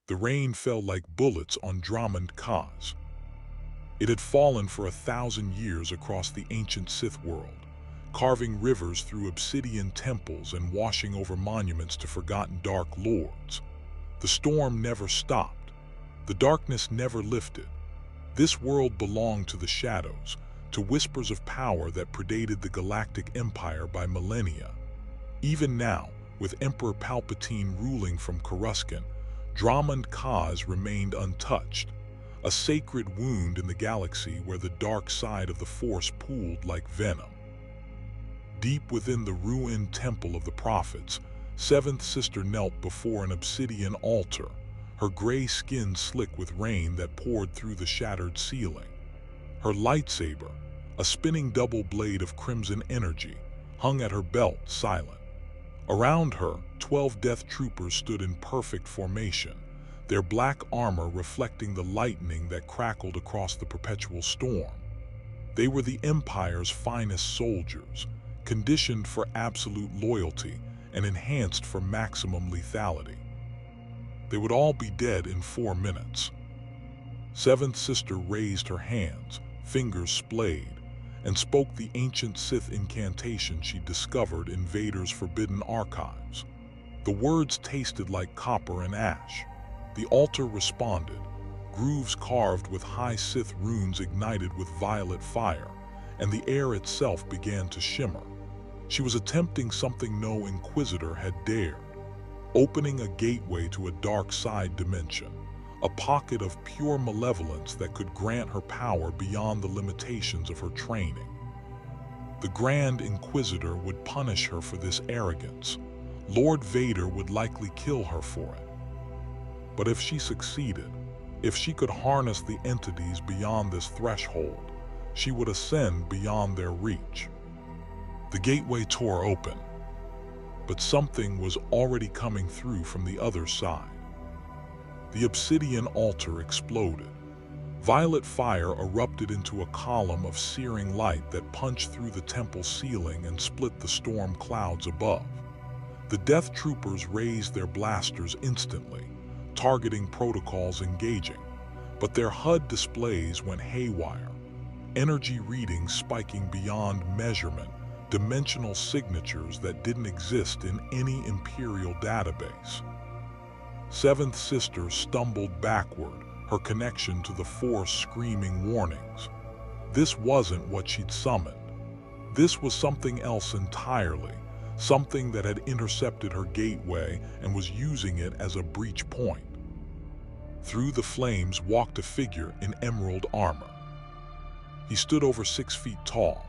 The rain fell like bullets on Dromund Kaas. It had fallen for 1,000 years across the ancient Sith world, carving rivers through obsidian temples and washing over monuments to forgotten Dark Lords. The storm never stopped. The darkness never lifted. This world belonged to the shadows, to whispers of power that predated the Galactic Empire by millennia. Even now, with Emperor Palpatine ruling from Coruscant, Dromund Kaas remained untouched, a sacred wound in the galaxy where the dark side of the Force pooled like venom. Deep within the ruined Temple of the Prophets, Seventh Sister knelt before an obsidian altar, her gray skin slick with rain that poured through the shattered ceiling. Her lightsaber, a spinning double blade of crimson energy, hung at her belt silent. Around her, 12 Death Troopers stood in perfect formation, their black armor reflecting the lightning that crackled across the perpetual storm. They were the Empire's finest soldiers, conditioned for absolute loyalty and enhanced for maximum lethality. They would all be dead in 4 minutes. Seventh Sister raised her hands, fingers splayed, and spoke the ancient Sith incantation she discovered in Vader's forbidden archives. The words tasted like copper and ash. The altar responded, grooves carved with high Sith runes ignited with violet fire, and the air itself began to shimmer. She was attempting something no Inquisitor had dared, opening a gateway to a dark side dimension, a pocket of pure malevolence that could grant her power beyond the limitations of her training. The Grand Inquisitor would punish her for this arrogance. Lord Vader would likely kill her for it. But if she succeeded, if she could harness the entities beyond this threshold, she would ascend beyond their reach. The gateway tore open, but something was already coming through from the other side. The obsidian altar exploded. Violet fire erupted into a column of searing light that punched through the temple ceiling and split the storm clouds above. The Death Troopers raised their blasters instantly, targeting protocols engaging, but their HUD displays went haywire, energy readings spiking beyond measurement, dimensional signatures that didn't exist in any Imperial database. Seventh Sister stumbled backward, her connection to the Force screaming warnings. This wasn't what she'd summoned. This was something else entirely, something that had intercepted her gateway and was using it as a breach point. Through the flames walked a figure in emerald armor. He stood over 6 feet tall,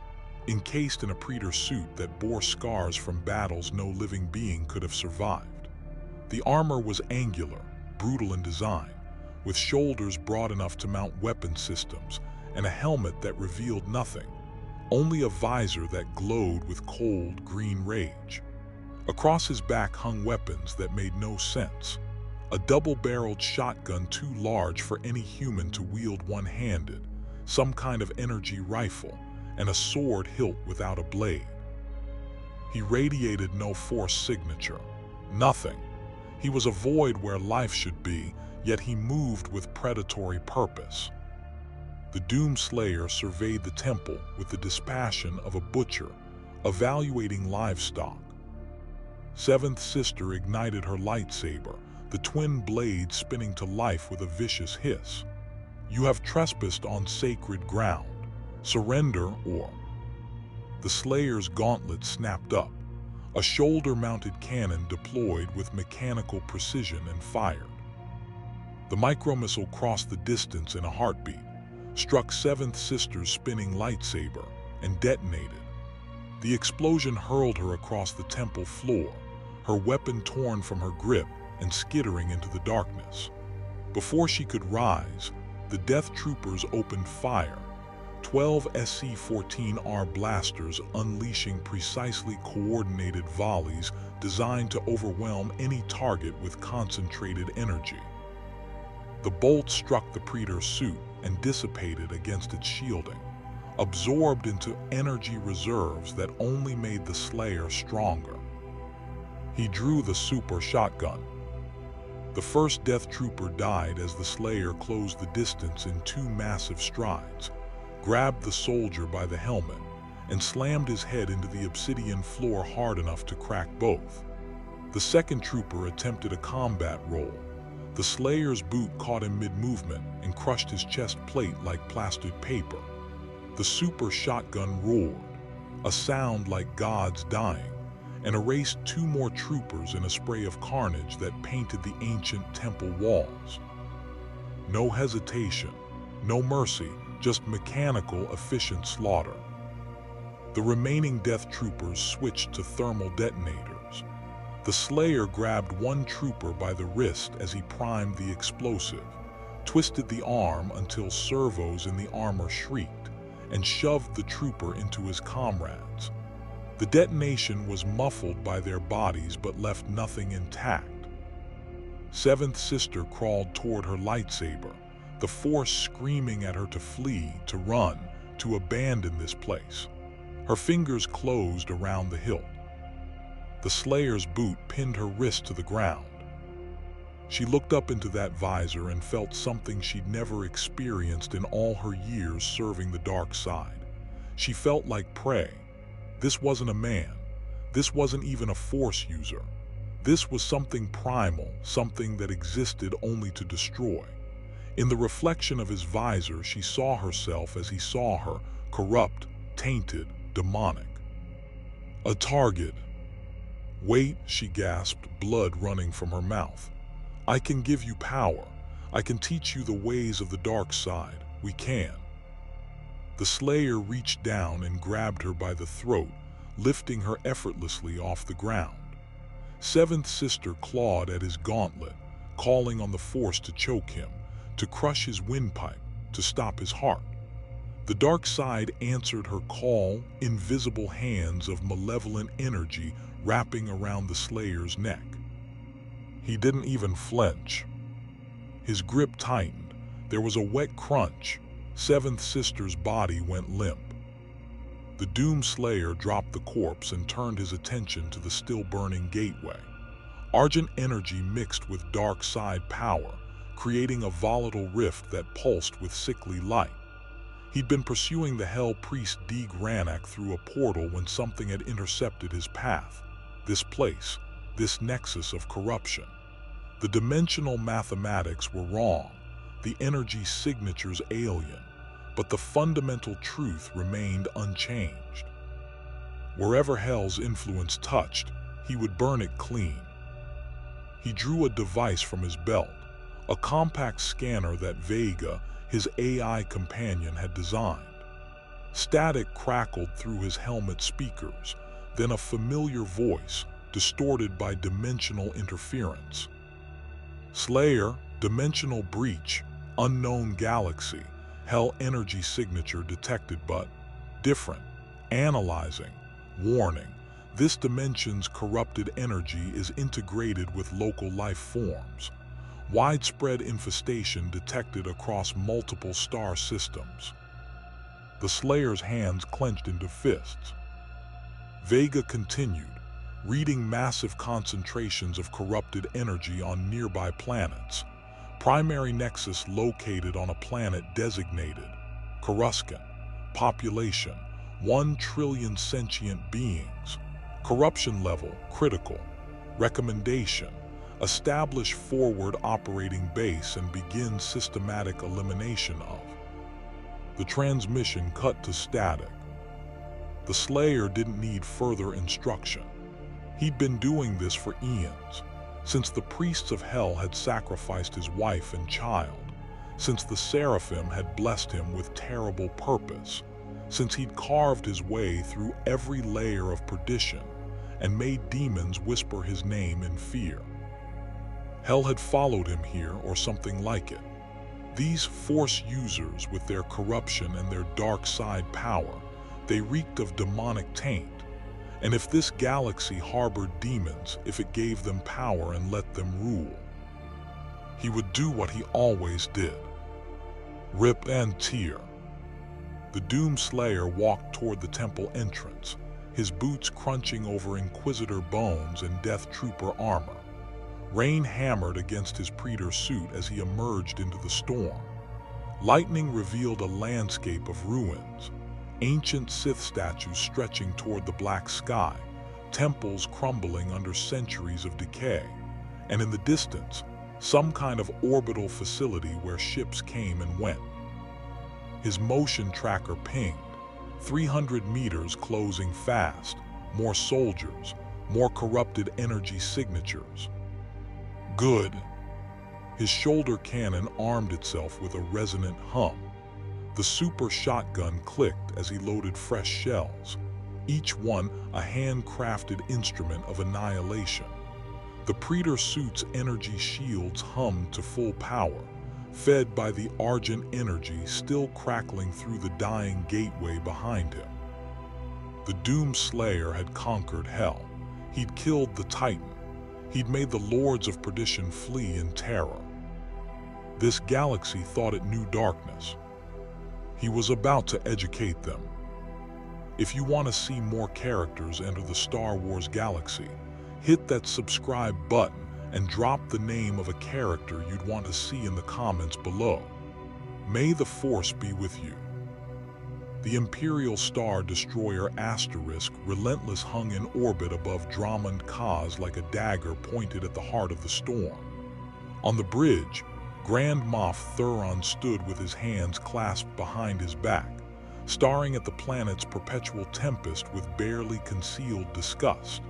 encased in a Praetor suit that bore scars from battles no living being could have survived. The armor was angular, brutal in design, with shoulders broad enough to mount weapon systems and a helmet that revealed nothing, only a visor that glowed with cold green rage. Across his back hung weapons that made no sense. A double-barreled shotgun too large for any human to wield one-handed, some kind of energy rifle, and a sword hilt without a blade. He radiated no Force signature, nothing. He was a void where life should be, yet he moved with predatory purpose. The Doomslayer surveyed the temple with the dispassion of a butcher, evaluating livestock. Seventh Sister ignited her lightsaber, the twin blades spinning to life with a vicious hiss. "You have trespassed on sacred ground. Surrender or..." The Slayer's gauntlet snapped up. A shoulder-mounted cannon deployed with mechanical precision and fired. The micromissile crossed the distance in a heartbeat, struck Seventh Sister's spinning lightsaber, and detonated. The explosion hurled her across the temple floor, her weapon torn from her grip and skittering into the darkness. Before she could rise, the Death Troopers opened fire, 12 SC-14R blasters unleashing precisely coordinated volleys designed to overwhelm any target with concentrated energy. The bolt struck the Praetor suit and dissipated against its shielding, absorbed into energy reserves that only made the Slayer stronger. He drew the super shotgun. The first Death Trooper died as the Slayer closed the distance in 2 massive strides, grabbed the soldier by the helmet, and slammed his head into the obsidian floor hard enough to crack both. The second trooper attempted a combat roll. The Slayer's boot caught him mid-movement and crushed his chest plate like plastered paper. The super shotgun roared, a sound like gods dying, and erased 2 more troopers in a spray of carnage that painted the ancient temple walls. No hesitation, no mercy, just mechanical, efficient slaughter. The remaining Death Troopers switched to thermal detonators. The Slayer grabbed one trooper by the wrist as he primed the explosive, twisted the arm until servos in the armor shrieked, and shoved the trooper into his comrades. The detonation was muffled by their bodies but left nothing intact. Seventh Sister crawled toward her lightsaber, the Force screaming at her to flee, to run, to abandon this place. Her fingers closed around the hilt. The Slayer's boot pinned her wrist to the ground. She looked up into that visor and felt something she'd never experienced in all her years serving the dark side. She felt like prey. This wasn't a man. This wasn't even a Force user. This was something primal, something that existed only to destroy. In the reflection of his visor, she saw herself as he saw her, corrupt, tainted, demonic. A target. "Wait," she gasped, blood running from her mouth. "I can give you power. I can teach you the ways of the dark side. We can." The Slayer reached down and grabbed her by the throat, lifting her effortlessly off the ground. Seventh Sister clawed at his gauntlet, calling on the Force to choke him, to crush his windpipe, to stop his heart. The dark side answered her call, invisible hands of malevolent energy wrapping around the Slayer's neck. He didn't even flinch. His grip tightened. There was a wet crunch. Seventh Sister's body went limp. The Doomslayer dropped the corpse and turned his attention to the still-burning gateway. Argent energy mixed with dark side power, creating a volatile rift that pulsed with sickly light. He'd been pursuing the Hell Priest D. Granak through a portal when something had intercepted his path. This place, this nexus of corruption. The dimensional mathematics were wrong, the energy signatures alien, but the fundamental truth remained unchanged. Wherever Hell's influence touched, he would burn it clean. He drew a device from his belt, a compact scanner that Vega, his AI companion, had designed. Static crackled through his helmet speakers, then a familiar voice, distorted by dimensional interference. "Slayer, dimensional breach, unknown galaxy, Hell energy signature detected but different. Analyzing. Warning. This dimension's corrupted energy is integrated with local life forms. Widespread infestation detected across multiple star systems." The Slayer's hands clenched into fists. Vega continued, reading massive concentrations of corrupted energy on nearby planets. Primary nexus located on a planet designated Coruscant. Population 1 trillion sentient beings. Corruption level critical. Recommendation: establish forward operating base and begin systematic elimination of. The transmission cut to static. The Slayer didn't need further instruction. He'd been doing this for eons, since the priests of Hell had sacrificed his wife and child, since the Seraphim had blessed him with terrible purpose, since he'd carved his way through every layer of perdition and made demons whisper his name in fear. Hell had followed him here, or something like it. These Force users, with their corruption and their dark side power, they reeked of demonic taint. And if this galaxy harbored demons, if it gave them power and let them rule, he would do what he always did: rip and tear. The Doomslayer walked toward the temple entrance, his boots crunching over Inquisitor bones and Death Trooper armor. Rain hammered against his Praetor suit as he emerged into the storm. Lightning revealed a landscape of ruins, ancient Sith statues stretching toward the black sky, temples crumbling under centuries of decay, and in the distance, some kind of orbital facility where ships came and went. His motion tracker pinged, 300 meters closing fast, more soldiers, more corrupted energy signatures. Good. His shoulder cannon armed itself with a resonant hum. The super shotgun clicked as he loaded fresh shells, each one a handcrafted instrument of annihilation. The Praetor suit's energy shields hummed to full power, fed by the argent energy still crackling through the dying gateway behind him. The Doomslayer had conquered hell. He'd killed the Titan. He'd made the Lords of Perdition flee in terror. This galaxy thought it knew darkness. He was about to educate them. If you want to see more characters enter the Star Wars galaxy, hit that subscribe button and drop the name of a character you'd want to see in the comments below. May the Force be with you. The Imperial Star Destroyer Asterisk Relentless hung in orbit above Dromund Kaas like a dagger pointed at the heart of the storm. On the bridge, Grand Moff Thuron stood with his hands clasped behind his back, staring at the planet's perpetual tempest with barely concealed disgust.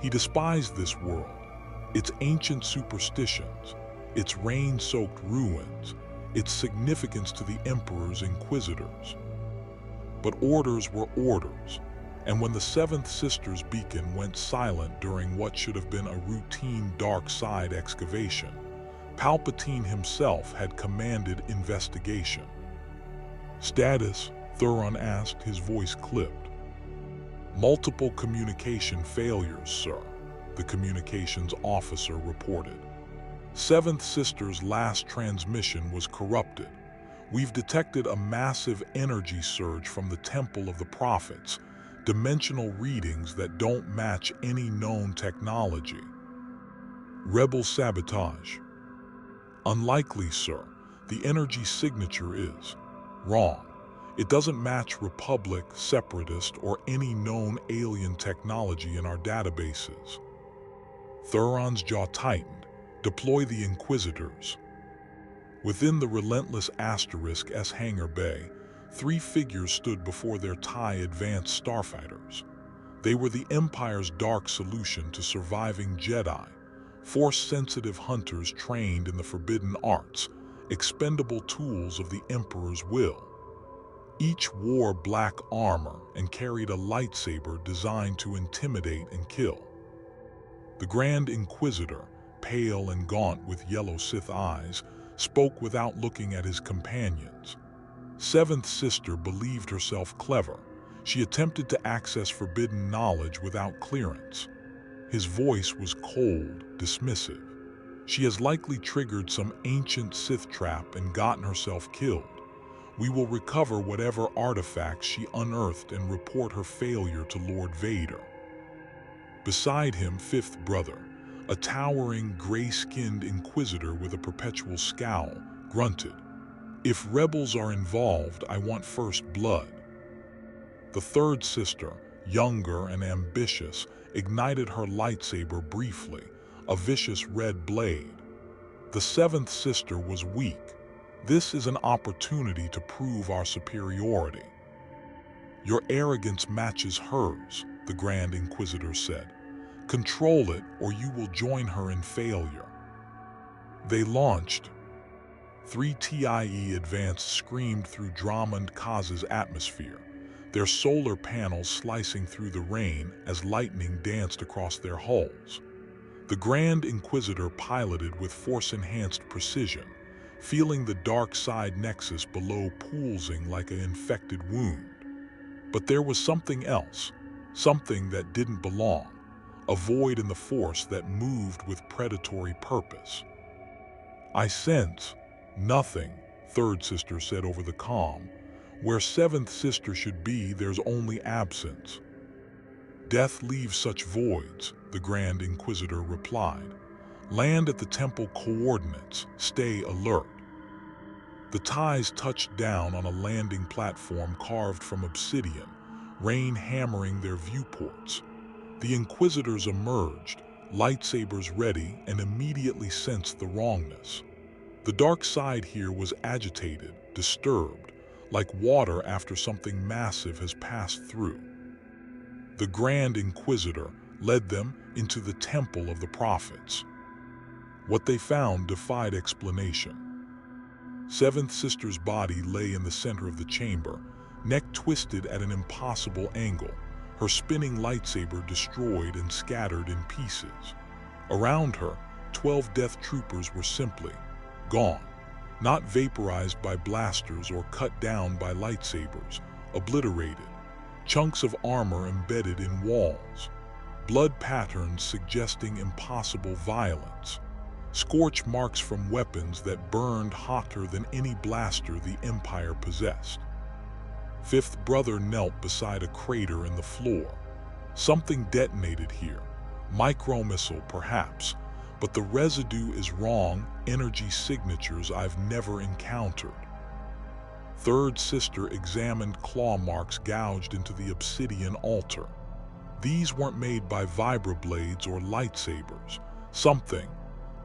He despised this world, its ancient superstitions, its rain-soaked ruins, its significance to the Emperor's Inquisitors. But orders were orders, and when the Seventh Sister's beacon went silent during what should have been a routine dark side excavation, Palpatine himself had commanded investigation. "Status?" Thuron asked, his voice clipped. "Multiple communication failures, sir," the communications officer reported. "Seventh Sister's last transmission was corrupted. We've detected a massive energy surge from the Temple of the Prophets, dimensional readings that don't match any known technology." "Rebel sabotage?" "Unlikely, sir. The energy signature is wrong. It doesn't match Republic, Separatist, or any known alien technology in our databases." Thuron's jaw tightened. "Deploy the Inquisitors." Within the relentless Asterisk-S hangar bay, 3 figures stood before their TIE advanced starfighters. They were the Empire's dark solution to surviving Jedi, Force-sensitive hunters trained in the forbidden arts, expendable tools of the Emperor's will. Each wore black armor and carried a lightsaber designed to intimidate and kill. The Grand Inquisitor, pale and gaunt with yellow Sith eyes, spoke without looking at his companions. Seventh Sister believed herself clever. She attempted to access forbidden knowledge without clearance. His voice was cold, dismissive. "She has likely triggered some ancient Sith trap and gotten herself killed. We will recover whatever artifacts she unearthed and report her failure to Lord Vader." Beside him, fifth brother, a towering, gray-skinned Inquisitor with a perpetual scowl, grunted, "If rebels are involved, I want first blood." The third sister, younger and ambitious, ignited her lightsaber briefly, a vicious red blade. The seventh sister was weak. "This is an opportunity to prove our superiority." "Your arrogance matches hers," the Grand Inquisitor said. "Control it, or you will join her in failure." They launched. 3 TIE Advanced screamed through Dromund Kaas's atmosphere, their solar panels slicing through the rain as lightning danced across their hulls. The Grand Inquisitor piloted with Force-enhanced precision, feeling the dark side nexus below pulsing like an infected wound. But there was something else, something that didn't belong, a void in the Force that moved with predatory purpose. "I sense nothing," third sister said over the comm. "Where seventh sister should be, there's only absence." "Death leaves such voids," the Grand Inquisitor replied. Land at the temple coordinates. Stay alert. The TIEs touched down on a landing platform carved from obsidian, rain hammering their viewports. The Inquisitors emerged, lightsabers ready, and immediately sensed the wrongness. The dark side here was agitated, disturbed, like water after something massive has passed through. The Grand Inquisitor led them into the Temple of the Prophets. What they found defied explanation. Seventh Sister's body lay in the center of the chamber, neck twisted at an impossible angle, her spinning lightsaber destroyed and scattered in pieces. Around her, 12 Death Troopers were simply gone, not vaporized by blasters or cut down by lightsabers, obliterated, chunks of armor embedded in walls, blood patterns suggesting impossible violence, scorch marks from weapons that burned hotter than any blaster the Empire possessed. Fifth Brother knelt beside a crater in the floor. Something detonated here, micromissile perhaps, but the residue is wrong, energy signatures I've never encountered. Third Sister examined claw marks gouged into the obsidian altar. These weren't made by vibroblades or lightsabers. Something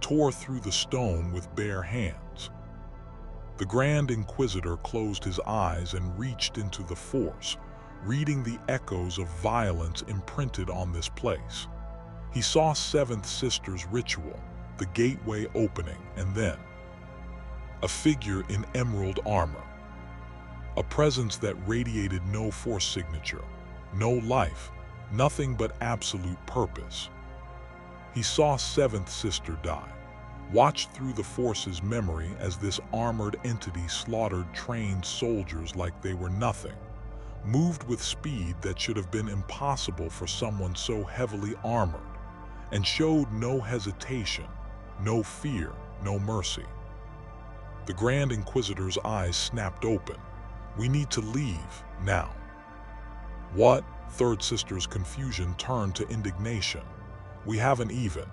tore through the stone with bare hands. The Grand Inquisitor closed his eyes and reached into the Force, reading the echoes of violence imprinted on this place. He saw Seventh Sister's ritual, the gateway opening, and then a figure in emerald armor. A presence that radiated no Force signature, no life, nothing but absolute purpose. He saw Seventh Sister die, watched through the Force's memory as this armored entity slaughtered trained soldiers like they were nothing, moved with speed that should have been impossible for someone so heavily armored, and showed no hesitation, no fear, no mercy. The Grand Inquisitor's eyes snapped open. We need to leave, now. What? Third Sister's confusion turned to indignation. We haven't even.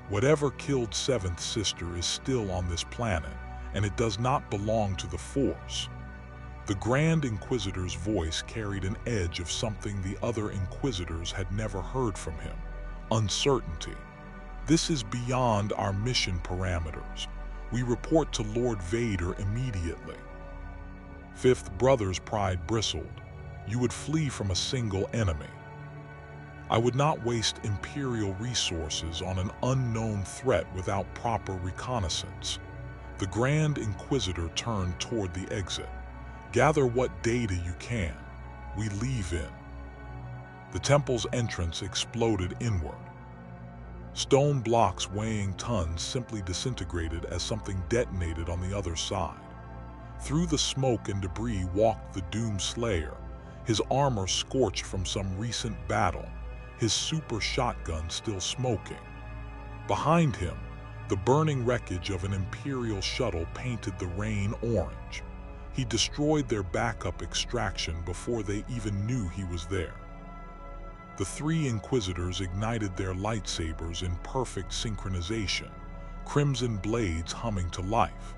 Whatever killed Seventh Sister is still on this planet, and it does not belong to the Force. The Grand Inquisitor's voice carried an edge of something the other Inquisitors had never heard from him. Uncertainty. This is beyond our mission parameters. We report to Lord Vader immediately. Fifth Brother's pride bristled. You would flee from a single enemy. I would not waste Imperial resources on an unknown threat without proper reconnaissance. The Grand Inquisitor turned toward the exit. Gather what data you can. We leave in. The temple's entrance exploded inward. Stone blocks weighing tons simply disintegrated as something detonated on the other side. Through the smoke and debris walked the Doomslayer, his armor scorched from some recent battle, his super shotgun still smoking. Behind him, the burning wreckage of an Imperial shuttle painted the rain orange. He destroyed their backup extraction before they even knew he was there. The three Inquisitors ignited their lightsabers in perfect synchronization, crimson blades humming to life.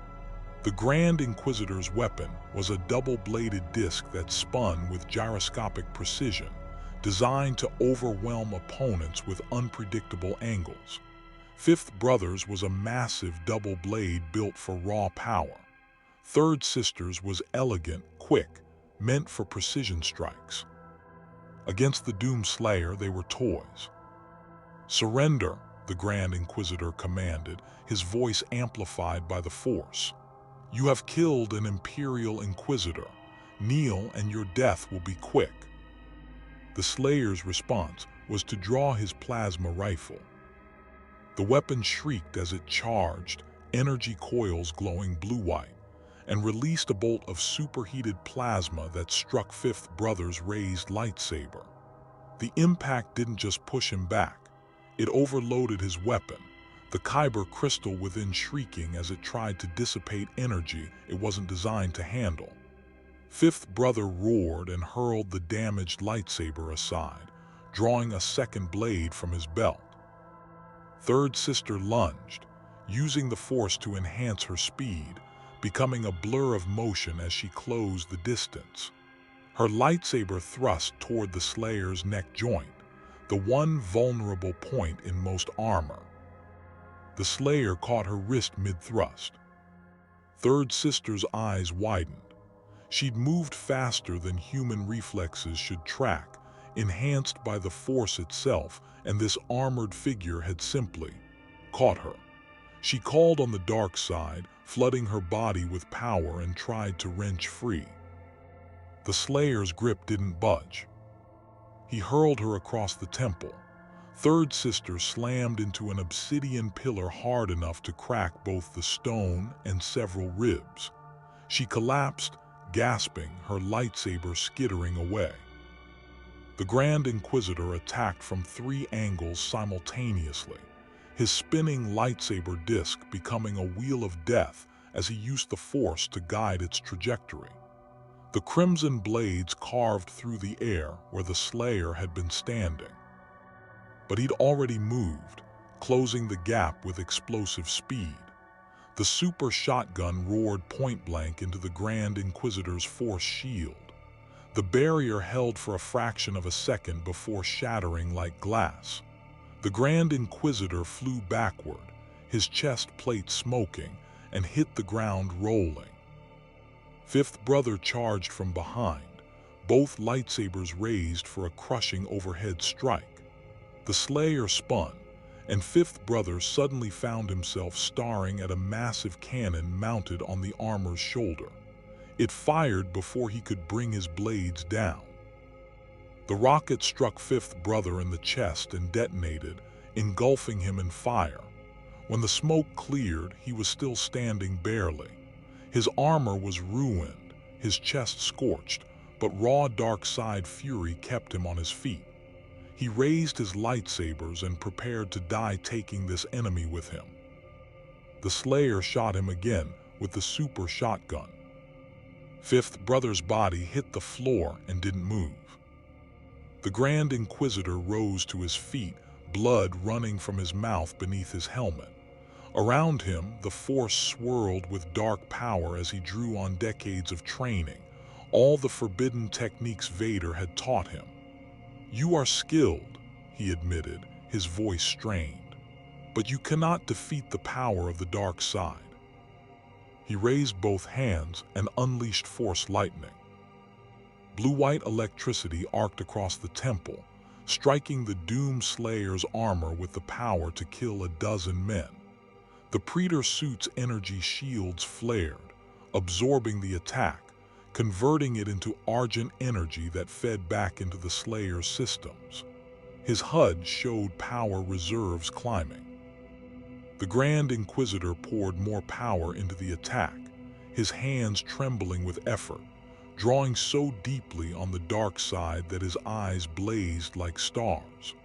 The Grand Inquisitor's weapon was a double-bladed disc that spun with gyroscopic precision, designed to overwhelm opponents with unpredictable angles. Fifth Brother's was a massive double blade built for raw power. Third Sister's was elegant, quick, meant for precision strikes. Against the Doomslayer, they were toys. Surrender, the Grand Inquisitor commanded, his voice amplified by the Force. You have killed an Imperial Inquisitor. Kneel and your death will be quick. The Slayer's response was to draw his plasma rifle. The weapon shrieked as it charged, energy coils glowing blue-white, and released a bolt of superheated plasma that struck Fifth Brother's raised lightsaber. The impact didn't just push him back, it overloaded his weapon, the kyber crystal within shrieking as it tried to dissipate energy it wasn't designed to handle. Fifth Brother roared and hurled the damaged lightsaber aside, drawing a second blade from his belt. Third Sister lunged, using the Force to enhance her speed, becoming a blur of motion as she closed the distance. Her lightsaber thrust toward the Slayer's neck joint, the one vulnerable point in most armor. The Slayer caught her wrist mid-thrust. Third Sister's eyes widened. She'd moved faster than human reflexes should track, enhanced by the Force itself, and this armored figure had simply caught her. She called on the dark side, flooding her body with power, and tried to wrench free. The Slayer's grip didn't budge. He hurled her across the temple. Third Sister slammed into an obsidian pillar hard enough to crack both the stone and several ribs. She collapsed, gasping, her lightsaber skittering away. The Grand Inquisitor attacked from 3 angles simultaneously, his spinning lightsaber disc becoming a wheel of death as he used the Force to guide its trajectory. The crimson blades carved through the air where the Slayer had been standing. But he'd already moved, closing the gap with explosive speed. The super shotgun roared point-blank into the Grand Inquisitor's Force shield. The barrier held for a fraction of a second before shattering like glass. The Grand Inquisitor flew backward, his chest plate smoking, and hit the ground rolling. Fifth Brother charged from behind, both lightsabers raised for a crushing overhead strike. The Slayer spun, and Fifth Brother suddenly found himself staring at a massive cannon mounted on the armor's shoulder. It fired before he could bring his blades down. The rocket struck Fifth Brother in the chest and detonated, engulfing him in fire. When the smoke cleared, he was still standing barely. His armor was ruined, his chest scorched, but raw dark side fury kept him on his feet. He raised his lightsabers and prepared to die taking this enemy with him. The Slayer shot him again with the super shotgun. Fifth Brother's body hit the floor and didn't move. The Grand Inquisitor rose to his feet, blood running from his mouth beneath his helmet. Around him, the Force swirled with dark power as he drew on decades of training, all the forbidden techniques Vader had taught him. "You are skilled," he admitted, his voice strained, "but you cannot defeat the power of the dark side." He raised both hands and unleashed Force lightning. Blue-white electricity arced across the temple, striking the Doomslayer's armor with the power to kill a dozen men. The Praetor suit's energy shields flared, absorbing the attack, converting it into argent energy that fed back into the Slayer's systems. His HUD showed power reserves climbing. The Grand Inquisitor poured more power into the attack, his hands trembling with effort, drawing so deeply on the dark side that his eyes blazed like stars.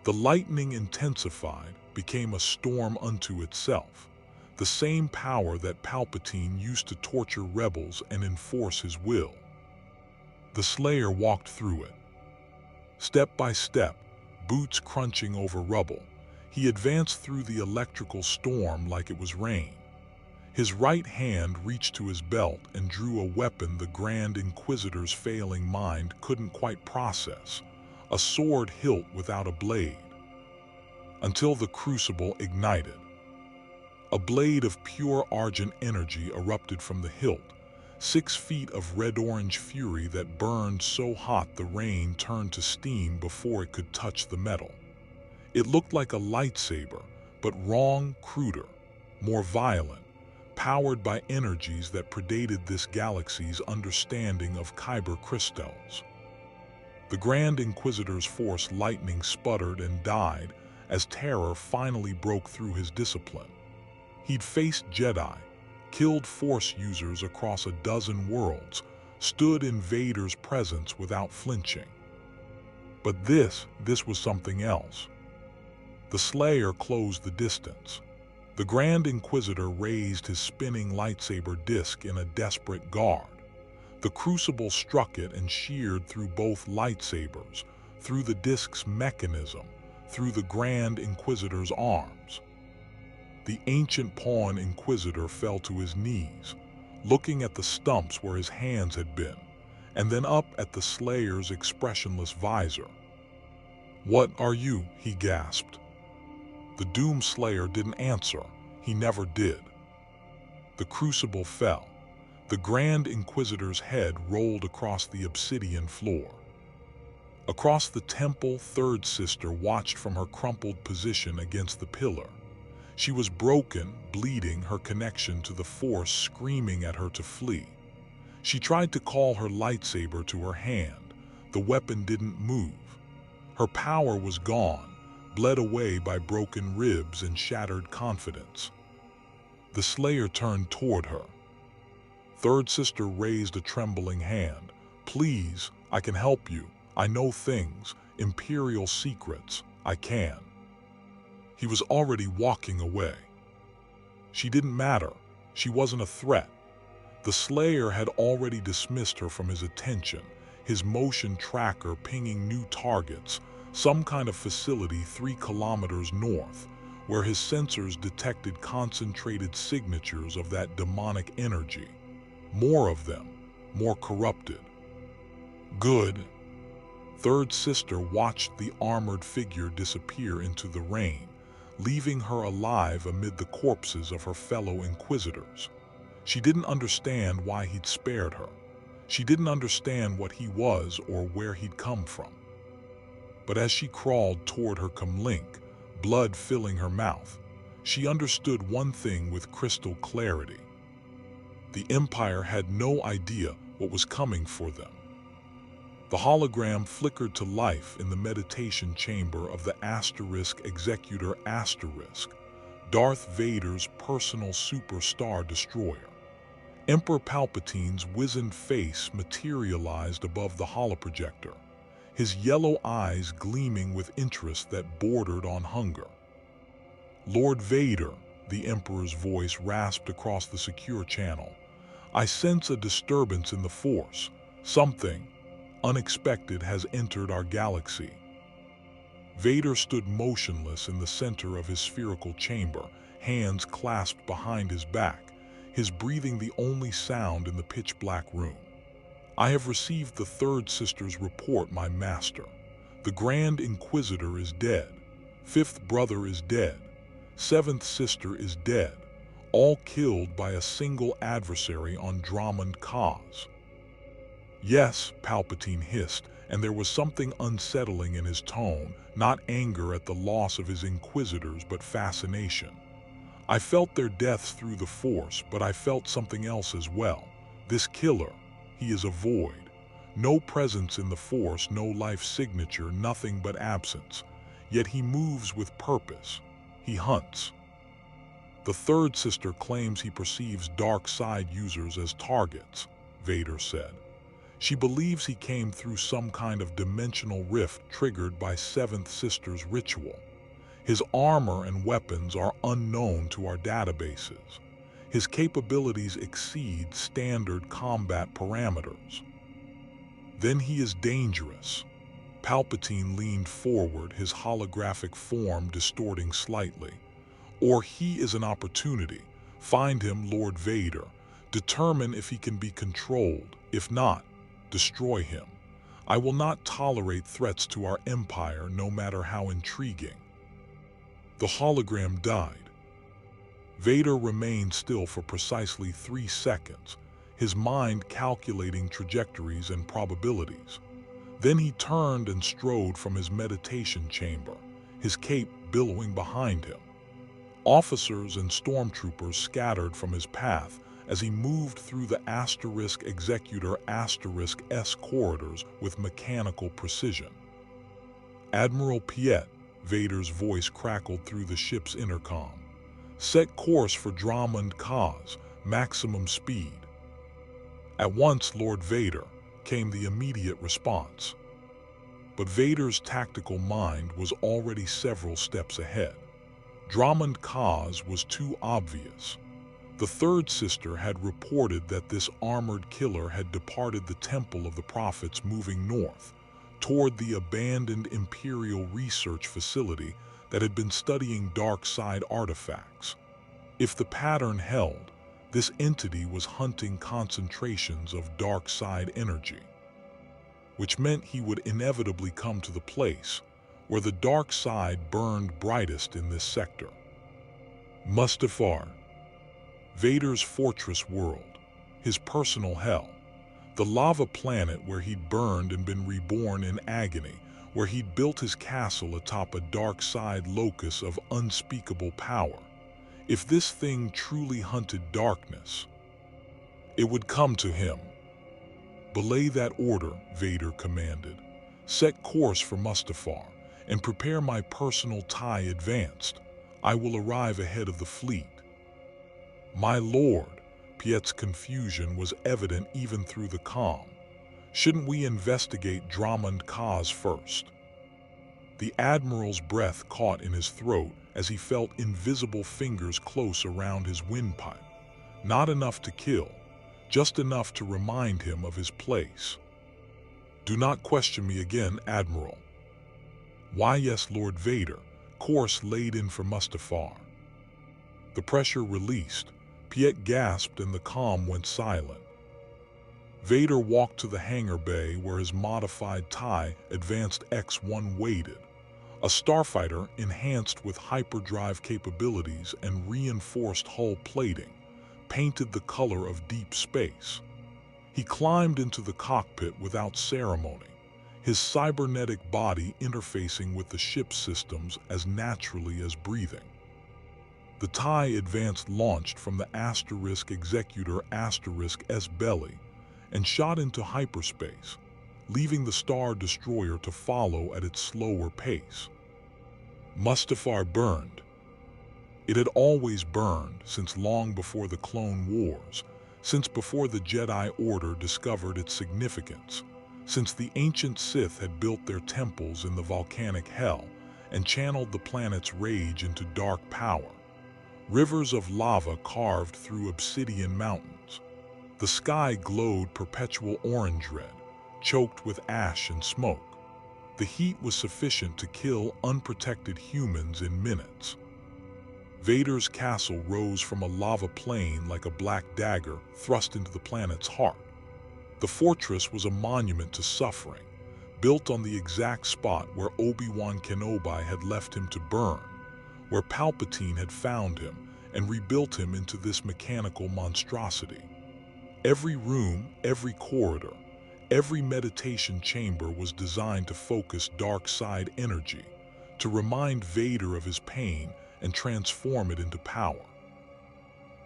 The lightning intensified, became a storm unto itself, the same power that Palpatine used to torture rebels and enforce his will. The Slayer walked through it. Step by step, boots crunching over rubble, he advanced through the electrical storm like it was rain. His right hand reached to his belt and drew a weapon the Grand Inquisitor's failing mind couldn't quite process, a sword hilt without a blade. Until the crucible ignited. A blade of pure argent energy erupted from the hilt, 6 feet of red-orange fury that burned so hot the rain turned to steam before it could touch the metal. It looked like a lightsaber, but wrong, cruder, more violent, powered by energies that predated this galaxy's understanding of kyber crystals. The Grand Inquisitor's Force lightning sputtered and died as terror finally broke through his discipline. He'd faced Jedi, killed Force users across a dozen worlds, stood in Vader's presence without flinching. But this was something else. The Slayer closed the distance. The Grand Inquisitor raised his spinning lightsaber disc in a desperate guard. The crucible struck it and sheared through both lightsabers, through the disc's mechanism, through the Grand Inquisitor's arms. The ancient pawn Inquisitor fell to his knees, looking at the stumps where his hands had been, and then up at the Slayer's expressionless visor. "What are you?" he gasped. The Doomslayer didn't answer. He never did. The crucible fell. The Grand Inquisitor's head rolled across the obsidian floor. Across the temple, Third Sister watched from her crumpled position against the pillar. She was broken, bleeding, her connection to the Force screaming at her to flee. She tried to call her lightsaber to her hand. The weapon didn't move. Her power was gone, bled away by broken ribs and shattered confidence. The Slayer turned toward her. Third Sister raised a trembling hand. "Please, I can help you. I know things, Imperial secrets. I can." He was already walking away. She didn't matter. She wasn't a threat. The Slayer had already dismissed her from his attention, his motion tracker pinging new targets, some kind of facility 3 kilometers north, where his sensors detected concentrated signatures of that demonic energy. More of them, more corrupted. Good. Third Sister watched the armored figure disappear into the rain, leaving her alive amid the corpses of her fellow Inquisitors. She didn't understand why he'd spared her. She didn't understand what he was or where he'd come from. But as she crawled toward her comlink, blood filling her mouth, she understood one thing with crystal clarity. The Empire had no idea what was coming for them. The hologram flickered to life in the meditation chamber of the Executor Darth Vader's personal superstar destroyer. Emperor Palpatine's wizened face materialized above the holoprojector, his yellow eyes gleaming with interest that bordered on hunger. "Lord Vader," the Emperor's voice rasped across the secure channel, "I sense a disturbance in the Force. Something unexpected has entered our galaxy." Vader stood motionless in the center of his spherical chamber, hands clasped behind his back, his breathing the only sound in the pitch-black room. "I have received the Third Sister's report, my master. The Grand Inquisitor is dead. Fifth Brother is dead. Seventh Sister is dead, all killed by a single adversary on Dromund Kaas." "Yes," Palpatine hissed, and there was something unsettling in his tone, not anger at the loss of his Inquisitors, but fascination. "I felt their deaths through the Force, but I felt something else as well. This killer, he is a void. No presence in the Force, no life signature, nothing but absence. Yet he moves with purpose. He hunts." "The Third Sister claims he perceives dark side users as targets," Vader said. "She believes he came through some kind of dimensional rift triggered by Seventh Sister's ritual. His armor and weapons are unknown to our databases. His capabilities exceed standard combat parameters. Then he is dangerous." Palpatine leaned forward, his holographic form distorting slightly. "Or he is an opportunity. Find him, Lord Vader. Determine if he can be controlled. If not, destroy him. I will not tolerate threats to our empire, no matter how intriguing." The hologram died. Vader remained still for precisely 3 seconds, his mind calculating trajectories and probabilities. Then he turned and strode from his meditation chamber, his cape billowing behind him. Officers and stormtroopers scattered from his path as he moved through the Executor S corridors with mechanical precision. "Admiral Piet," Vader's voice crackled through the ship's intercom. "Set course for Dromund Kaas, maximum speed." "At once, Lord Vader," came the immediate response. But Vader's tactical mind was already several steps ahead. Dromund Kaas was too obvious. The Third Sister had reported that this armored killer had departed the Temple of the Prophets, moving north, toward the abandoned Imperial research facility that had been studying dark side artifacts. If the pattern held, this entity was hunting concentrations of dark side energy, which meant he would inevitably come to the place where the dark side burned brightest in this sector. Mustafar, Vader's fortress world, his personal hell, the lava planet where he'd burned and been reborn in agony, where he'd built his castle atop a dark side locus of unspeakable power. If this thing truly hunted darkness, it would come to him. "Belay that order," Vader commanded. "Set course for Mustafar, and prepare my personal TIE Advanced. I will arrive ahead of the fleet." "My lord," Piet's confusion was evident even through the calm. "Shouldn't we investigate Dromund Kaas first?" The Admiral's breath caught in his throat as he felt invisible fingers close around his windpipe. Not enough to kill, just enough to remind him of his place. "Do not question me again, Admiral." "Why, yes, Lord Vader." Course laid in for Mustafar. The pressure released. Piet gasped and the comm went silent. Vader walked to the hangar bay where his modified TIE Advanced X-1 waited. A starfighter enhanced with hyperdrive capabilities and reinforced hull plating, painted the color of deep space. He climbed into the cockpit without ceremony, his cybernetic body interfacing with the ship's systems as naturally as breathing. The TIE Advanced launched from the Executor S belly and shot into hyperspace, leaving the Star Destroyer to follow at its slower pace. Mustafar burned. It had always burned since long before the Clone Wars, since before the Jedi Order discovered its significance, since the ancient Sith had built their temples in the volcanic hell and channeled the planet's rage into dark power. Rivers of lava carved through obsidian mountains. The sky glowed perpetual orange red, choked with ash and smoke. The heat was sufficient to kill unprotected humans in minutes. Vader's castle rose from a lava plain like a black dagger thrust into the planet's heart. The fortress was a monument to suffering, built on the exact spot where Obi-Wan Kenobi had left him to burn, where Palpatine had found him and rebuilt him into this mechanical monstrosity. Every room, every corridor, every meditation chamber was designed to focus dark side energy, to remind Vader of his pain and transform it into power.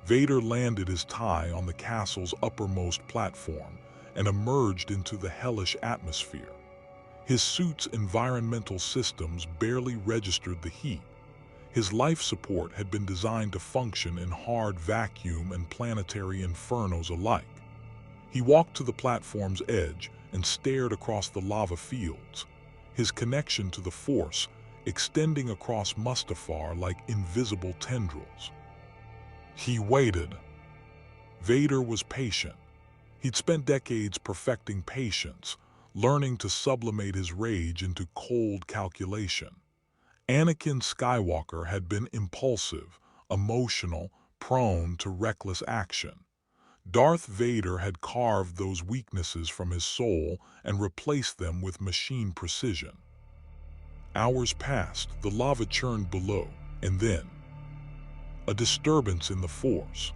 Vader landed his TIE on the castle's uppermost platform and emerged into the hellish atmosphere. His suit's environmental systems barely registered the heat. His life support had been designed to function in hard vacuum and planetary infernos alike. He walked to the platform's edge and stared across the lava fields, his connection to the Force extending across Mustafar like invisible tendrils. He waited. Vader was patient. He'd spent decades perfecting patience, learning to sublimate his rage into cold calculation. Anakin Skywalker had been impulsive, emotional, prone to reckless action. Darth Vader had carved those weaknesses from his soul and replaced them with machine precision. Hours passed, the lava churned below, and then a disturbance in the Force.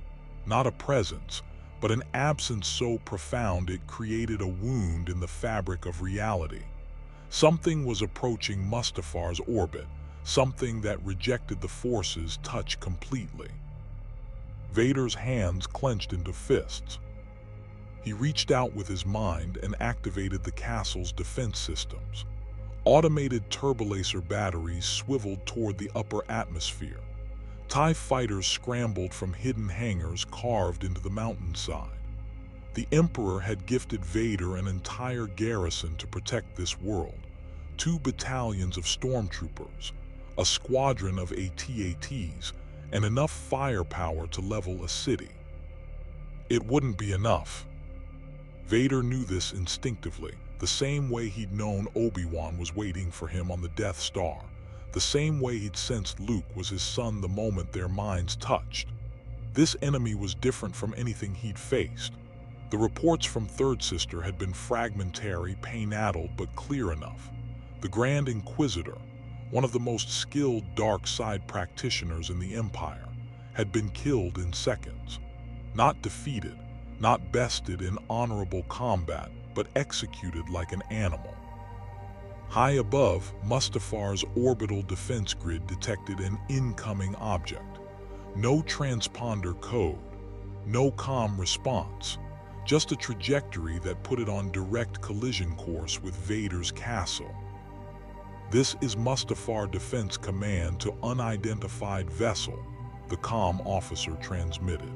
Not a presence, but an absence so profound it created a wound in the fabric of reality. Something was approaching Mustafar's orbit, something that rejected the Force's touch completely. Vader's hands clenched into fists. He reached out with his mind and activated the castle's defense systems. Automated turbolaser batteries swiveled toward the upper atmosphere. TIE fighters scrambled from hidden hangars carved into the mountainside. The Emperor had gifted Vader an entire garrison to protect this world. 2 battalions of stormtroopers, a squadron of AT-ATs, and enough firepower to level a city. It wouldn't be enough. Vader knew this instinctively. the same way he'd known Obi-Wan was waiting for him on the Death Star, the same way he'd sensed Luke was his son the moment their minds touched. This enemy was different from anything he'd faced. The reports from Third Sister had been fragmentary, pain-addled, but clear enough. The Grand Inquisitor, one of the most skilled dark side practitioners in the Empire, had been killed in seconds. Not defeated, not bested in honorable combat, but executed like an animal. High above, Mustafar's orbital defense grid detected an incoming object. No transponder code, no comm response, just a trajectory that put it on direct collision course with Vader's castle. "This is Mustafar Defense Command to unidentified vessel," the comm officer transmitted.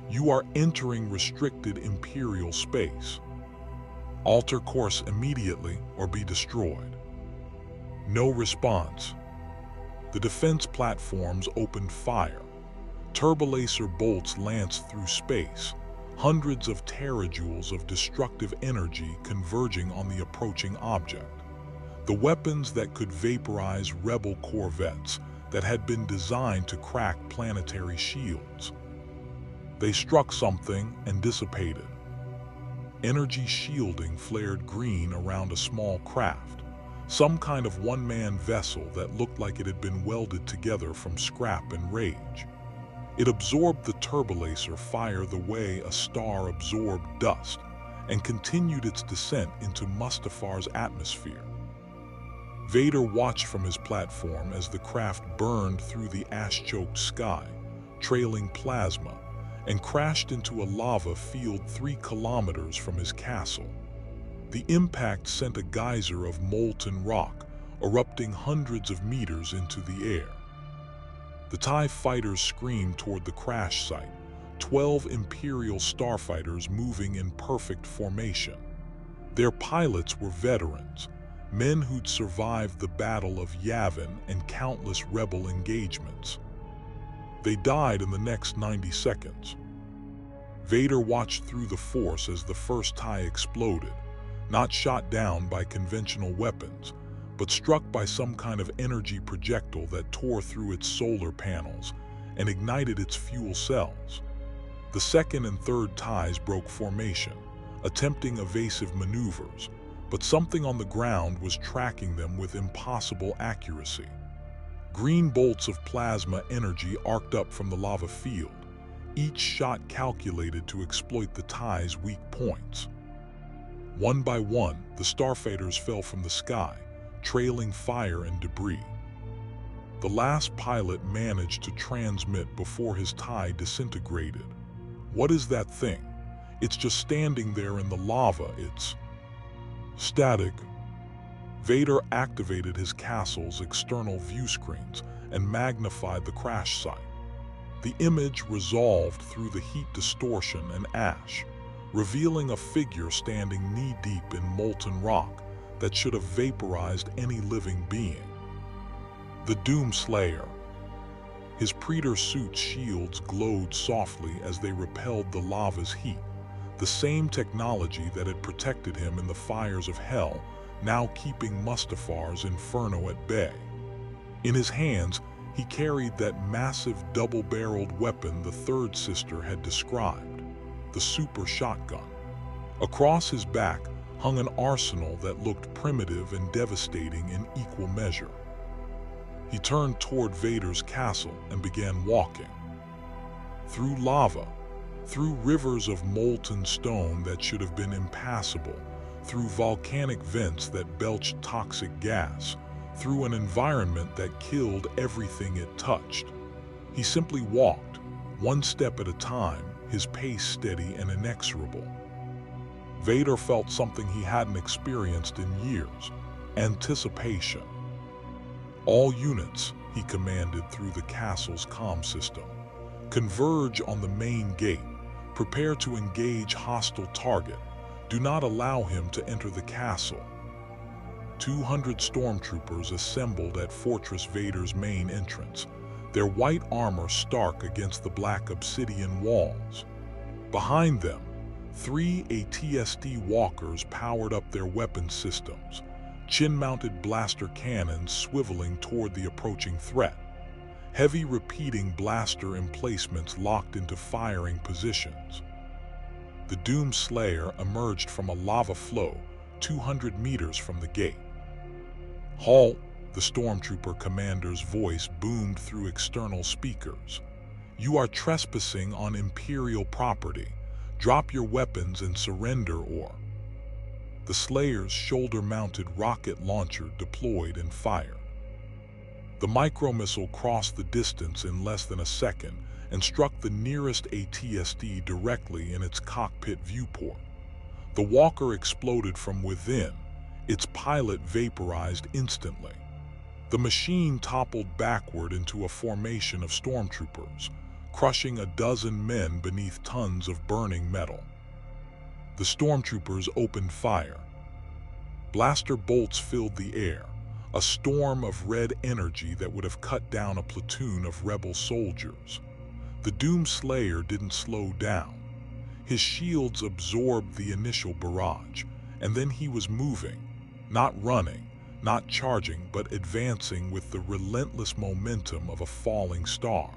"You are entering restricted Imperial space. Alter course immediately or be destroyed." No response. The defense platforms opened fire. Turbolaser bolts lanced through space, hundreds of terajoules of destructive energy converging on the approaching object. The weapons that could vaporize rebel corvettes that had been designed to crack planetary shields. They struck something and dissipated. Energy shielding flared green around a small craft, some kind of one-man vessel that looked like it had been welded together from scrap and rage. It absorbed the turbolaser fire the way a star absorbed dust, and continued its descent into Mustafar's atmosphere. Vader watched from his platform as the craft burned through the ash-choked sky, trailing plasma, and crashed into a lava field 3 kilometers from his castle. The impact sent a geyser of molten rock, erupting hundreds of meters into the air. The TIE fighters screamed toward the crash site, 12 Imperial starfighters moving in perfect formation. Their pilots were veterans, men who'd survived the Battle of Yavin and countless rebel engagements. They died in the next 90 seconds. Vader watched through the Force as the first TIE exploded, not shot down by conventional weapons, but struck by some kind of energy projectile that tore through its solar panels and ignited its fuel cells. The second and third TIEs broke formation, attempting evasive maneuvers, but something on the ground was tracking them with impossible accuracy. Green bolts of plasma energy arced up from the lava field, each shot calculated to exploit the TIE's weak points. One by one, the starfighters fell from the sky, trailing fire and debris. The last pilot managed to transmit before his TIE disintegrated. "What is that thing? It's just standing there in the lava. It's static." Vader activated his castle's external view screens and magnified the crash site. The image resolved through the heat distortion and ash, revealing a figure standing knee-deep in molten rock that should have vaporized any living being. The Doomslayer. His Praetor suit's shields glowed softly as they repelled the lava's heat, the same technology that had protected him in the fires of hell, now keeping Mustafar's inferno at bay. In his hands, he carried that massive double-barreled weapon the Third Sister had described, the super shotgun. Across his back hung an arsenal that looked primitive and devastating in equal measure. He turned toward Vader's castle and began walking. Through lava, through rivers of molten stone that should have been impassable, through volcanic vents that belched toxic gas, through an environment that killed everything it touched. He simply walked, one step at a time, his pace steady and inexorable. Vader felt something he hadn't experienced in years: anticipation. "All units," he commanded through the castle's comm system, "converge on the main gate. Prepare to engage hostile target. Do not allow him to enter the castle." 200 stormtroopers assembled at Fortress Vader's main entrance, their white armor stark against the black obsidian walls. Behind them, 3 AT-ST walkers powered up their weapon systems, chin-mounted blaster cannons swiveling toward the approaching threat. Heavy repeating blaster emplacements locked into firing positions. The Doomslayer emerged from a lava flow 200 meters from the gate. "Halt!" the stormtrooper commander's voice boomed through external speakers. "You are trespassing on Imperial property. Drop your weapons and surrender or..." The Slayer's shoulder-mounted rocket launcher deployed and fired. The micromissile crossed the distance in less than a second and struck the nearest AT-ST directly in its cockpit viewport. The walker exploded from within, its pilot vaporized instantly. The machine toppled backward into a formation of stormtroopers, crushing a dozen men beneath tons of burning metal. The stormtroopers opened fire. Blaster bolts filled the air, a storm of red energy that would have cut down a platoon of rebel soldiers. The Doomslayer didn't slow down. His shields absorbed the initial barrage, and then he was moving, not running, not charging, but advancing with the relentless momentum of a falling star.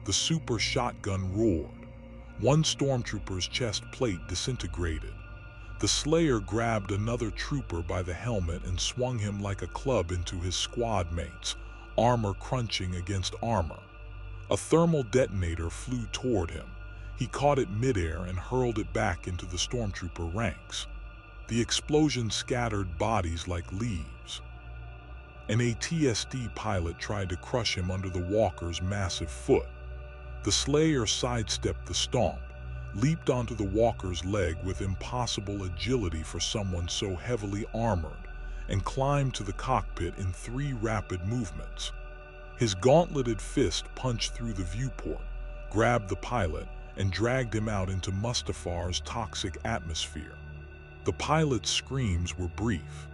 The super shotgun roared. One stormtrooper's chest plate disintegrated. The Slayer grabbed another trooper by the helmet and swung him like a club into his squad mates, armor crunching against armor. A thermal detonator flew toward him. He caught it midair and hurled it back into the stormtrooper ranks. The explosion scattered bodies like leaves. An AT-ST pilot tried to crush him under the walker's massive foot. The Slayer sidestepped the stomp, leaped onto the walker's leg with impossible agility for someone so heavily armored, and climbed to the cockpit in 3 rapid movements. His gauntleted fist punched through the viewport, grabbed the pilot, and dragged him out into Mustafar's toxic atmosphere. The pilot's screams were brief.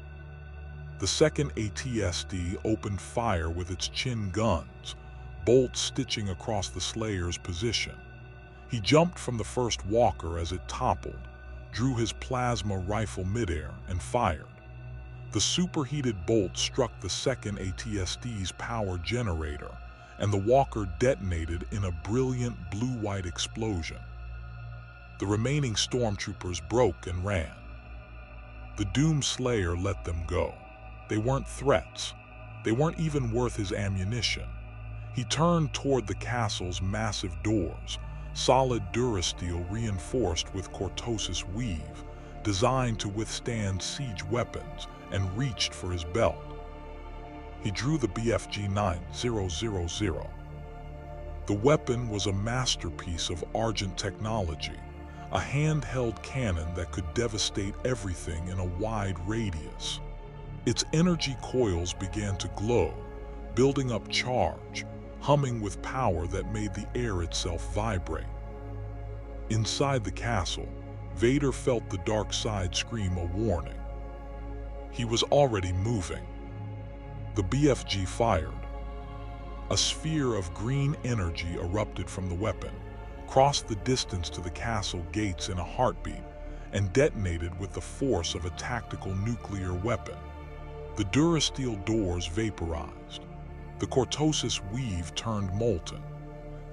The second AT-ST opened fire with its chin guns, bolts stitching across the Slayer's position. He jumped from the first walker as it toppled, drew his plasma rifle midair, and fired. The superheated bolt struck the second AT-ST's power generator, and the walker detonated in a brilliant blue-white explosion. The remaining stormtroopers broke and ran. The Doomslayer let them go. They weren't threats. They weren't even worth his ammunition. He turned toward the castle's massive doors, solid durasteel reinforced with cortosis weave, designed to withstand siege weapons, and reached for his belt. He drew the BFG 9000. The weapon was a masterpiece of Argent technology, a handheld cannon that could devastate everything in a wide radius. Its energy coils began to glow, building up charge, humming with power that made the air itself vibrate. Inside the castle, Vader felt the dark side scream a warning. He was already moving. The BFG fired. A sphere of green energy erupted from the weapon, crossed the distance to the castle gates in a heartbeat, and detonated with the force of a tactical nuclear weapon. The durasteel doors vaporized. The cortosis weave turned molten.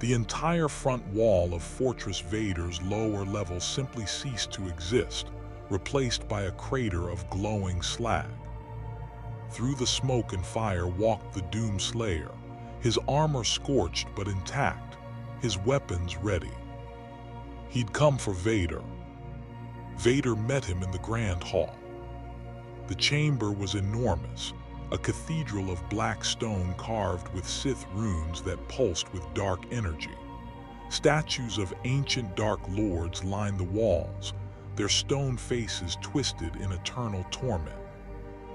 The entire front wall of Fortress Vader's lower level simply ceased to exist, replaced by a crater of glowing slag. Through the smoke and fire walked the Doomslayer, his armor scorched but intact, his weapons ready. He'd come for Vader. Vader met him in the Grand Hall. The chamber was enormous, a cathedral of black stone carved with Sith runes that pulsed with dark energy. Statues of ancient dark lords lined the walls, their stone faces twisted in eternal torment.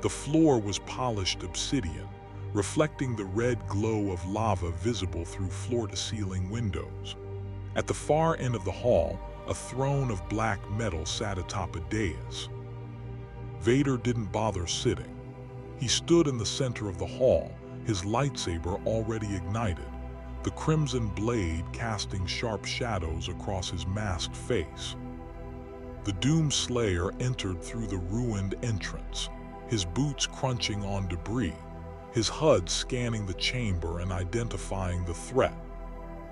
The floor was polished obsidian, reflecting the red glow of lava visible through floor-to-ceiling windows. At the far end of the hall, a throne of black metal sat atop a dais. Vader didn't bother sitting. He stood in the center of the hall, his lightsaber already ignited, the crimson blade casting sharp shadows across his masked face. The Doomslayer entered through the ruined entrance, his boots crunching on debris, his HUD scanning the chamber and identifying the threat.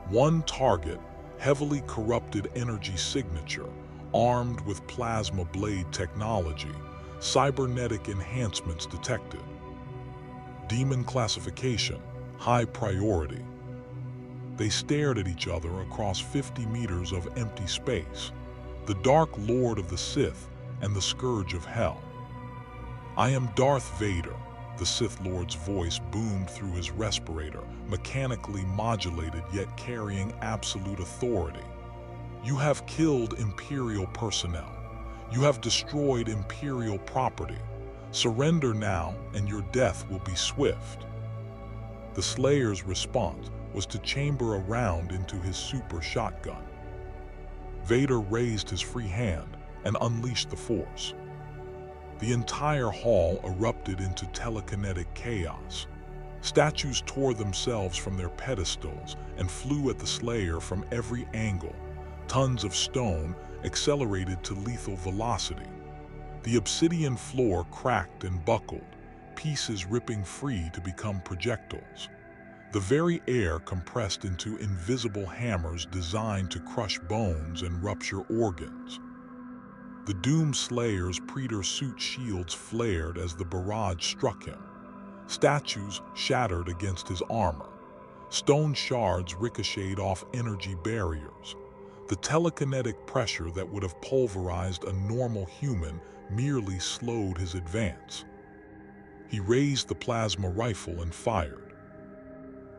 One target, heavily corrupted energy signature, armed with plasma blade technology, cybernetic enhancements detected. Demon classification, high priority. They stared at each other across 50 meters of empty space, the Dark Lord of the Sith and the Scourge of Hell. "I am Darth Vader," the Sith Lord's voice boomed through his respirator, mechanically modulated yet carrying absolute authority. "You have killed Imperial personnel. You have destroyed Imperial property. Surrender now, and your death will be swift." The Slayer's response was to chamber a round into his super shotgun. Vader raised his free hand and unleashed the Force. The entire hall erupted into telekinetic chaos. Statues tore themselves from their pedestals and flew at the Slayer from every angle. Tons of stone accelerated to lethal velocity. The obsidian floor cracked and buckled, pieces ripping free to become projectiles. The very air compressed into invisible hammers designed to crush bones and rupture organs. The Doomslayer's Predator suit shields flared as the barrage struck him. Statues shattered against his armor. Stone shards ricocheted off energy barriers. The telekinetic pressure that would have pulverized a normal human merely slowed his advance. He raised the plasma rifle and fired.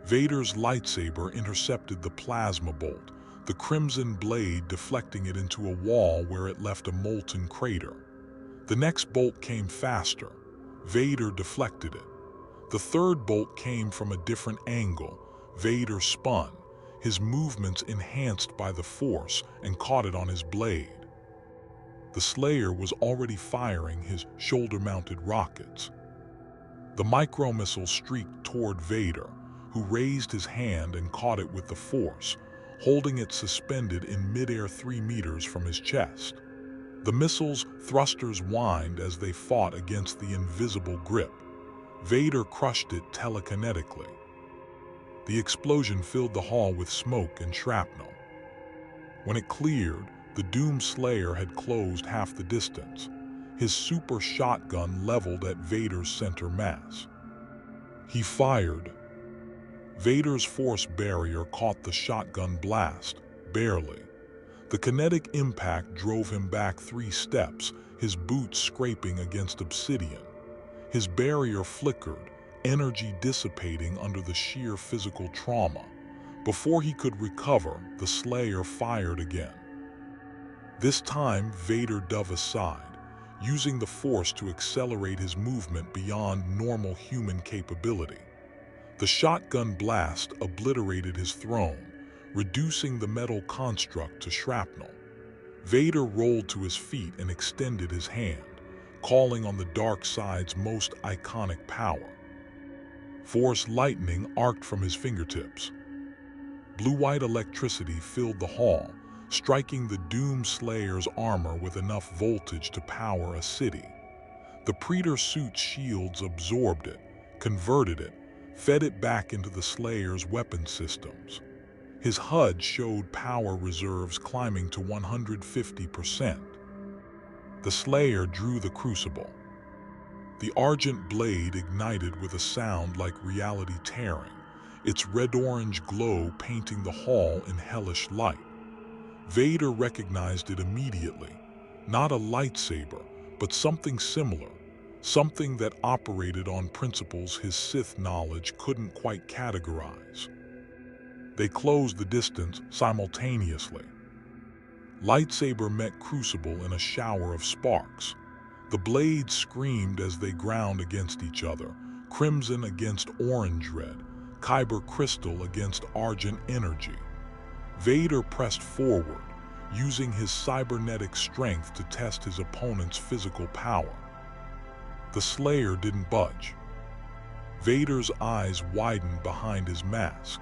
Vader's lightsaber intercepted the plasma bolt, the crimson blade deflecting it into a wall where it left a molten crater. The next bolt came faster. Vader deflected it. The third bolt came from a different angle. Vader spun, his movements enhanced by the Force, and caught it on his blade. The Slayer was already firing his shoulder-mounted rockets. The micromissile streaked toward Vader, who raised his hand and caught it with the Force, holding it suspended in midair 3 meters from his chest. The missile's thrusters whined as they fought against the invisible grip. Vader crushed it telekinetically. The explosion filled the hall with smoke and shrapnel. When it cleared, the Doomslayer had closed half the distance, his super shotgun leveled at Vader's center mass. He fired. Vader's Force barrier caught the shotgun blast, barely. The kinetic impact drove him back 3 steps, his boots scraping against obsidian. His barrier flickered, energy dissipating under the sheer physical trauma. Before he could recover, the Slayer fired again. This time, Vader dove aside, using the Force to accelerate his movement beyond normal human capability. The shotgun blast obliterated his throne, reducing the metal construct to shrapnel. Vader rolled to his feet and extended his hand, calling on the dark side's most iconic power. Force lightning arced from his fingertips. Blue-white electricity filled the hall, striking the Doomslayer's armor with enough voltage to power a city. The Predator suit's shields absorbed it, converted it, fed it back into the Slayer's weapon systems. His HUD showed power reserves climbing to 150%. The Slayer drew the crucible. The argent blade ignited with a sound like reality tearing, its red-orange glow painting the hall in hellish light. Vader recognized it immediately. Not a lightsaber, but something similar. Something that operated on principles his Sith knowledge couldn't quite categorize. They closed the distance simultaneously. Lightsaber met crucible in a shower of sparks. The blades screamed as they ground against each other, crimson against orange-red, kyber crystal against argent energy. Vader pressed forward, using his cybernetic strength to test his opponent's physical power. The Slayer didn't budge. Vader's eyes widened behind his mask.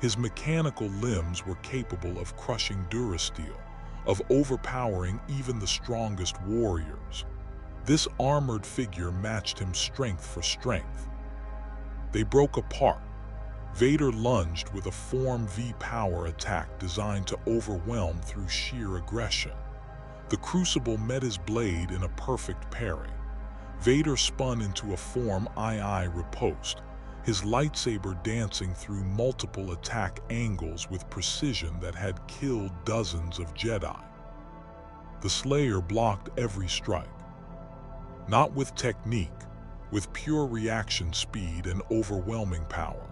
His mechanical limbs were capable of crushing durasteel, of overpowering even the strongest warriors. This armored figure matched him strength for strength. They broke apart. Vader lunged with a Form V power attack designed to overwhelm through sheer aggression. The Crucible met his blade in a perfect parry. Vader spun into a Form II riposte, his lightsaber dancing through multiple attack angles with precision that had killed dozens of Jedi. The Slayer blocked every strike. Not with technique, with pure reaction speed and overwhelming power.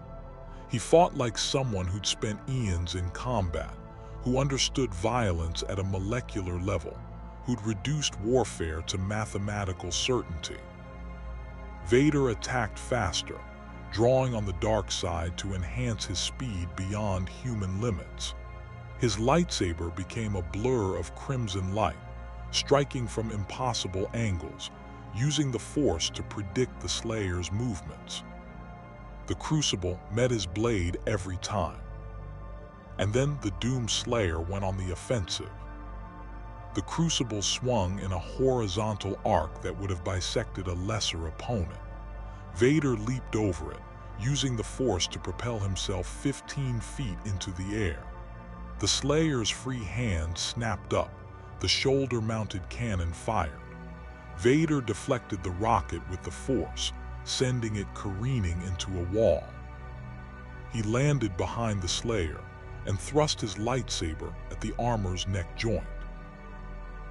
He fought like someone who'd spent eons in combat, who understood violence at a molecular level, who'd reduced warfare to mathematical certainty. Vader attacked faster, drawing on the dark side to enhance his speed beyond human limits. His lightsaber became a blur of crimson light, striking from impossible angles, using the Force to predict the Slayer's movements. The Crucible met his blade every time. And then the Doomslayer went on the offensive. The Crucible swung in a horizontal arc that would have bisected a lesser opponent. Vader leaped over it, using the Force to propel himself 15 feet into the air. The Slayer's free hand snapped up, the shoulder-mounted cannon fired. Vader deflected the rocket with the Force, sending it careening into a wall. He landed behind the Slayer and thrust his lightsaber at the armor's neck joint.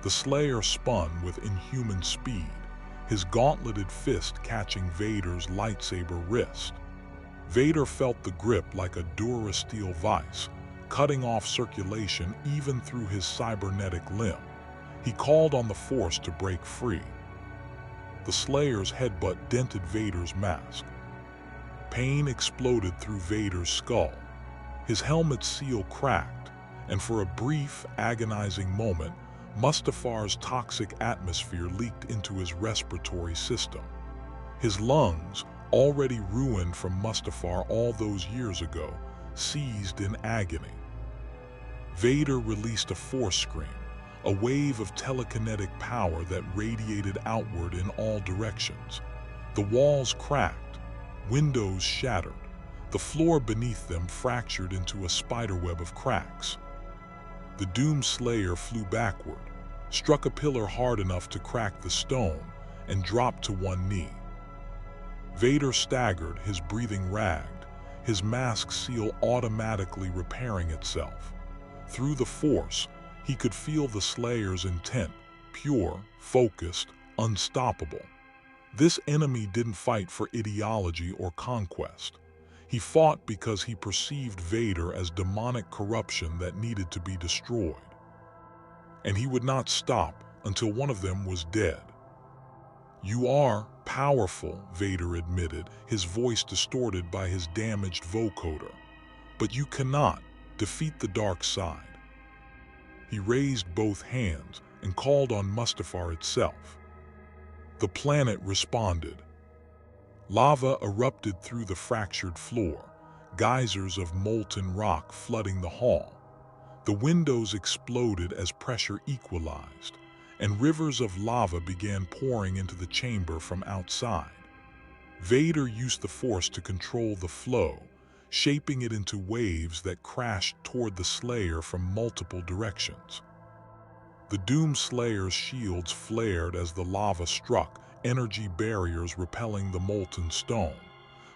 The Slayer spun with inhuman speed, his gauntleted fist catching Vader's lightsaber wrist. Vader felt the grip like a Durasteel vice, cutting off circulation even through his cybernetic limb. He called on the Force to break free. The Slayer's headbutt dented Vader's mask. Pain exploded through Vader's skull. His helmet seal cracked, and for a brief, agonizing moment, Mustafar's toxic atmosphere leaked into his respiratory system. His lungs, already ruined from Mustafar all those years ago, seized in agony. Vader released a Force scream, a wave of telekinetic power that radiated outward in all directions. The walls cracked, windows shattered, the floor beneath them fractured into a spiderweb of cracks. The Doomslayer flew backward, struck a pillar hard enough to crack the stone, and dropped to one knee. Vader staggered, his breathing ragged, his mask seal automatically repairing itself. Through the Force, he could feel the Slayer's intent, pure, focused, unstoppable. This enemy didn't fight for ideology or conquest. He fought because he perceived Vader as demonic corruption that needed to be destroyed. And he would not stop until one of them was dead. "You are powerful," Vader admitted, his voice distorted by his damaged vocoder. "But you cannot defeat the dark side." He raised both hands and called on Mustafar itself. The planet responded. Lava erupted through the fractured floor, geysers of molten rock flooding the hall. The windows exploded as pressure equalized, and rivers of lava began pouring into the chamber from outside. Vader used the Force to control the flow, shaping it into waves that crashed toward the Slayer from multiple directions. The Doomslayer's shields flared as the lava struck, energy barriers repelling the molten stone.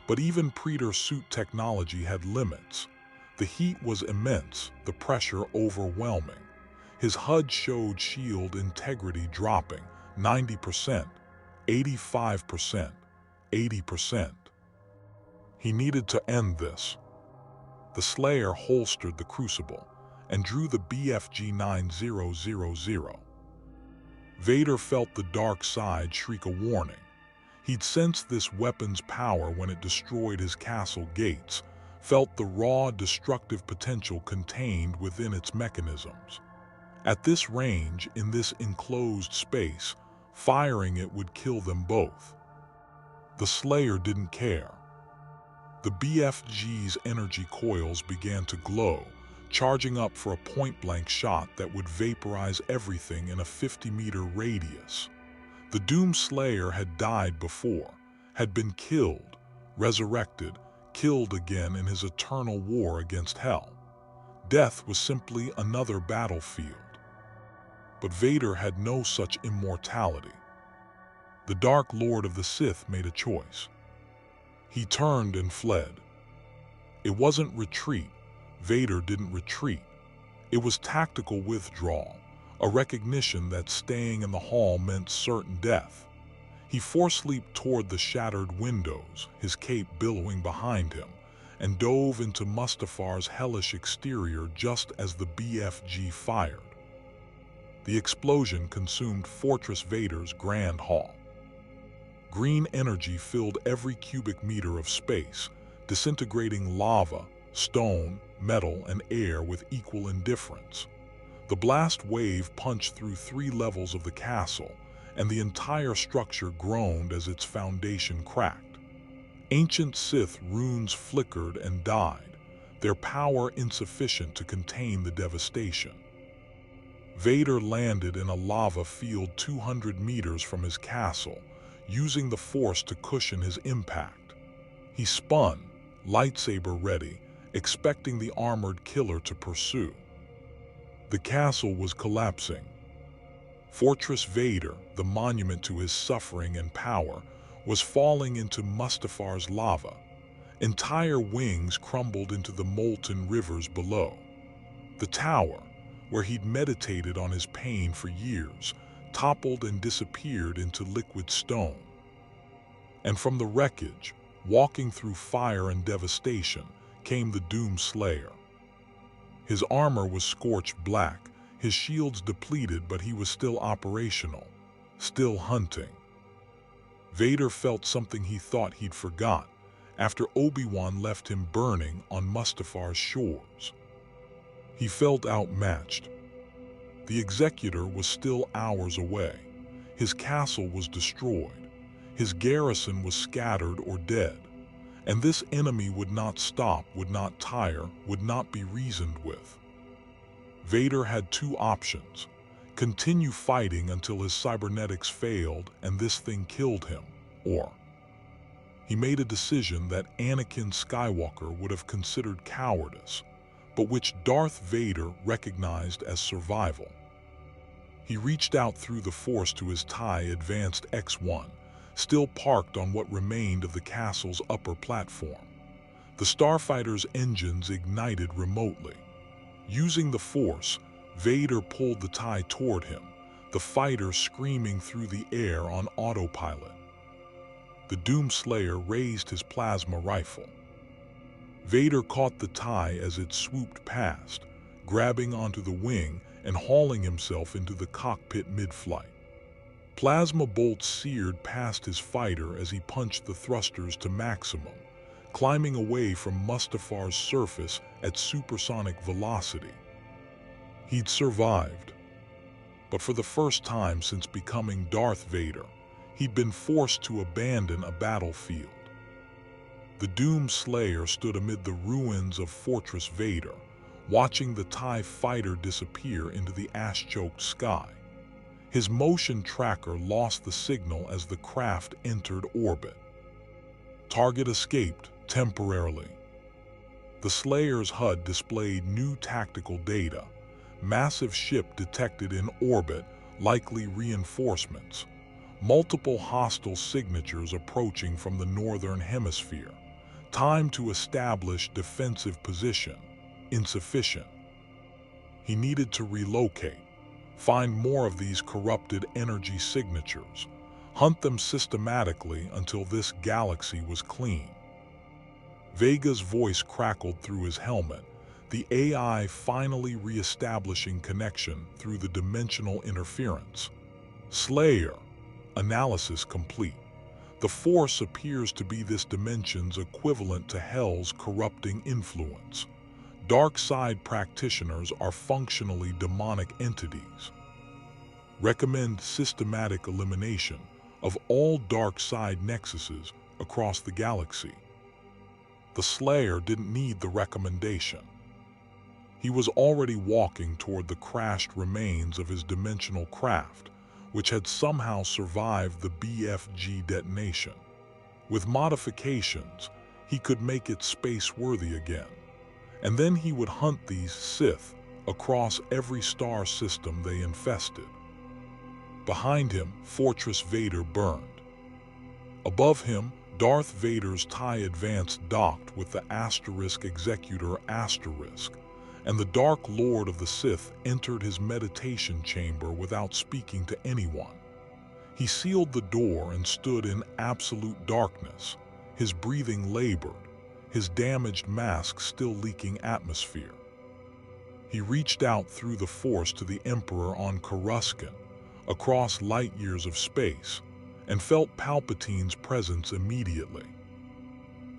But even Predator suit technology had limits. The heat was immense, the pressure overwhelming. His HUD showed shield integrity dropping, 90%, 85%, 80%. He needed to end this. The Slayer holstered the Crucible and drew the BFG 9000. Vader felt the dark side shriek a warning. He'd sensed this weapon's power when it destroyed his castle gates, felt the raw, destructive potential contained within its mechanisms. At this range, in this enclosed space, firing it would kill them both. The Slayer didn't care. The BFG's energy coils began to glow, charging up for a point-blank shot that would vaporize everything in a 50-meter radius. The Doomslayer had died before, had been killed, resurrected, killed again in his eternal war against Hell. Death was simply another battlefield. But Vader had no such immortality. The Dark Lord of the Sith made a choice. He turned and fled. It wasn't retreat. Vader didn't retreat. It was tactical withdrawal, a recognition that staying in the hall meant certain death. He force-leaped toward the shattered windows, his cape billowing behind him, and dove into Mustafar's hellish exterior just as the BFG fired. The explosion consumed Fortress Vader's Grand Hall. Green energy filled every cubic meter of space, disintegrating lava, stone, metal, and air with equal indifference. The blast wave punched through 3 levels of the castle, and the entire structure groaned as its foundation cracked. Ancient Sith runes flickered and died, their power insufficient to contain the devastation. Vader landed in a lava field 200 meters from his castle, using the Force to cushion his impact. He spun, lightsaber ready, expecting the armored killer to pursue. The castle was collapsing. Fortress Vader, the monument to his suffering and power, was falling into Mustafar's lava. Entire wings crumbled into the molten rivers below. The tower, where he'd meditated on his pain for years, toppled and disappeared into liquid stone. And from the wreckage, walking through fire and devastation, came the Doomslayer. His armor was scorched black, his shields depleted, but he was still operational, still hunting. Vader felt something he thought he'd forgot after Obi-Wan left him burning on Mustafar's shores. He felt outmatched. The Executor was still hours away. His castle was destroyed. His garrison was scattered or dead. And this enemy would not stop, would not tire, would not be reasoned with. Vader had 2 options: continue fighting until his cybernetics failed and this thing killed him, or he made a decision that Anakin Skywalker would have considered cowardice, but which Darth Vader recognized as survival. He reached out through the Force to his TIE Advanced X-1, still parked on what remained of the castle's upper platform. The starfighter's engines ignited remotely. Using the Force, Vader pulled the TIE toward him, the fighter screaming through the air on autopilot. The Doomslayer raised his plasma rifle. Vader caught the TIE as it swooped past, grabbing onto the wing and hauling himself into the cockpit mid-flight. Plasma bolts seared past his fighter as he punched the thrusters to maximum, climbing away from Mustafar's surface at supersonic velocity. He'd survived. But for the first time since becoming Darth Vader, he'd been forced to abandon a battlefield. The Doomslayer stood amid the ruins of Fortress Vader, watching the TIE fighter disappear into the ash-choked sky. His motion tracker lost the signal as the craft entered orbit. Target escaped temporarily. The Slayer's HUD displayed new tactical data. Massive ship detected in orbit, likely reinforcements. Multiple hostile signatures approaching from the northern hemisphere. Time to establish defensive position. Insufficient. He needed to relocate, find more of these corrupted energy signatures, hunt them systematically until this galaxy was clean. Vega's voice crackled through his helmet, the AI finally re-establishing connection through the dimensional interference. Slayer, analysis complete. The Force appears to be this dimension's equivalent to Hell's corrupting influence. Dark side practitioners are functionally demonic entities. Recommend systematic elimination of all dark side nexuses across the galaxy. The Slayer didn't need the recommendation. He was already walking toward the crashed remains of his dimensional craft, which had somehow survived the BFG detonation. With modifications, he could make it space-worthy again. And then he would hunt these Sith across every star system they infested. Behind him, Fortress Vader burned. Above him, Darth Vader's TIE Advance docked with the Executor Asterisk, and the Dark Lord of the Sith entered his meditation chamber without speaking to anyone. He sealed the door and stood in absolute darkness, his breathing labored, his damaged mask still leaking atmosphere. He reached out through the Force to the Emperor on Coruscant, across light years of space, and felt Palpatine's presence immediately.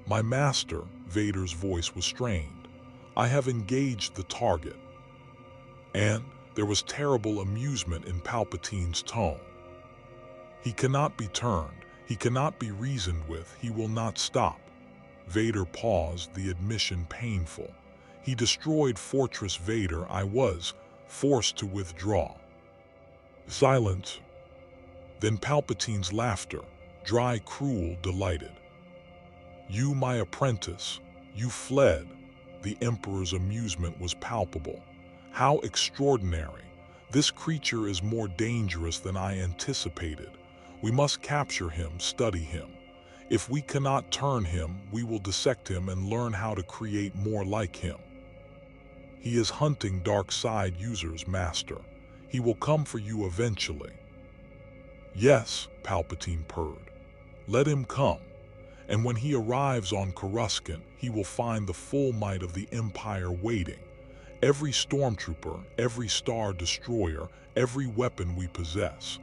"My master," Vader's voice was strained, "I have engaged the target." And there was terrible amusement in Palpatine's tone. "He cannot be turned, he cannot be reasoned with, he will not stop." Vader paused, the admission painful. "He destroyed Fortress Vader. I was forced to withdraw." Silence. Then Palpatine's laughter, dry, cruel, delighted. "You, my apprentice, you fled." The Emperor's amusement was palpable. "How extraordinary! This creature is more dangerous than I anticipated. We must capture him, study him. If we cannot turn him, we will dissect him and learn how to create more like him. He is hunting dark side users, master. He will come for you eventually." "Yes," Palpatine purred. "Let him come. And when he arrives on Coruscant, he will find the full might of the Empire waiting. Every stormtrooper, every star destroyer, every weapon we possess.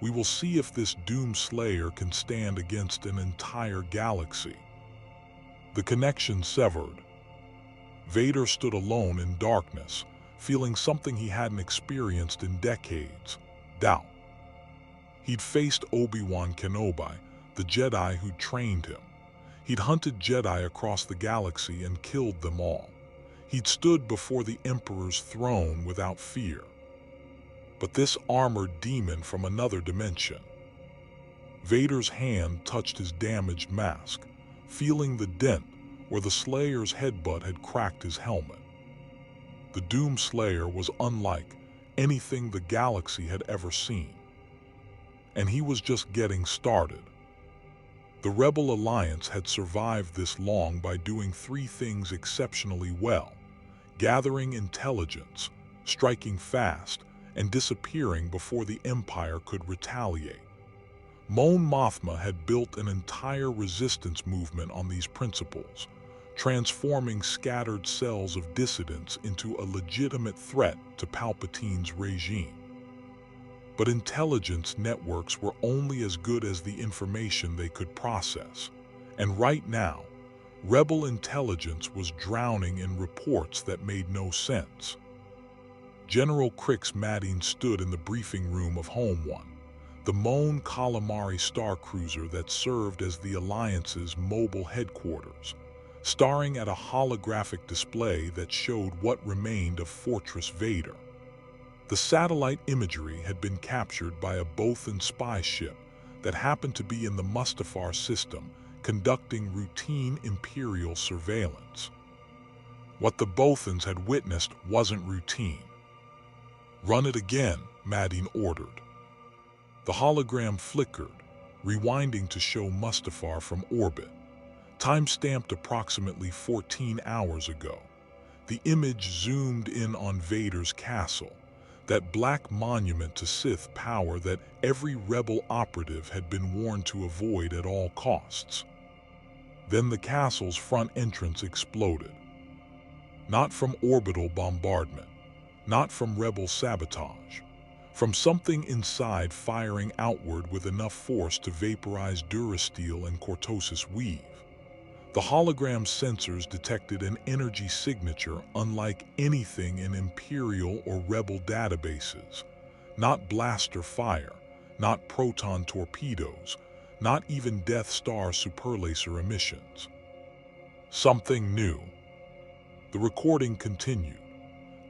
We will see if this Doomslayer can stand against an entire galaxy." The connection severed. Vader stood alone in darkness, feeling something he hadn't experienced in decades: doubt. He'd faced Obi-Wan Kenobi, the Jedi who'd trained him. He'd hunted Jedi across the galaxy and killed them all. He'd stood before the Emperor's throne without fear. But this armored demon from another dimension. Vader's hand touched his damaged mask, feeling the dent where the Slayer's headbutt had cracked his helmet. The Doomslayer was unlike anything the galaxy had ever seen. And he was just getting started. The Rebel Alliance had survived this long by doing three things exceptionally well: gathering intelligence, striking fast, and disappearing before the Empire could retaliate. Mon Mothma had built an entire resistance movement on these principles, transforming scattered cells of dissidents into a legitimate threat to Palpatine's regime. But intelligence networks were only as good as the information they could process, and right now, Rebel intelligence was drowning in reports that made no sense. General Crix Madine stood in the briefing room of Home One, the Mon Calamari starcruiser that served as the Alliance's mobile headquarters, staring at a holographic display that showed what remained of Fortress Vader. The satellite imagery had been captured by a Bothan spy ship that happened to be in the Mustafar system, conducting routine Imperial surveillance. What the Bothans had witnessed wasn't routine. "Run it again," Madine ordered. The hologram flickered, rewinding to show Mustafar from orbit, time-stamped approximately 14 hours ago. The image zoomed in on Vader's castle, that black monument to Sith power that every Rebel operative had been warned to avoid at all costs. Then the castle's front entrance exploded. Not from orbital bombardment, not from Rebel sabotage, from something inside firing outward with enough force to vaporize Durasteel and Cortosis weave. The hologram sensors detected an energy signature unlike anything in Imperial or Rebel databases. Not blaster fire, not proton torpedoes, not even Death Star superlaser emissions. Something new. The recording continued.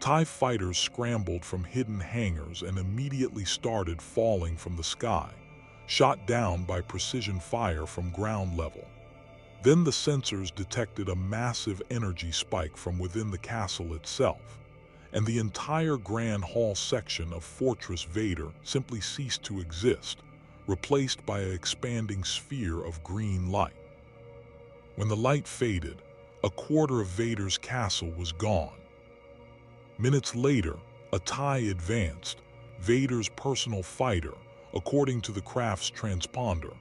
TIE fighters scrambled from hidden hangars and immediately started falling from the sky, shot down by precision fire from ground level. Then the sensors detected a massive energy spike from within the castle itself, and the entire Grand Hall section of Fortress Vader simply ceased to exist, replaced by an expanding sphere of green light. When the light faded, a quarter of Vader's castle was gone. Minutes later, a TIE advanced, Vader's personal fighter, according to the craft's transponder,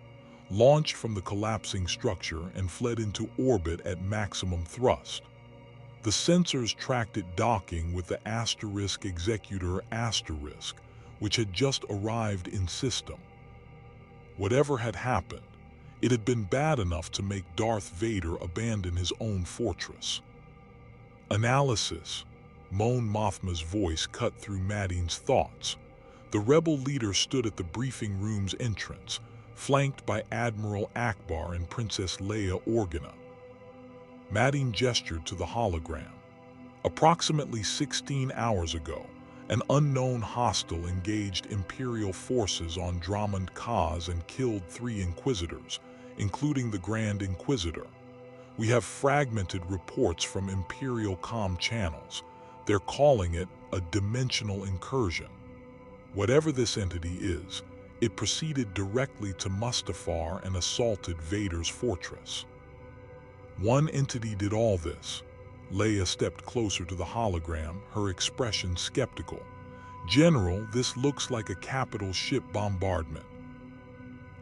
launched from the collapsing structure and fled into orbit at maximum thrust. The sensors tracked it docking with the Executor Asterisk, which had just arrived in system. Whatever had happened, it had been bad enough to make Darth Vader abandon his own fortress. Analysis. Mon Mothma's voice cut through Madine's thoughts. The rebel leader stood at the briefing room's entrance, flanked by Admiral Akbar and Princess Leia Organa. Madine gestured to the hologram. Approximately 16 hours ago, an unknown hostile engaged Imperial forces on Dromund Kaas and killed 3 Inquisitors, including the Grand Inquisitor. We have fragmented reports from Imperial comm channels. They're calling it a dimensional incursion. Whatever this entity is, it proceeded directly to Mustafar and assaulted Vader's fortress. One entity did all this. Leia stepped closer to the hologram, her expression skeptical. General, this looks like a capital ship bombardment.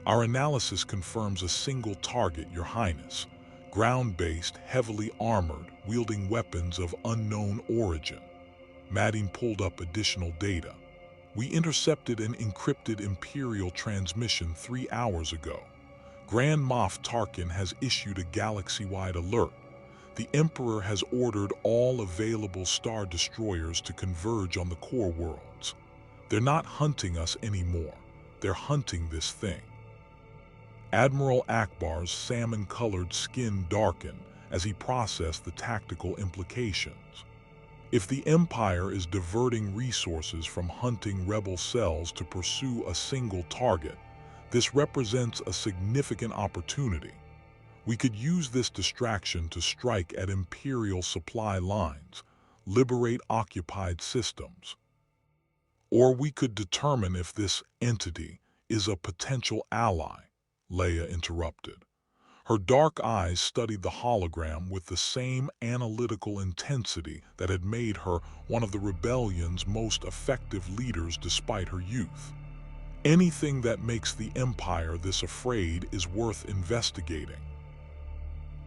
Our analysis confirms a single target, Your Highness. Ground-based, heavily armored, wielding weapons of unknown origin. Madine pulled up additional data. We intercepted an encrypted Imperial transmission 3 hours ago. Grand Moff Tarkin has issued a galaxy-wide alert. The Emperor has ordered all available Star Destroyers to converge on the core worlds. They're not hunting us anymore. They're hunting this thing. Admiral Akbar's salmon-colored skin darkened as he processed the tactical implications. If the Empire is diverting resources from hunting rebel cells to pursue a single target, this represents a significant opportunity. We could use this distraction to strike at Imperial supply lines, liberate occupied systems. Or we could determine if this entity is a potential ally, Leia interrupted. Her dark eyes studied the hologram with the same analytical intensity that had made her one of the rebellion's most effective leaders despite her youth. Anything that makes the Empire this afraid is worth investigating.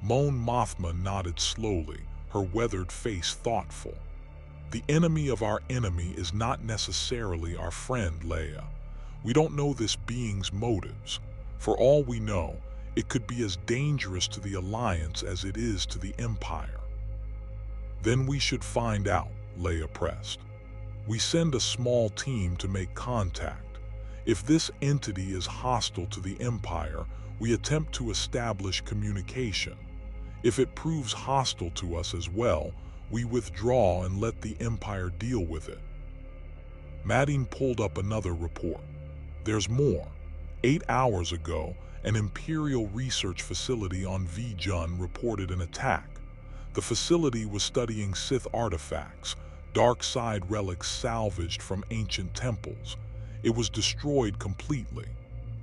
Mon Mothma nodded slowly, her weathered face thoughtful. The enemy of our enemy is not necessarily our friend, Leia. We don't know this being's motives. For all we know, it could be as dangerous to the Alliance as it is to the Empire. Then we should find out, Leia pressed. We send a small team to make contact. If this entity is hostile to the Empire, we attempt to establish communication. If it proves hostile to us as well, we withdraw and let the Empire deal with it. Madine pulled up another report. There's more. 8 hours ago, an Imperial research facility on Vijun reported an attack. The facility was studying Sith artifacts, dark side relics salvaged from ancient temples. It was destroyed completely.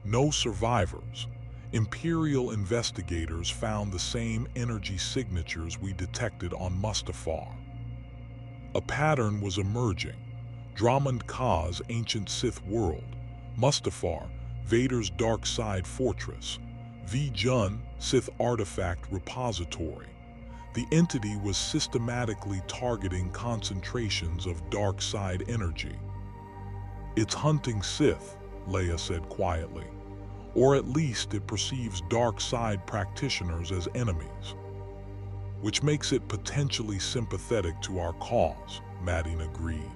No survivors. Imperial investigators found the same energy signatures we detected on Mustafar. A pattern was emerging. Dromund Kaas' ancient Sith world. Mustafar, Vader's dark side fortress. Vijun, Sith artifact repository. The entity was systematically targeting concentrations of dark side energy. It's hunting Sith, Leia said quietly. Or at least it perceives dark side practitioners as enemies. Which makes it potentially sympathetic to our cause, Madine agreed.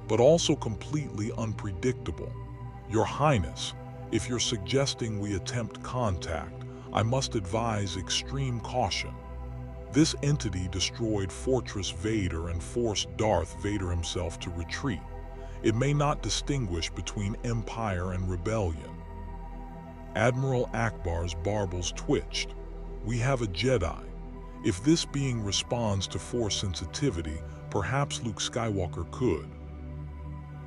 But also completely unpredictable. Your Highness, if you're suggesting we attempt contact, I must advise extreme caution. This entity destroyed Fortress Vader and forced Darth Vader himself to retreat. It may not distinguish between Empire and Rebellion. Admiral Akbar's barbels twitched. We have a Jedi. If this being responds to Force sensitivity, perhaps Luke Skywalker could.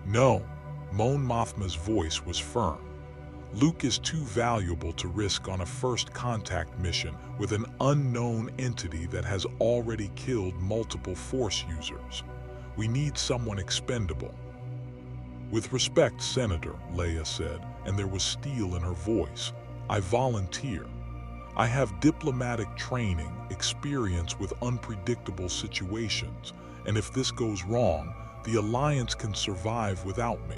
No, Mon Mothma's voice was firm. Luke is too valuable to risk on a first contact mission with an unknown entity that has already killed multiple Force users. We need someone expendable. With respect, Senator, Leia said, and there was steel in her voice. I volunteer. I have diplomatic training, experience with unpredictable situations, and if this goes wrong, the Alliance can survive without me.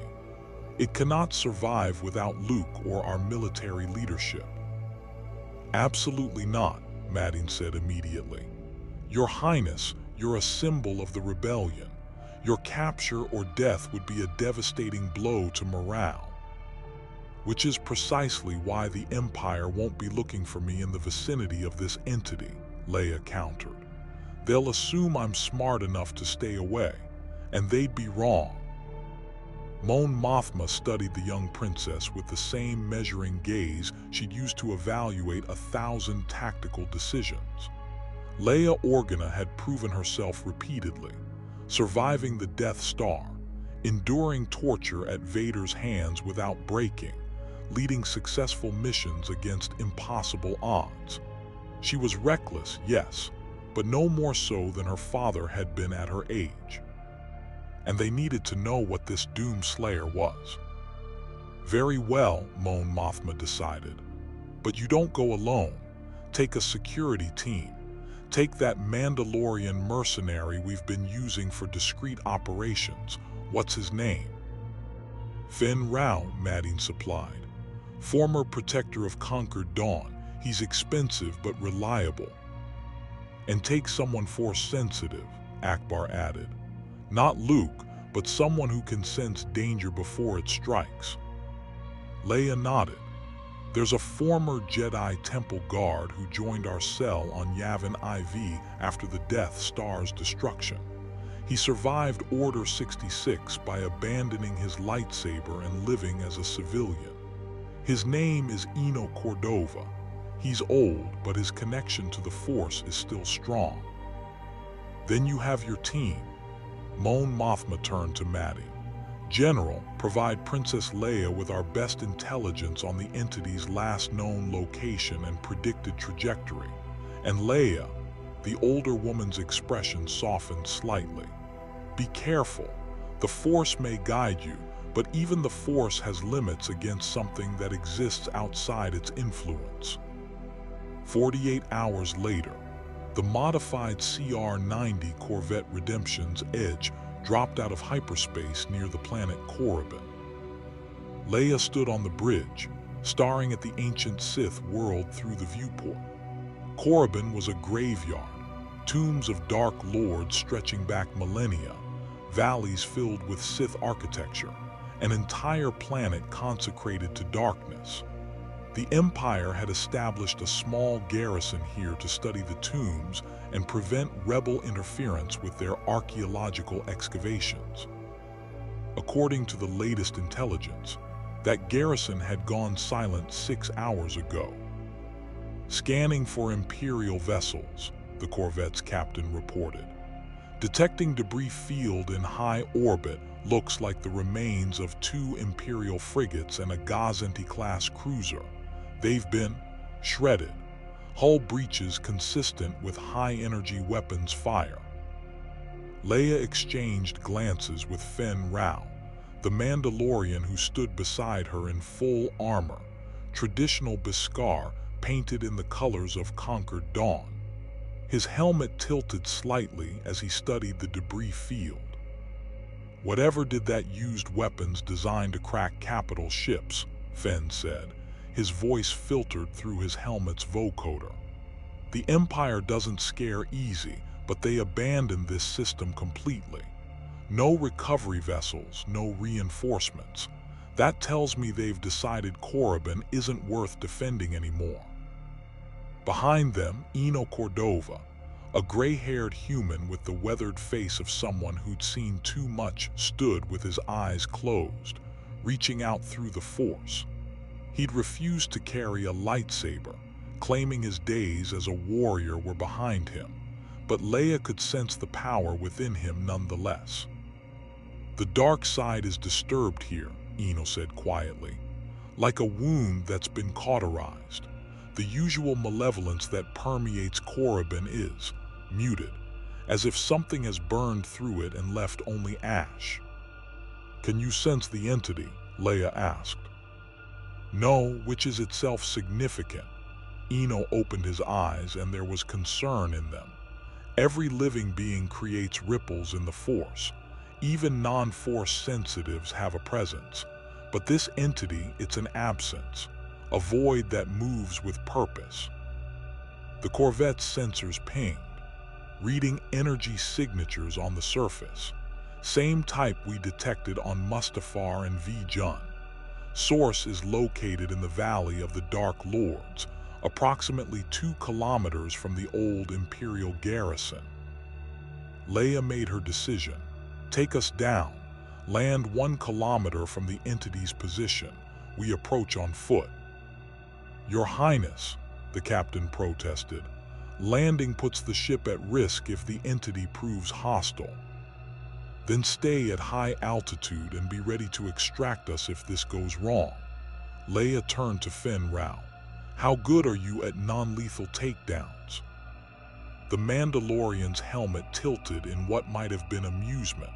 It cannot survive without Luke or our military leadership. Absolutely not, Madine said immediately. Your Highness, you're a symbol of the rebellion. Your capture or death would be a devastating blow to morale. Which is precisely why the Empire won't be looking for me in the vicinity of this entity, Leia countered. They'll assume I'm smart enough to stay away, and they'd be wrong. Mon Mothma studied the young princess with the same measuring gaze she'd used to evaluate 1,000 tactical decisions. Leia Organa had proven herself repeatedly, surviving the Death Star, enduring torture at Vader's hands without breaking, leading successful missions against impossible odds. She was reckless, yes, but no more so than her father had been at her age. And they needed to know what this Doomslayer was. Very well, Mon Mothma decided. But you don't go alone. Take a security team. Take that Mandalorian mercenary we've been using for discreet operations. What's his name? Fenn Rau, Madine supplied. Former protector of Conquered Dawn. He's expensive but reliable. And take someone Force-sensitive, Akbar added. Not Luke, but someone who can sense danger before it strikes. Leia nodded. There's a former Jedi Temple guard who joined our cell on Yavin IV after the Death Star's destruction. He survived Order 66 by abandoning his lightsaber and living as a civilian. His name is Eno Cordova. He's old, but his connection to the Force is still strong. Then you have your team. Mon Mothma turned to Madine. General, provide Princess Leia with our best intelligence on the entity's last known location and predicted trajectory. And Leia, the older woman's expression softened slightly. Be careful. The Force may guide you, but even the Force has limits against something that exists outside its influence. 48 hours later, the modified CR-90 Corvette Redemption's Edge dropped out of hyperspace near the planet Korriban. Leia stood on the bridge, staring at the ancient Sith world through the viewport. Korriban was a graveyard, tombs of dark lords stretching back millennia, valleys filled with Sith architecture, an entire planet consecrated to darkness. The Empire had established a small garrison here to study the tombs and prevent rebel interference with their archaeological excavations. According to the latest intelligence, that garrison had gone silent 6 hours ago. Scanning for Imperial vessels, the corvette's captain reported. Detecting debris field in high orbit looks like the remains of 2 Imperial frigates and a Gazenti-class cruiser. They've been shredded, hull breaches consistent with high-energy weapons fire. Leia exchanged glances with Fenn Rau, the Mandalorian who stood beside her in full armor, traditional Beskar painted in the colors of Conquered Dawn. His helmet tilted slightly as he studied the debris field. Whatever did that used weapons designed to crack capital ships, Fenn said, his voice filtered through his helmet's vocoder. The Empire doesn't scare easy, but they abandoned this system completely. No recovery vessels, no reinforcements. That tells me they've decided Korriban isn't worth defending anymore. Behind them, Eno Cordova, A gray-haired human with the weathered face of someone who'd seen too much stood with his eyes closed, reaching out through the Force. He'd refused to carry a lightsaber, claiming his days as a warrior were behind him, but Leia could sense the power within him nonetheless. "The dark side is disturbed here," Eno said quietly, "like a wound that's been cauterized. The usual malevolence that permeates Korriban is muted, as if something has burned through it and left only ash." "Can you sense the entity?" Leia asked. "No, which is itself significant." Eno opened his eyes and there was concern in them. Every living being creates ripples in the Force. Even non-Force sensitives have a presence. But this entity, it's an absence, a void that moves with purpose. The Corvette's sensors pinged, reading energy signatures on the surface. Same type we detected on Mustafar and V-Jun. Source is located in the Valley of the Dark Lords, approximately 2 kilometers from the old Imperial garrison. Leia made her decision. "Take us down. Land 1 kilometer from the entity's position. We approach on foot." "Your Highness," the captain protested, "landing puts the ship at risk if the entity proves hostile." "Then stay at high altitude and be ready to extract us if this goes wrong." Leia turned to Fenn Rau. "How good are you at non-lethal takedowns?" The Mandalorian's helmet tilted in what might have been amusement.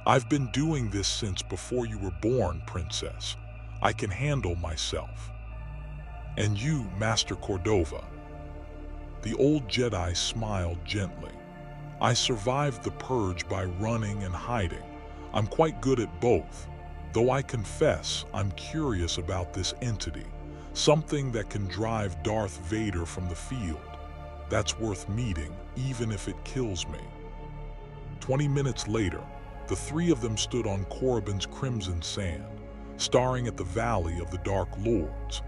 "I've been doing this since before you were born, Princess. I can handle myself." "And you, Master Cordova?" The old Jedi smiled gently. "I survived the purge by running and hiding. I'm quite good at both, though I confess I'm curious about this entity, something that can drive Darth Vader from the field. That's worth meeting, even if it kills me." 20 minutes later, the 3 of them stood on Korriban's crimson sand, staring at the Valley of the Dark Lords.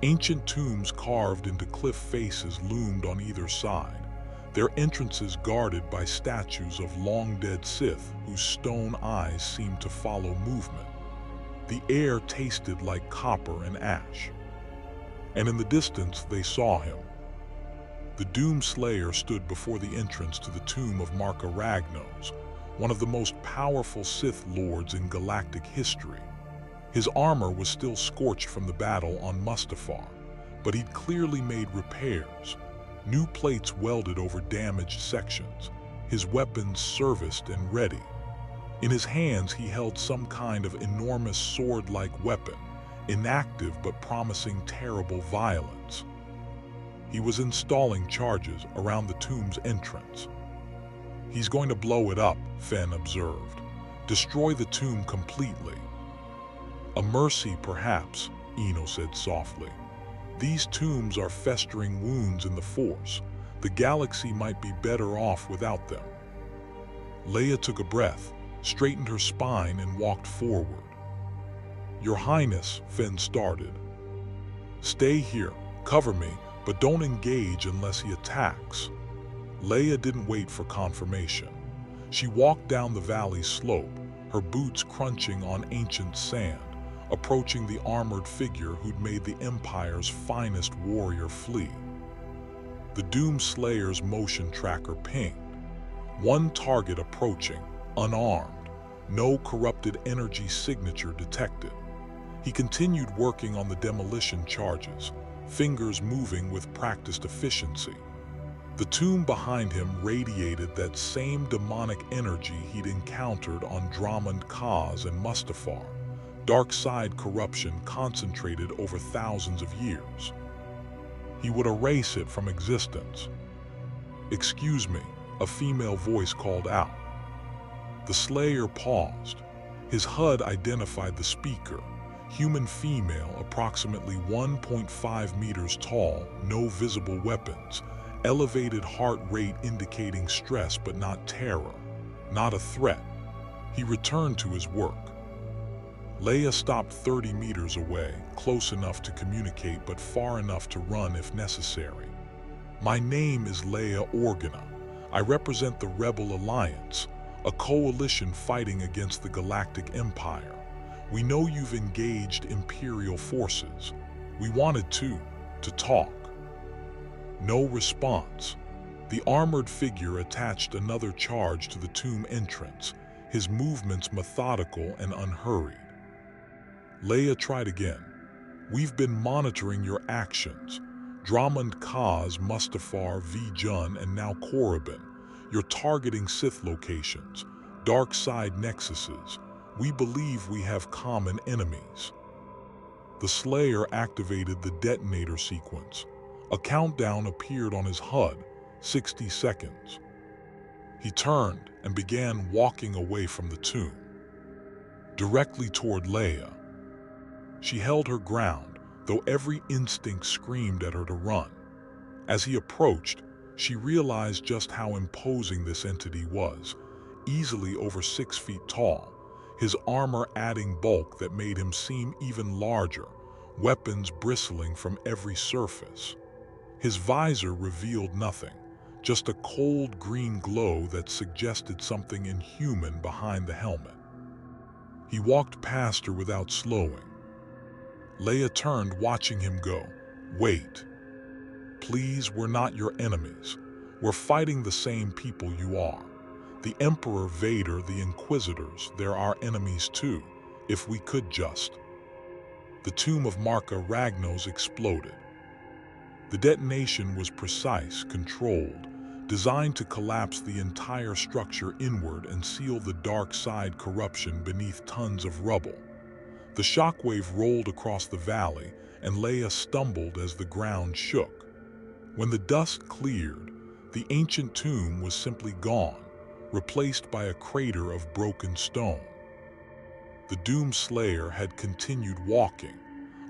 Ancient tombs carved into cliff faces loomed on either side, their entrances guarded by statues of long-dead Sith whose stone eyes seemed to follow movement. The air tasted like copper and ash. And in the distance they saw him. The Doomslayer stood before the entrance to the tomb of Marka Ragnos, one of the most powerful Sith lords in galactic history. His armor was still scorched from the battle on Mustafar, but he'd clearly made repairs. New plates welded over damaged sections, his weapons serviced and ready. In his hands he held some kind of enormous sword-like weapon, inactive but promising terrible violence. He was installing charges around the tomb's entrance. "He's going to blow it up," Fenn observed. "Destroy the tomb completely." "A mercy, perhaps," Eno said softly. "These tombs are festering wounds in the Force. The galaxy might be better off without them." Leia took a breath, straightened her spine, and walked forward. "Your Highness," Fenn started. "Stay here, cover me, but don't engage unless he attacks." Leia didn't wait for confirmation. She walked down the valley slope, her boots crunching on ancient sand, approaching the armored figure who'd made the Empire's finest warrior flee. The Doomslayer's motion tracker pinged. One target approaching, unarmed, no corrupted energy signature detected. He continued working on the demolition charges, fingers moving with practiced efficiency. The tomb behind him radiated that same demonic energy he'd encountered on Dromund Kaas and Mustafar, dark side corruption concentrated over thousands of years. He would erase it from existence. "Excuse me," a female voice called out. The Slayer paused. His HUD identified the speaker, human female, approximately 1.5 meters tall, no visible weapons, elevated heart rate indicating stress but not terror, not a threat. He returned to his work. Leia stopped 30 meters away, close enough to communicate but far enough to run if necessary. "My name is Leia Organa," I represent the Rebel Alliance, a coalition fighting against the Galactic Empire. We know you've engaged Imperial forces. We wanted to talk." No response. The armored figure attached another charge to the tomb entrance, his movements methodical and unhurried. Leia tried again. "We've been monitoring your actions. Dromund Kaas, Mustafar, V-Jun, and now Korriban. You're targeting Sith locations, dark side nexuses. We believe we have common enemies." The Slayer activated the detonator sequence. A countdown appeared on his HUD, 60 seconds. He turned and began walking away from the tomb, directly toward Leia. She held her ground, though every instinct screamed at her to run. As he approached, she realized just how imposing this entity was, easily over 6 feet tall, his armor adding bulk that made him seem even larger, weapons bristling from every surface. His visor revealed nothing, just a cold green glow that suggested something inhuman behind the helmet. He walked past her without slowing. Leia turned, watching him go. "Wait. Please, we're not your enemies. We're fighting the same people you are. The Emperor Vader, the Inquisitors, they're our enemies too, if we could just." The tomb of Marka Ragnos exploded. The detonation was precise, controlled, designed to collapse the entire structure inward and seal the dark side corruption beneath tons of rubble. The shockwave rolled across the valley, and Leia stumbled as the ground shook. When the dust cleared, the ancient tomb was simply gone, replaced by a crater of broken stone. The Doomslayer had continued walking,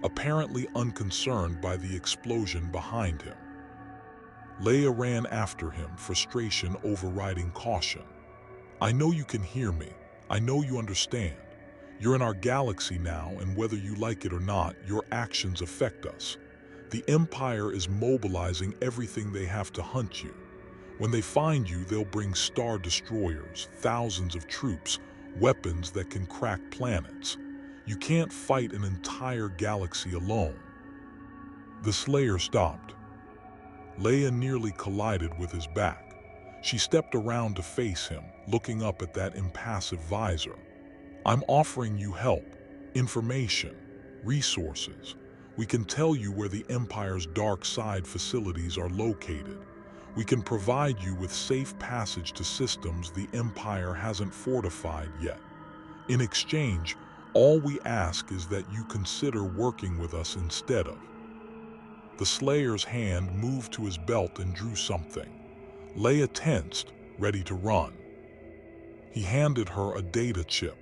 apparently unconcerned by the explosion behind him. Leia ran after him, frustration overriding caution. "I know you can hear me. I know you understand. You're in our galaxy now, and whether you like it or not, your actions affect us. The Empire is mobilizing everything they have to hunt you. When they find you, they'll bring star destroyers, thousands of troops, weapons that can crack planets. You can't fight an entire galaxy alone." The Slayer stopped. Leia nearly collided with his back. She stepped around to face him, looking up at that impassive visor. "I'm offering you help, information, resources. We can tell you where the Empire's dark side facilities are located. We can provide you with safe passage to systems the Empire hasn't fortified yet. In exchange, all we ask is that you consider working with us instead of." The Slayer's hand moved to his belt and drew something. Leia tensed, ready to run. He handed her a data chip.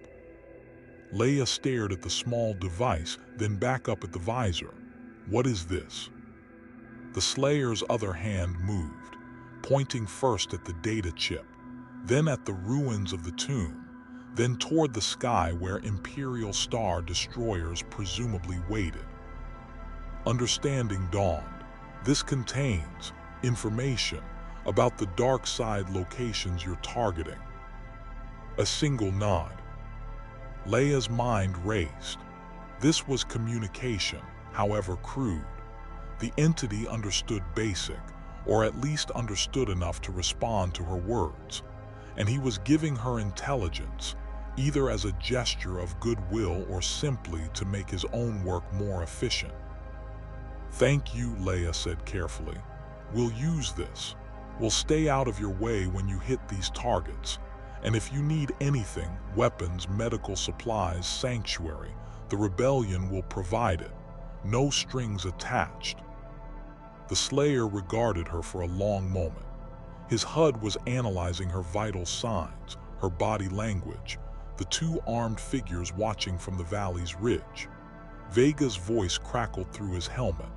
Leia stared at the small device, then back up at the visor. "What is this?" The Slayer's other hand moved, pointing first at the data chip, then at the ruins of the tomb, then toward the sky where Imperial Star destroyers presumably waited. Understanding dawned. "This contains information about the dark side locations you're targeting." A single nod. Leia's mind raced. This was communication, however crude. The entity understood basic, or at least understood enough to respond to her words, and he was giving her intelligence, either as a gesture of goodwill or simply to make his own work more efficient. "Thank you," Leia said carefully. "We'll use this. We'll stay out of your way when you hit these targets. And if you need anything, weapons, medical supplies, sanctuary, the rebellion will provide it. No strings attached." The Slayer regarded her for a long moment. His HUD was analyzing her vital signs, her body language, the two armed figures watching from the valley's ridge. Vega's voice crackled through his helmet.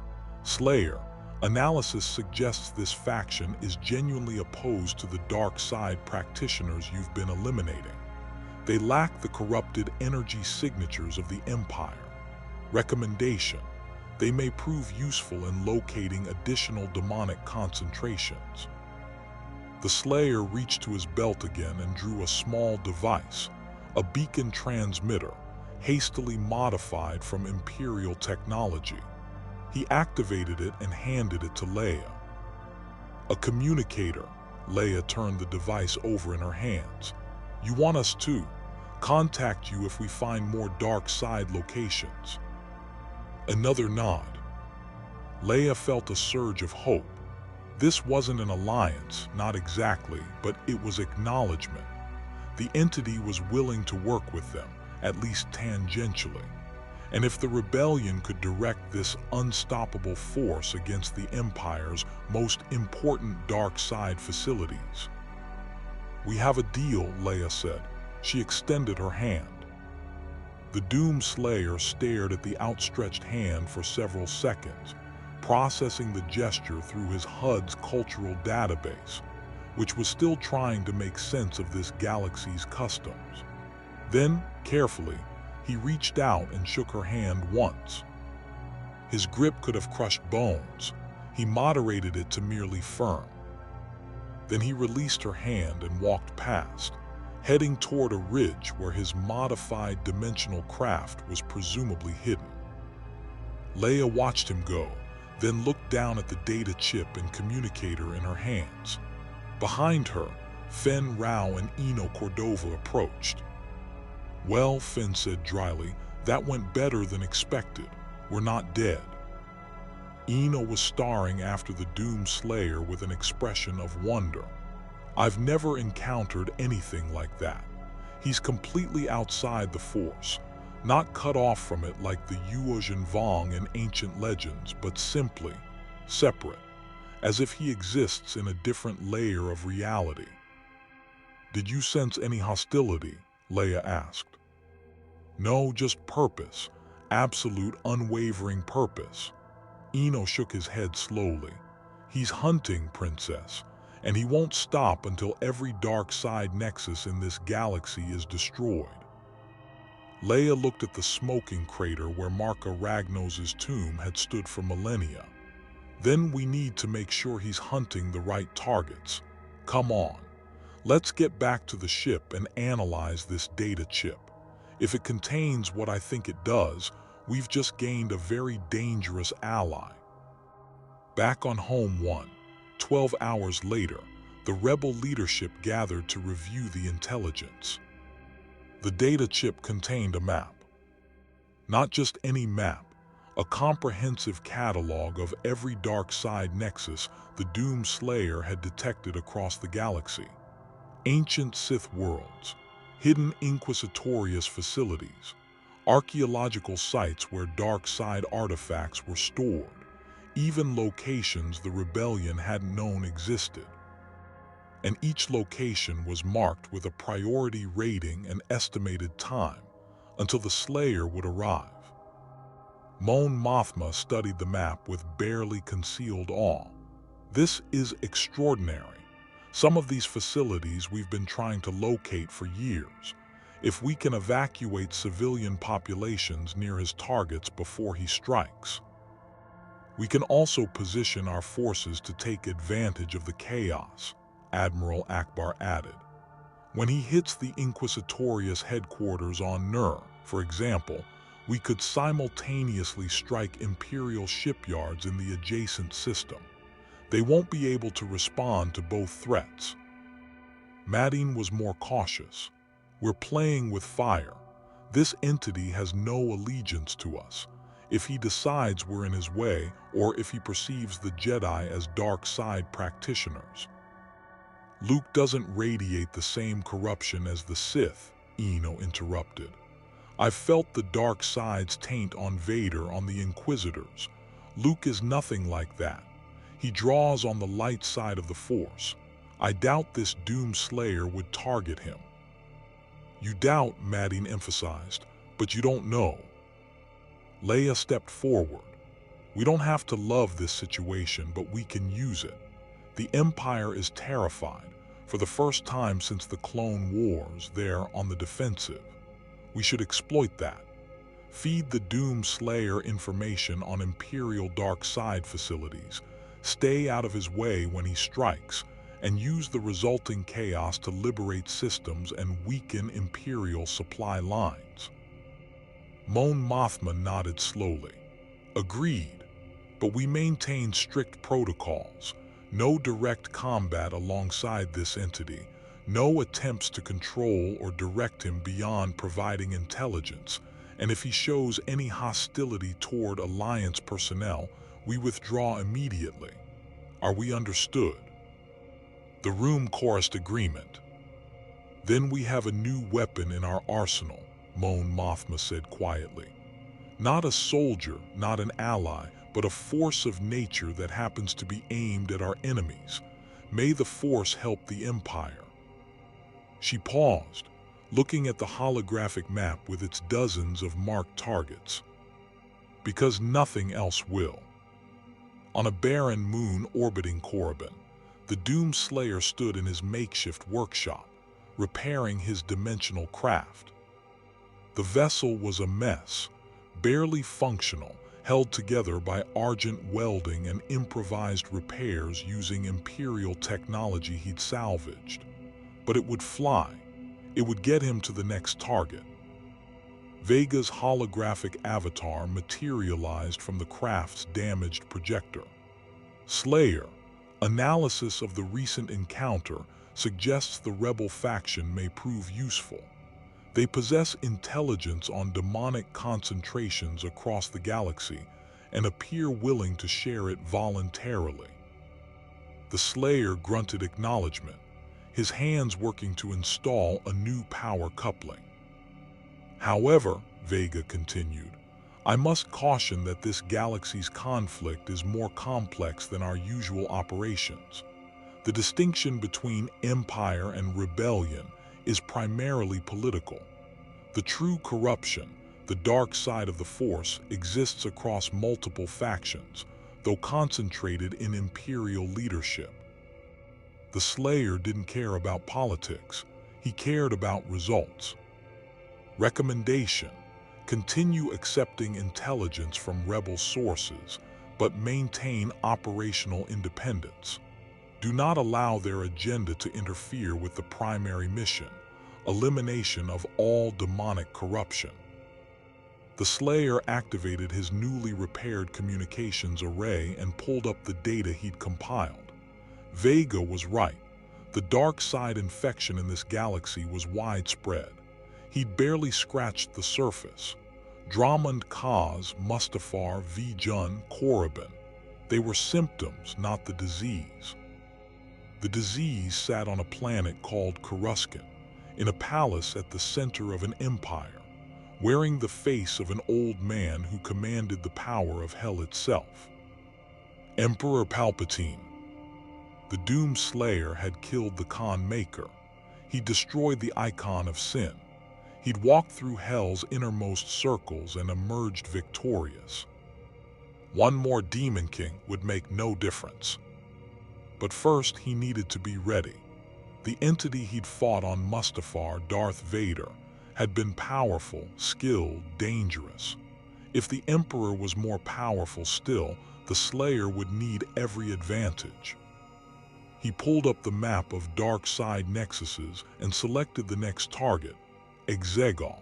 "Slayer, analysis suggests this faction is genuinely opposed to the dark side practitioners you've been eliminating. They lack the corrupted energy signatures of the Empire. Recommendation: they may prove useful in locating additional demonic concentrations." The Slayer reached to his belt again and drew a small device, a beacon transmitter, hastily modified from Imperial technology. He activated it and handed it to Leia. A communicator. Leia turned the device over in her hands. You want us to contact you if we find more dark side locations. Another nod. Leia felt a surge of hope. This wasn't an alliance, not exactly, but it was acknowledgement. The entity was willing to work with them, at least tangentially. And if the rebellion could direct this unstoppable force against the Empire's most important dark side facilities. We have a deal, Leia said. She extended her hand. The Doomslayer stared at the outstretched hand for several seconds, processing the gesture through his HUD's cultural database, which was still trying to make sense of this galaxy's customs. Then, carefully, he reached out and shook her hand once. His grip could have crushed bones. He moderated it to merely firm. Then he released her hand and walked past, heading toward a ridge where his modified dimensional craft was presumably hidden. Leia watched him go, then looked down at the data chip and communicator in her hands. Behind her, Fen Rao and Eno Cordova approached. Well, Fen said dryly, that went better than expected. We're not dead. Eno was staring after the Doomslayer with an expression of wonder. I've never encountered anything like that. He's completely outside the Force, not cut off from it like the Yuuzhan Vong in ancient legends, but simply separate, as if he exists in a different layer of reality. Did you sense any hostility? Leia asked. No, just purpose, absolute unwavering purpose. Eno shook his head slowly. He's hunting, Princess, and he won't stop until every dark side nexus in this galaxy is destroyed. Leia looked at the smoking crater where Marka Ragnos's tomb had stood for millennia. Then we need to make sure he's hunting the right targets. Come on, let's get back to the ship and analyze this data chip. If it contains what I think it does, we've just gained a very dangerous ally. Back on Home 1, 12 hours later, the rebel leadership gathered to review the intelligence. The data chip contained a map. Not just any map, a comprehensive catalog of every dark side nexus the Doomslayer had detected across the galaxy. Ancient Sith worlds, hidden Inquisitorious facilities, archaeological sites where dark side artifacts were stored, even locations the rebellion hadn't known existed. And each location was marked with a priority rating and estimated time until the Slayer would arrive. Mon Mothma studied the map with barely concealed awe. This is extraordinary. Some of these facilities we've been trying to locate for years. If we can evacuate civilian populations near his targets before he strikes, we can also position our forces to take advantage of the chaos, Admiral Akbar added. When he hits the Inquisitorious headquarters on Nur, for example, we could simultaneously strike Imperial shipyards in the adjacent system. They won't be able to respond to both threats. Madine was more cautious. We're playing with fire. This entity has no allegiance to us. If he decides we're in his way, or if he perceives the Jedi as dark side practitioners. Luke doesn't radiate the same corruption as the Sith, Eno interrupted. I've felt the dark side's taint on Vader on the Inquisitors. Luke is nothing like that. He draws on the light side of the Force. I doubt this Doomslayer would target him. You doubt, Madine emphasized, but you don't know. Leia stepped forward. We don't have to love this situation, but we can use it. The Empire is terrified. For the first time since the Clone Wars, they're on the defensive. We should exploit that. Feed the Doomslayer information on Imperial dark side facilities. Stay out of his way when he strikes, and use the resulting chaos to liberate systems and weaken Imperial supply lines. Mon Mothma nodded slowly. Agreed, but we maintain strict protocols. No direct combat alongside this entity, no attempts to control or direct him beyond providing intelligence, and if he shows any hostility toward Alliance personnel, we withdraw immediately. Are we understood? The room chorused agreement. Then we have a new weapon in our arsenal, Mon Mothma said quietly. Not a soldier, not an ally, but a force of nature that happens to be aimed at our enemies. May the Force help the Empire. She paused, looking at the holographic map with its dozens of marked targets. Because nothing else will. On a barren moon orbiting Korriban, the Doomslayer stood in his makeshift workshop, repairing his dimensional craft. The vessel was a mess, barely functional, held together by argent welding and improvised repairs using Imperial technology he'd salvaged. But it would fly. It would get him to the next target. Vega's holographic avatar materialized from the craft's damaged projector. Slayer, analysis of the recent encounter suggests the rebel faction may prove useful. They possess intelligence on demonic concentrations across the galaxy and appear willing to share it voluntarily. The Slayer grunted acknowledgement, his hands working to install a new power coupling. However, Vega continued, I must caution that this galaxy's conflict is more complex than our usual operations. The distinction between Empire and Rebellion is primarily political. The true corruption, the dark side of the Force, exists across multiple factions, though concentrated in Imperial leadership. The Slayer didn't care about politics. He cared about results. Recommendation: continue accepting intelligence from rebel sources, but maintain operational independence. Do not allow their agenda to interfere with the primary mission, elimination of all demonic corruption. The Slayer activated his newly repaired communications array and pulled up the data he'd compiled. Vega was right. The dark side infection in this galaxy was widespread. He'd barely scratched the surface. Dromund Kaas, Mustafar, Vijun, Korriban. They were symptoms, not the disease. The disease sat on a planet called Coruscant, in a palace at the center of an empire, wearing the face of an old man who commanded the power of hell itself. Emperor Palpatine. The Doomslayer had killed the Khan Maker. He destroyed the icon of sin. He'd walked through hell's innermost circles and emerged victorious. One more Demon King would make no difference. But first he needed to be ready. The entity he'd fought on Mustafar, Darth Vader, had been powerful, skilled, dangerous. If the Emperor was more powerful still, the Slayer would need every advantage. He pulled up the map of dark side nexuses and selected the next target, Exegol.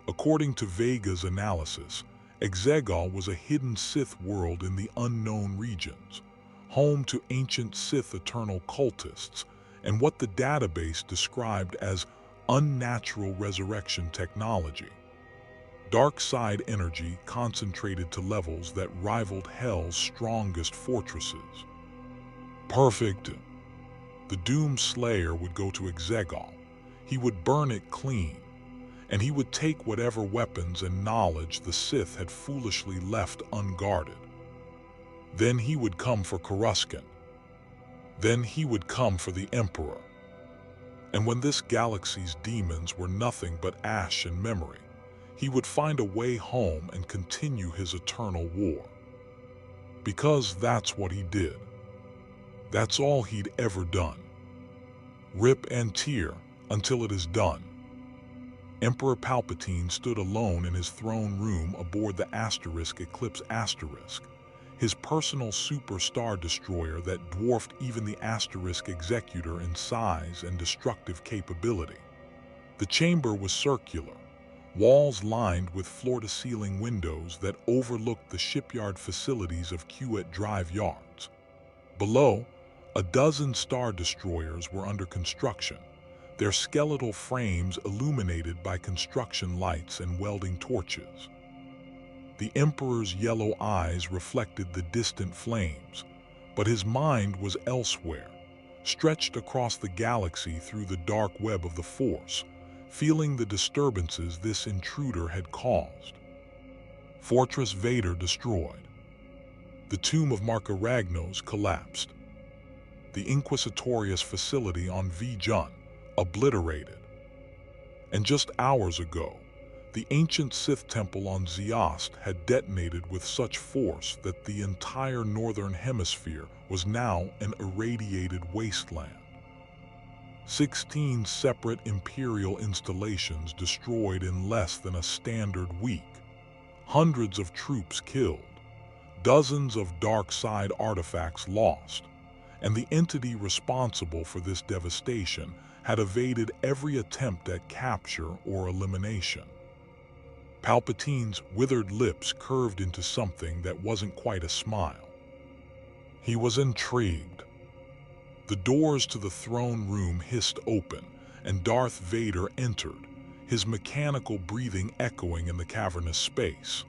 According to Vega's analysis, Exegol was a hidden Sith world in the unknown regions, home to ancient Sith eternal cultists, and what the database described as unnatural resurrection technology. Dark side energy concentrated to levels that rivaled Hell's strongest fortresses. Perfect. The Doomslayer would go to Exegol. He would burn it clean, and he would take whatever weapons and knowledge the Sith had foolishly left unguarded. Then he would come for Coruscant. Then he would come for the Emperor. And when this galaxy's demons were nothing but ash and memory, he would find a way home and continue his eternal war. Because that's what he did. That's all he'd ever done. Rip and tear until it is done. Emperor Palpatine stood alone in his throne room aboard the Eclipse **. his personal super-star destroyer that dwarfed even the Asterisk Executor in size and destructive capability. The chamber was circular, walls lined with floor-to-ceiling windows that overlooked the shipyard facilities of Kuet Drive yards. Below, a dozen star destroyers were under construction, their skeletal frames illuminated by construction lights and welding torches. The Emperor's yellow eyes reflected the distant flames, but his mind was elsewhere, stretched across the galaxy through the dark web of the Force, feeling the disturbances this intruder had caused. Fortress Vader destroyed. The tomb of Markaragnos collapsed. The Inquisitorious facility on Vijun obliterated. And just hours ago, the ancient Sith temple on Zeost had detonated with such force that the entire northern hemisphere was now an irradiated wasteland. 16 separate Imperial installations destroyed in less than a standard week. Hundreds of troops killed. Dozens of dark side artifacts lost. And the entity responsible for this devastation had evaded every attempt at capture or elimination. Palpatine's withered lips curved into something that wasn't quite a smile. He was intrigued. The doors to the throne room hissed open, and Darth Vader entered, his mechanical breathing echoing in the cavernous space.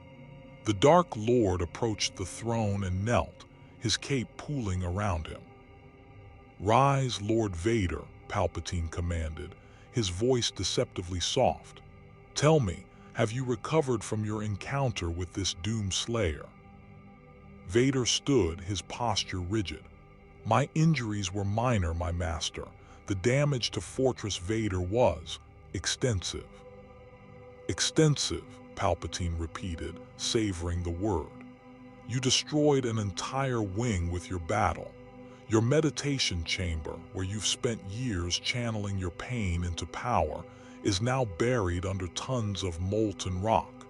The Dark Lord approached the throne and knelt, his cape pooling around him. "Rise, Lord Vader," Palpatine commanded, his voice deceptively soft. "Tell me, have you recovered from your encounter with this Doomslayer?" Vader stood, his posture rigid. "My injuries were minor, my master. The damage to Fortress Vader was extensive." "Extensive," Palpatine repeated, savoring the word. "You destroyed an entire wing with your battle. Your meditation chamber, where you've spent years channeling your pain into power, is now buried under tons of molten rock.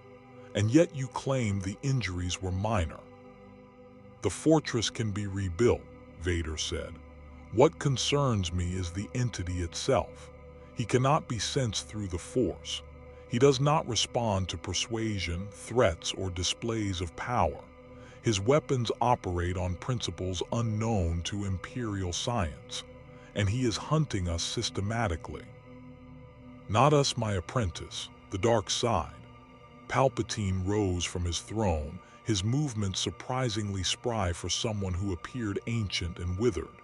And yet you claim the injuries were minor." "The fortress can be rebuilt," Vader said. "What concerns me is the entity itself. He cannot be sensed through the Force. He does not respond to persuasion, threats, or displays of power. His weapons operate on principles unknown to Imperial science, and he is hunting us systematically." "Not us, my apprentice, the dark side." Palpatine rose from his throne, his movements surprisingly spry for someone who appeared ancient and withered.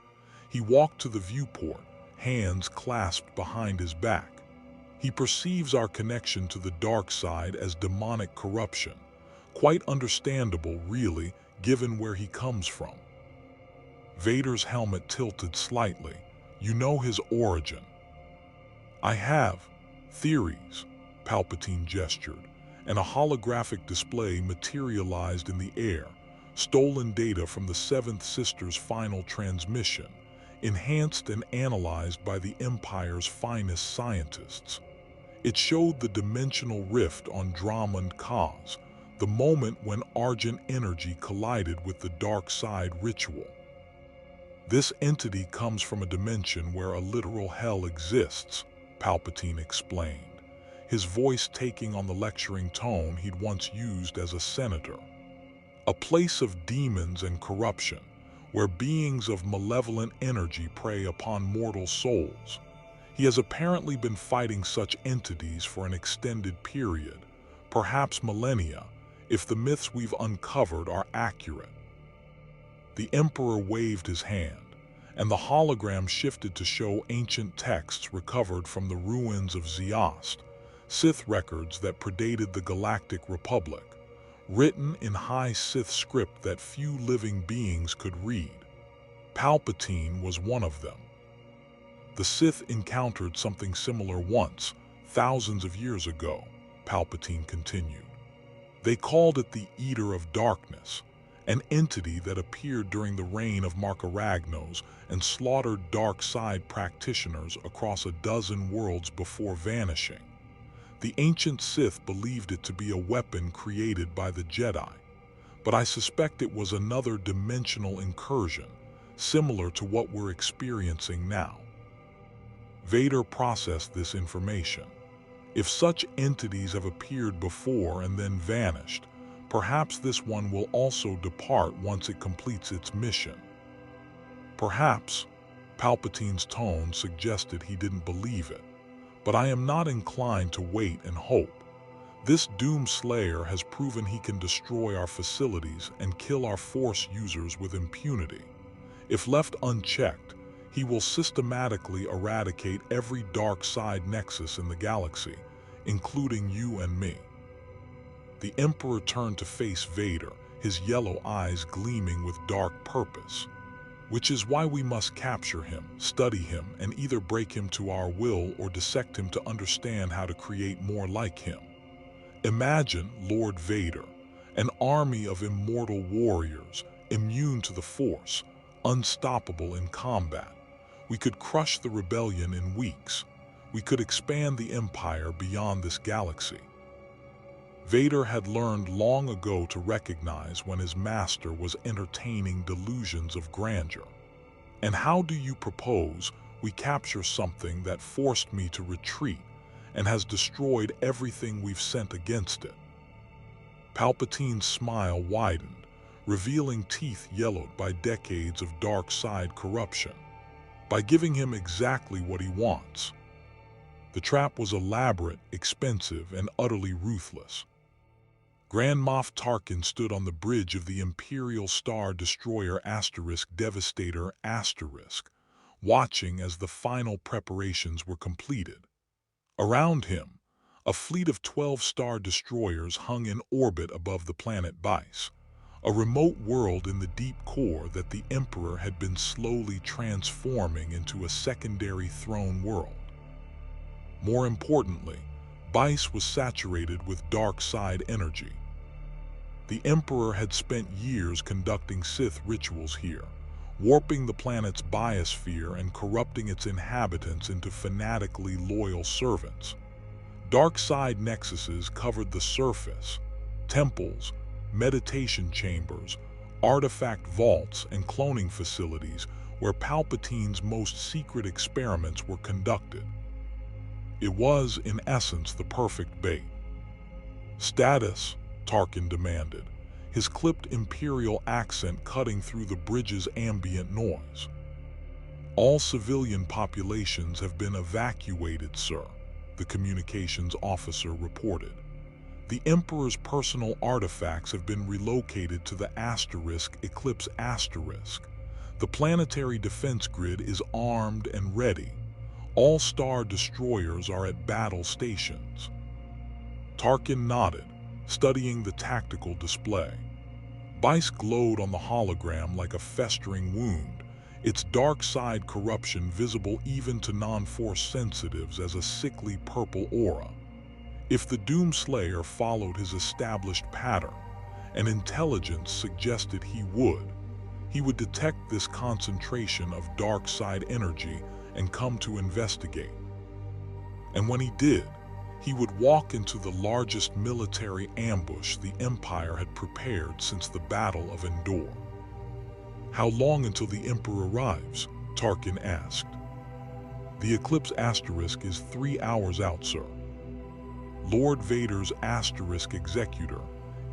He walked to the viewport, hands clasped behind his back. "He perceives our connection to the dark side as demonic corruption. Quite understandable, really, given where he comes from." Vader's helmet tilted slightly. "You know his origin." "I have theories," Palpatine gestured, and a holographic display materialized in the air, stolen data from the Seventh Sister's final transmission, enhanced and analyzed by the Empire's finest scientists. It showed the dimensional rift on Dromund Kaas, the moment when Argent energy collided with the dark side ritual. "This entity comes from a dimension where a literal hell exists," Palpatine explained, his voice taking on the lecturing tone he'd once used as a senator. "A place of demons and corruption, where beings of malevolent energy prey upon mortal souls. He has apparently been fighting such entities for an extended period, perhaps millennia, if the myths we've uncovered are accurate." The Emperor waved his hand, and the hologram shifted to show ancient texts recovered from the ruins of Zeost, Sith records that predated the Galactic Republic, written in high Sith script that few living beings could read. Palpatine was one of them. "The Sith encountered something similar once, thousands of years ago," Palpatine continued. "They called it the Eater of Darkness, an entity that appeared during the reign of Markaragnos and slaughtered dark side practitioners across a dozen worlds before vanishing. The ancient Sith believed it to be a weapon created by the Jedi, but I suspect it was another dimensional incursion, similar to what we're experiencing now. Vader processed this information. If such entities have appeared before and then vanished, perhaps this one will also depart once it completes its mission. Perhaps Palpatine's tone suggested he didn't believe it, but I am not inclined to wait and hope. This Doomslayer has proven he can destroy our facilities and kill our Force users with impunity. If left unchecked, he will systematically eradicate every dark side nexus in the galaxy, including you and me. The Emperor turned to face Vader, his yellow eyes gleaming with dark purpose. Which is why we must capture him, study him, and either break him to our will or dissect him to understand how to create more like him. Imagine Lord Vader, an army of immortal warriors, immune to the Force, unstoppable in combat. We could crush the rebellion in weeks. We could expand the Empire beyond this galaxy. Vader had learned long ago to recognize when his master was entertaining delusions of grandeur. And how do you propose we capture something that forced me to retreat and has destroyed everything we've sent against it? Palpatine's smile widened, revealing teeth yellowed by decades of dark side corruption. By giving him exactly what he wants. The trap was elaborate, expensive, and utterly ruthless. Grand Moff Tarkin stood on the bridge of the Imperial Star Destroyer Devastator watching as the final preparations were completed. Around him, a fleet of 12 Star Destroyers hung in orbit above the planet Bice, a remote world in the deep core that the Emperor had been slowly transforming into a secondary throne world. More importantly, Bice was saturated with dark side energy. The Emperor had spent years conducting Sith rituals here, warping the planet's biosphere and corrupting its inhabitants into fanatically loyal servants. Dark side nexuses covered the surface, temples, meditation chambers, artifact vaults, and cloning facilities where Palpatine's most secret experiments were conducted. It was, in essence, the perfect bait. "Status," Tarkin demanded, his clipped Imperial accent cutting through the bridge's ambient noise. "All civilian populations have been evacuated, sir," the communications officer reported. "The Emperor's personal artifacts have been relocated to the Eclipse Asterisk. The planetary defense grid is armed and ready. All Star Destroyers are at battle stations." Tarkin nodded, studying the tactical display. Bice glowed on the hologram like a festering wound, its dark side corruption visible even to non-Force sensitives as a sickly purple aura. If the Doomslayer followed his established pattern, and intelligence suggested he would detect this concentration of dark side energy and come to investigate. And when he did, he would walk into the largest military ambush the Empire had prepared since the Battle of Endor. "How long until the Emperor arrives?" Tarkin asked. "The Eclipse Asterisk is 3 hours out, sir. Lord Vader's Asterisk Executor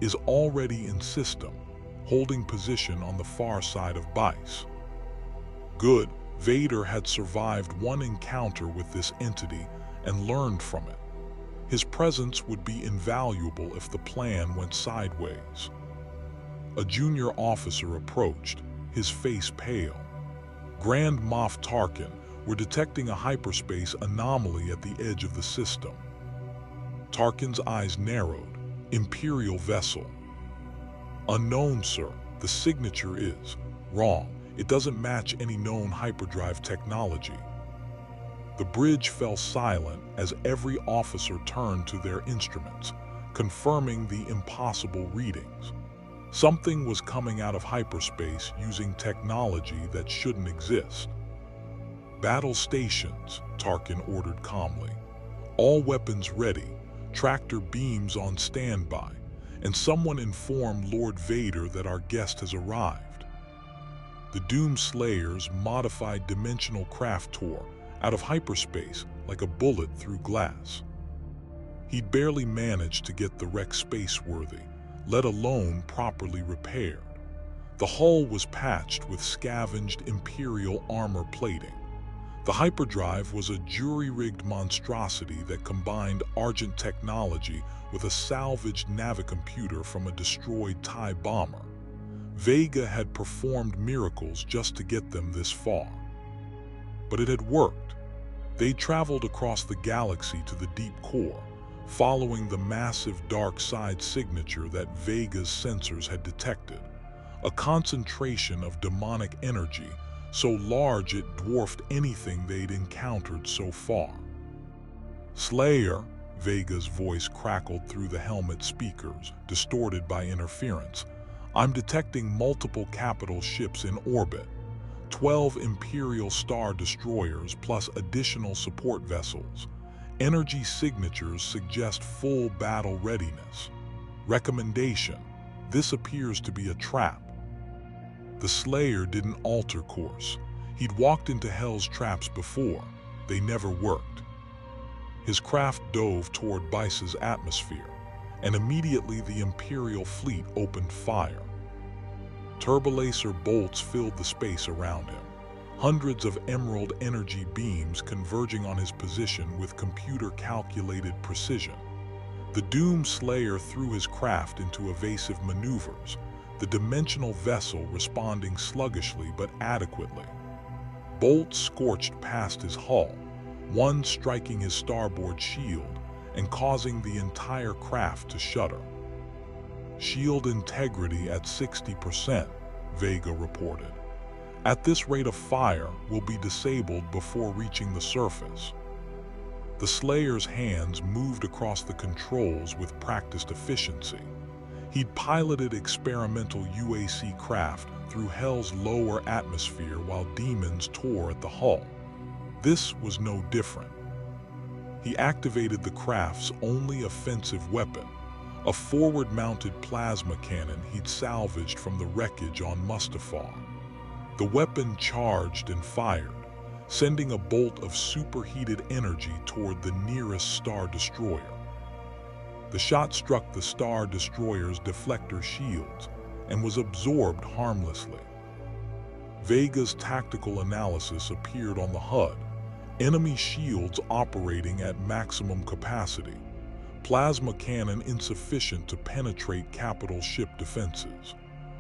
is already in system, holding position on the far side of Bice." Good. Vader had survived one encounter with this entity and learned from it. His presence would be invaluable if the plan went sideways. A junior officer approached, his face pale. "Grand Moff Tarkin, we're detecting a hyperspace anomaly at the edge of the system." Tarkin's eyes narrowed. "Imperial vessel." "Unknown, sir. The signature is wrong. It doesn't match any known hyperdrive technology." The bridge fell silent as every officer turned to their instruments, confirming the impossible readings. Something was coming out of hyperspace using technology that shouldn't exist. "Battle stations," Tarkin ordered calmly. "All weapons ready, tractor beams on standby, and someone informed Lord Vader that our guest has arrived. The Doomslayer's modified dimensional craft tore out of hyperspace like a bullet through glass. He'd barely managed to get the wreck space-worthy, let alone properly repaired. The hull was patched with scavenged Imperial armor plating. The hyperdrive was a jury-rigged monstrosity that combined Argent technology with a salvaged navicomputer from a destroyed TIE bomber. Vega had performed miracles just to get them this far. But it had worked. They traveled across the galaxy to the deep core, following the massive dark side signature that Vega's sensors had detected, a concentration of demonic energy so large it dwarfed anything they'd encountered so far. "Slayer," Vega's voice crackled through the helmet speakers, distorted by interference. "I'm detecting multiple capital ships in orbit, 12 Imperial Star Destroyers plus additional support vessels. Energy signatures suggest full battle readiness. Recommendation: this appears to be a trap." The Slayer didn't alter course. He'd walked into Hell's traps before. They never worked. His craft dove toward Bice's atmosphere, and immediately the Imperial fleet opened fire. Turbolaser bolts filled the space around him, hundreds of emerald energy beams converging on his position with computer-calculated precision. The Doomslayer threw his craft into evasive maneuvers, the dimensional vessel responding sluggishly but adequately. Bolts scorched past his hull, one striking his starboard shield and causing the entire craft to shudder. "Shield integrity at 60%, Vega reported. "At this rate of fire, we'll be disabled before reaching the surface." The Slayer's hands moved across the controls with practiced efficiency. He'd piloted experimental UAC craft through Hell's lower atmosphere while demons tore at the hull. This was no different. He activated the craft's only offensive weapon, a forward-mounted plasma cannon he'd salvaged from the wreckage on Mustafar. The weapon charged and fired, sending a bolt of superheated energy toward the nearest Star Destroyer. The shot struck the Star Destroyer's deflector shields and was absorbed harmlessly. Vega's tactical analysis appeared on the HUD, enemy shields operating at maximum capacity, plasma cannon insufficient to penetrate capital ship defenses.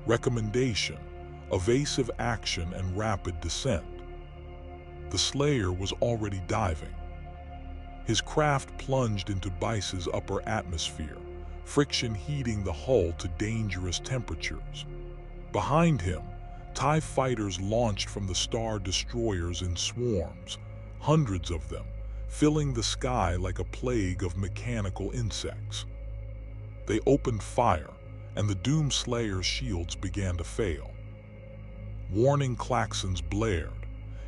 Recommendation: evasive action and rapid descent. The Slayer was already diving. His craft plunged into Bice's upper atmosphere, friction heating the hull to dangerous temperatures. Behind him, TIE fighters launched from the Star Destroyers in swarms, hundreds of them, filling the sky like a plague of mechanical insects. They opened fire, and the Doomslayer's shields began to fail. Warning klaxons blared.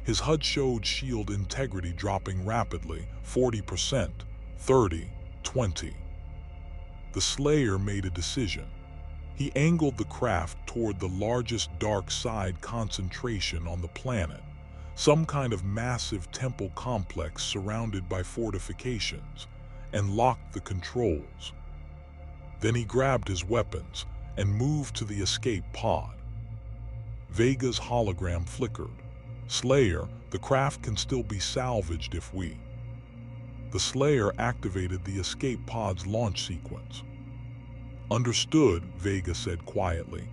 His HUD showed shield integrity dropping rapidly, 40%, 30, 20. The Slayer made a decision. He angled the craft toward the largest dark side concentration on the planet, some kind of massive temple complex surrounded by fortifications, and locked the controls. Then he grabbed his weapons and moved to the escape pod. Vega's hologram flickered. "Slayer, the craft can still be salvaged if we..." The Slayer activated the escape pod's launch sequence. "Understood," Vega said quietly.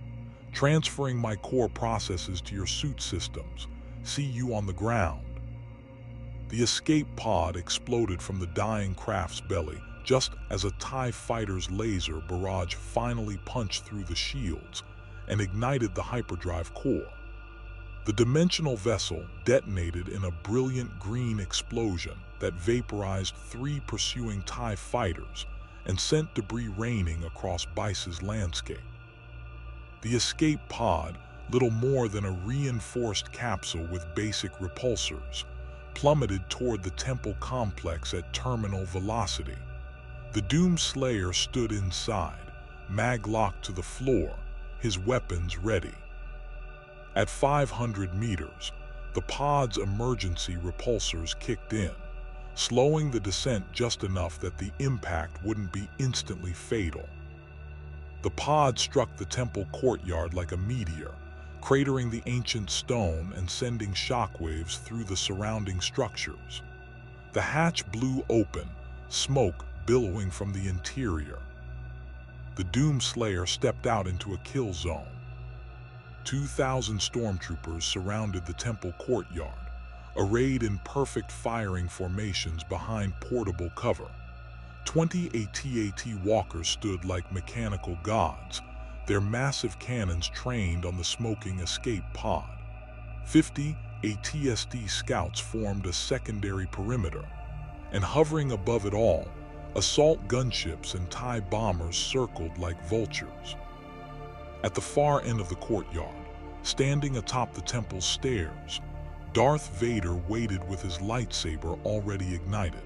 "Transferring my core processes to your suit systems. See you on the ground." The escape pod exploded from the dying craft's belly just as a TIE fighter's laser barrage finally punched through the shields and ignited the hyperdrive core. The dimensional vessel detonated in a brilliant green explosion that vaporized 3 pursuing TIE fighters and sent debris raining across Bice's landscape. The escape pod, little more than a reinforced capsule with basic repulsors, plummeted toward the temple complex at terminal velocity. The Doomslayer stood inside, mag-locked to the floor, his weapons ready. At 500 meters, the pod's emergency repulsors kicked in, slowing the descent just enough that the impact wouldn't be instantly fatal. The pod struck the temple courtyard like a meteor, cratering the ancient stone and sending shockwaves through the surrounding structures. The hatch blew open, smoke billowing from the interior. The Doomslayer stepped out into a kill zone. 2,000 stormtroopers surrounded the temple courtyard, arrayed in perfect firing formations behind portable cover. 20 AT-AT walkers stood like mechanical gods, their massive cannons trained on the smoking escape pod. 50 AT-ST scouts formed a secondary perimeter, and hovering above it all, assault gunships and TIE bombers circled like vultures. At the far end of the courtyard, standing atop the temple's stairs, Darth Vader waited with his lightsaber already ignited.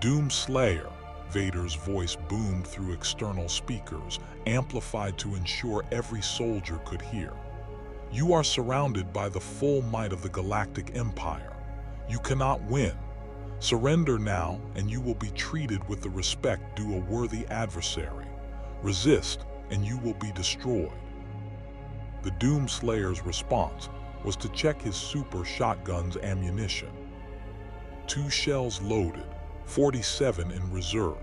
Doomslayer, Vader's voice boomed through external speakers, amplified to ensure every soldier could hear. You are surrounded by the full might of the Galactic Empire. You cannot win. Surrender now, and you will be treated with the respect due a worthy adversary. Resist, and you will be destroyed. The Doomslayer's response was to check his super shotgun's ammunition. 2 shells loaded, 47 in reserve.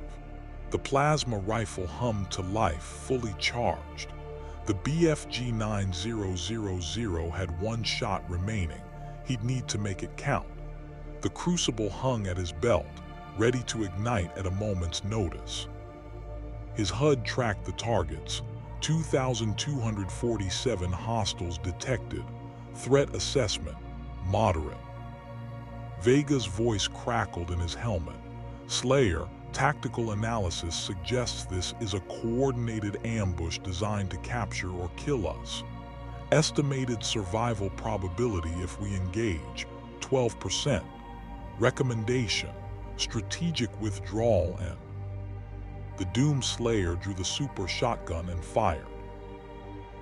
The plasma rifle hummed to life, fully charged. The BFG 9000 had 1 shot remaining. He'd need to make it count. The crucible hung at his belt, ready to ignite at a moment's notice. His HUD tracked the targets. 2,247 hostiles detected. Threat assessment, moderate. Vega's voice crackled in his helmet. Slayer, tactical analysis suggests this is a coordinated ambush designed to capture or kill us. Estimated survival probability if we engage, 12%. Recommendation, strategic withdrawal and... The Doomslayer drew the super shotgun and fired.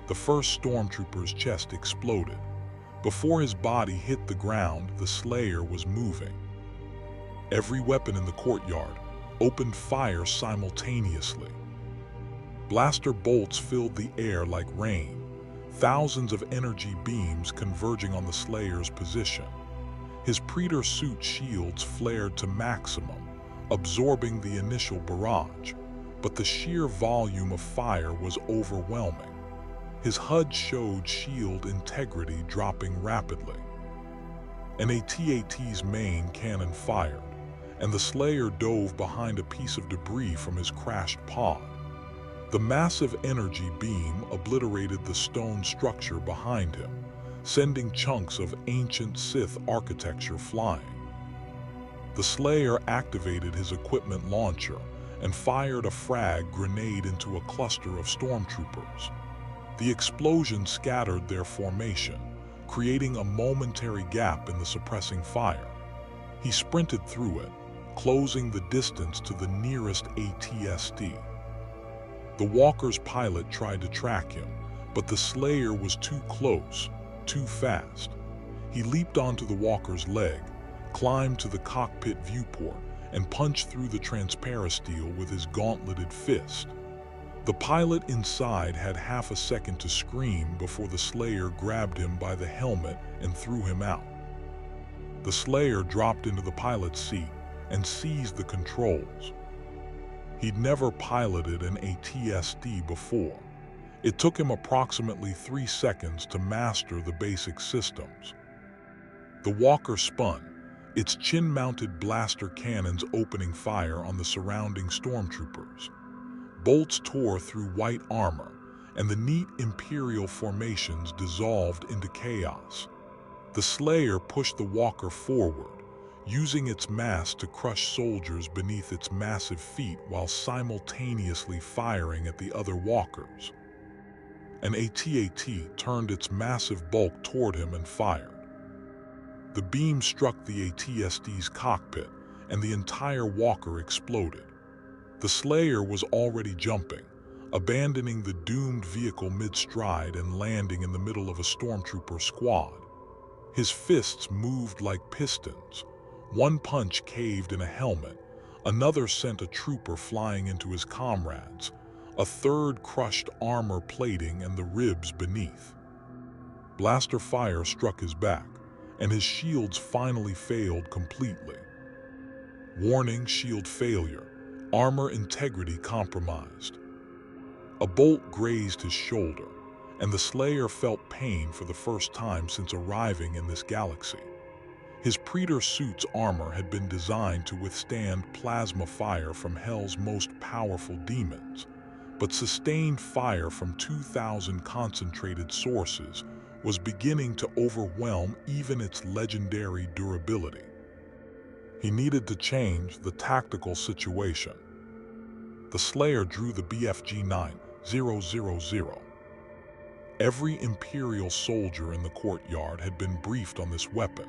The first stormtrooper's chest exploded. Before his body hit the ground, the Slayer was moving. Every weapon in the courtyard opened fire simultaneously. Blaster bolts filled the air like rain, thousands of energy beams converging on the Slayer's position. His Predator suit shields flared to maximum, absorbing the initial barrage, but the sheer volume of fire was overwhelming. His HUD showed shield integrity dropping rapidly. An AT-AT's main cannon fired, and the Slayer dove behind a piece of debris from his crashed pod. The massive energy beam obliterated the stone structure behind him, sending chunks of ancient Sith architecture flying. The Slayer activated his equipment launcher and fired a frag grenade into a cluster of stormtroopers. The explosion scattered their formation, creating a momentary gap in the suppressing fire. He sprinted through it, closing the distance to the nearest AT-ST. The walker's pilot tried to track him, but the Slayer was too close, too fast. He leaped onto the walker's leg, climbed to the cockpit viewport, and punched through the transparasteel with his gauntleted fist. The pilot inside had half a second to scream before the Slayer grabbed him by the helmet and threw him out. The Slayer dropped into the pilot's seat and seized the controls. He'd never piloted an AT-ST before. It took him approximately 3 seconds to master the basic systems. The walker spun, its chin-mounted blaster cannons opening fire on the surrounding stormtroopers. Bolts tore through white armor, and the neat Imperial formations dissolved into chaos. The Slayer pushed the walker forward, using its mass to crush soldiers beneath its massive feet while simultaneously firing at the other walkers. An AT-AT turned its massive bulk toward him and fired. The beam struck the AT-ST's cockpit, and the entire walker exploded. The Slayer was already jumping, abandoning the doomed vehicle mid-stride and landing in the middle of a stormtrooper squad. His fists moved like pistons. One punch caved in a helmet, another sent a trooper flying into his comrades, a third crushed armor plating and the ribs beneath. Blaster fire struck his back, and his shields finally failed completely. Warning: shield failure. Armor integrity compromised. A bolt grazed his shoulder, and the Slayer felt pain for the first time since arriving in this galaxy. His Praetor suit's armor had been designed to withstand plasma fire from Hell's most powerful demons, but sustained fire from 2,000 concentrated sources was beginning to overwhelm even its legendary durability. He needed to change the tactical situation. The Slayer drew the BFG 9000. Every Imperial soldier in the courtyard had been briefed on this weapon,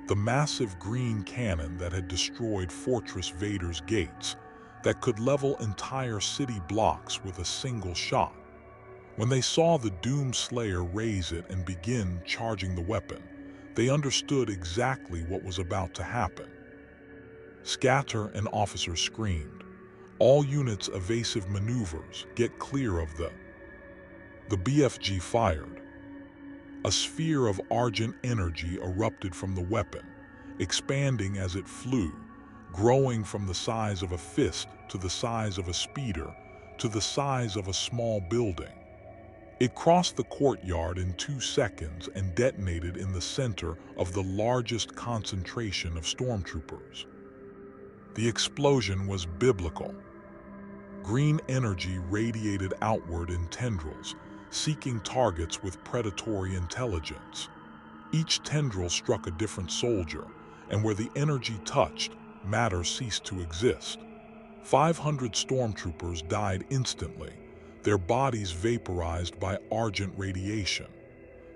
the massive green cannon that had destroyed Fortress Vader's gates, that could level entire city blocks with a single shot. When they saw the Doomslayer raise it and begin charging the weapon, they understood exactly what was about to happen. Scatter, an officer screamed. All units, evasive maneuvers, get clear of the BFG fired. A sphere of argent energy erupted from the weapon, expanding as it flew, growing from the size of a fist to the size of a speeder to the size of a small building. It crossed the courtyard in 2 seconds and detonated in the center of the largest concentration of stormtroopers. The explosion was biblical. Green energy radiated outward in tendrils, seeking targets with predatory intelligence. Each tendril struck a different soldier, and where the energy touched, matter ceased to exist. 500 stormtroopers died instantly, their bodies vaporized by argent radiation.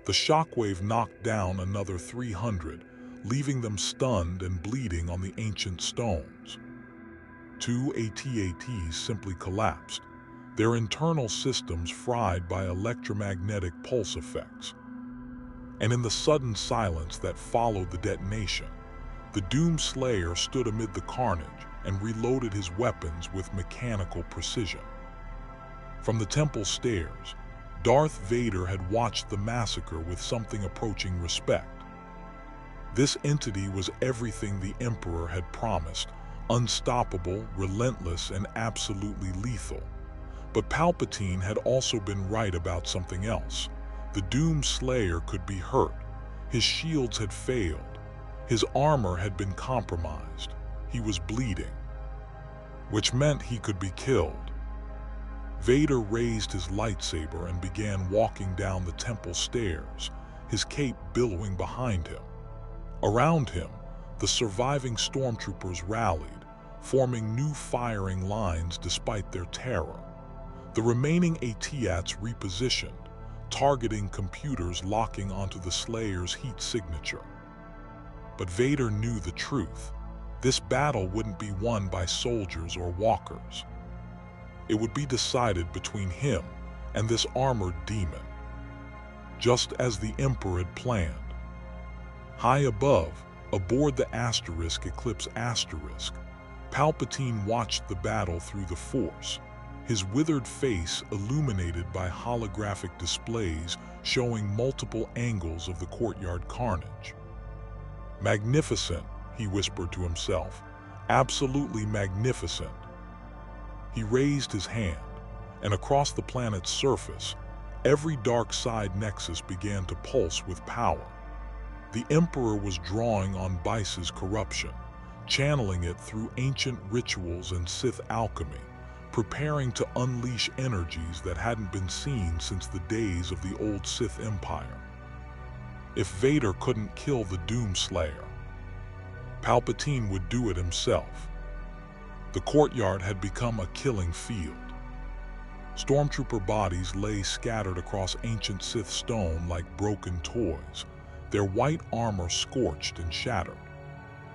The shockwave knocked down another 300, leaving them stunned and bleeding on the ancient stones. 2 AT-ATs simply collapsed, their internal systems fried by electromagnetic pulse effects. And in the sudden silence that followed the detonation, the Doomslayer stood amid the carnage and reloaded his weapons with mechanical precision. From the temple stairs, Darth Vader had watched the massacre with something approaching respect. This entity was everything the Emperor had promised: unstoppable, relentless, and absolutely lethal. But Palpatine had also been right about something else. The Doomslayer could be hurt. His shields had failed. His armor had been compromised. He was bleeding, which meant he could be killed. Vader raised his lightsaber and began walking down the temple stairs, his cape billowing behind him. Around him, the surviving stormtroopers rallied, forming new firing lines despite their terror. The remaining AT-ATs repositioned, targeting computers locking onto the Slayer's heat signature. But Vader knew the truth. This battle wouldn't be won by soldiers or walkers. It would be decided between him and this armored demon, just as the Emperor had planned. High above, aboard the Eclipse Asterisk, Palpatine watched the battle through the Force, his withered face illuminated by holographic displays showing multiple angles of the courtyard carnage. "Magnificent," he whispered to himself. "Absolutely magnificent." He raised his hand, and across the planet's surface, every dark side nexus began to pulse with power. The Emperor was drawing on Bice's corruption, channeling it through ancient rituals and Sith alchemy, preparing to unleash energies that hadn't been seen since the days of the old Sith Empire. If Vader couldn't kill the Doomslayer, Palpatine would do it himself. The courtyard had become a killing field. Stormtrooper bodies lay scattered across ancient Sith stone like broken toys, their white armor scorched and shattered.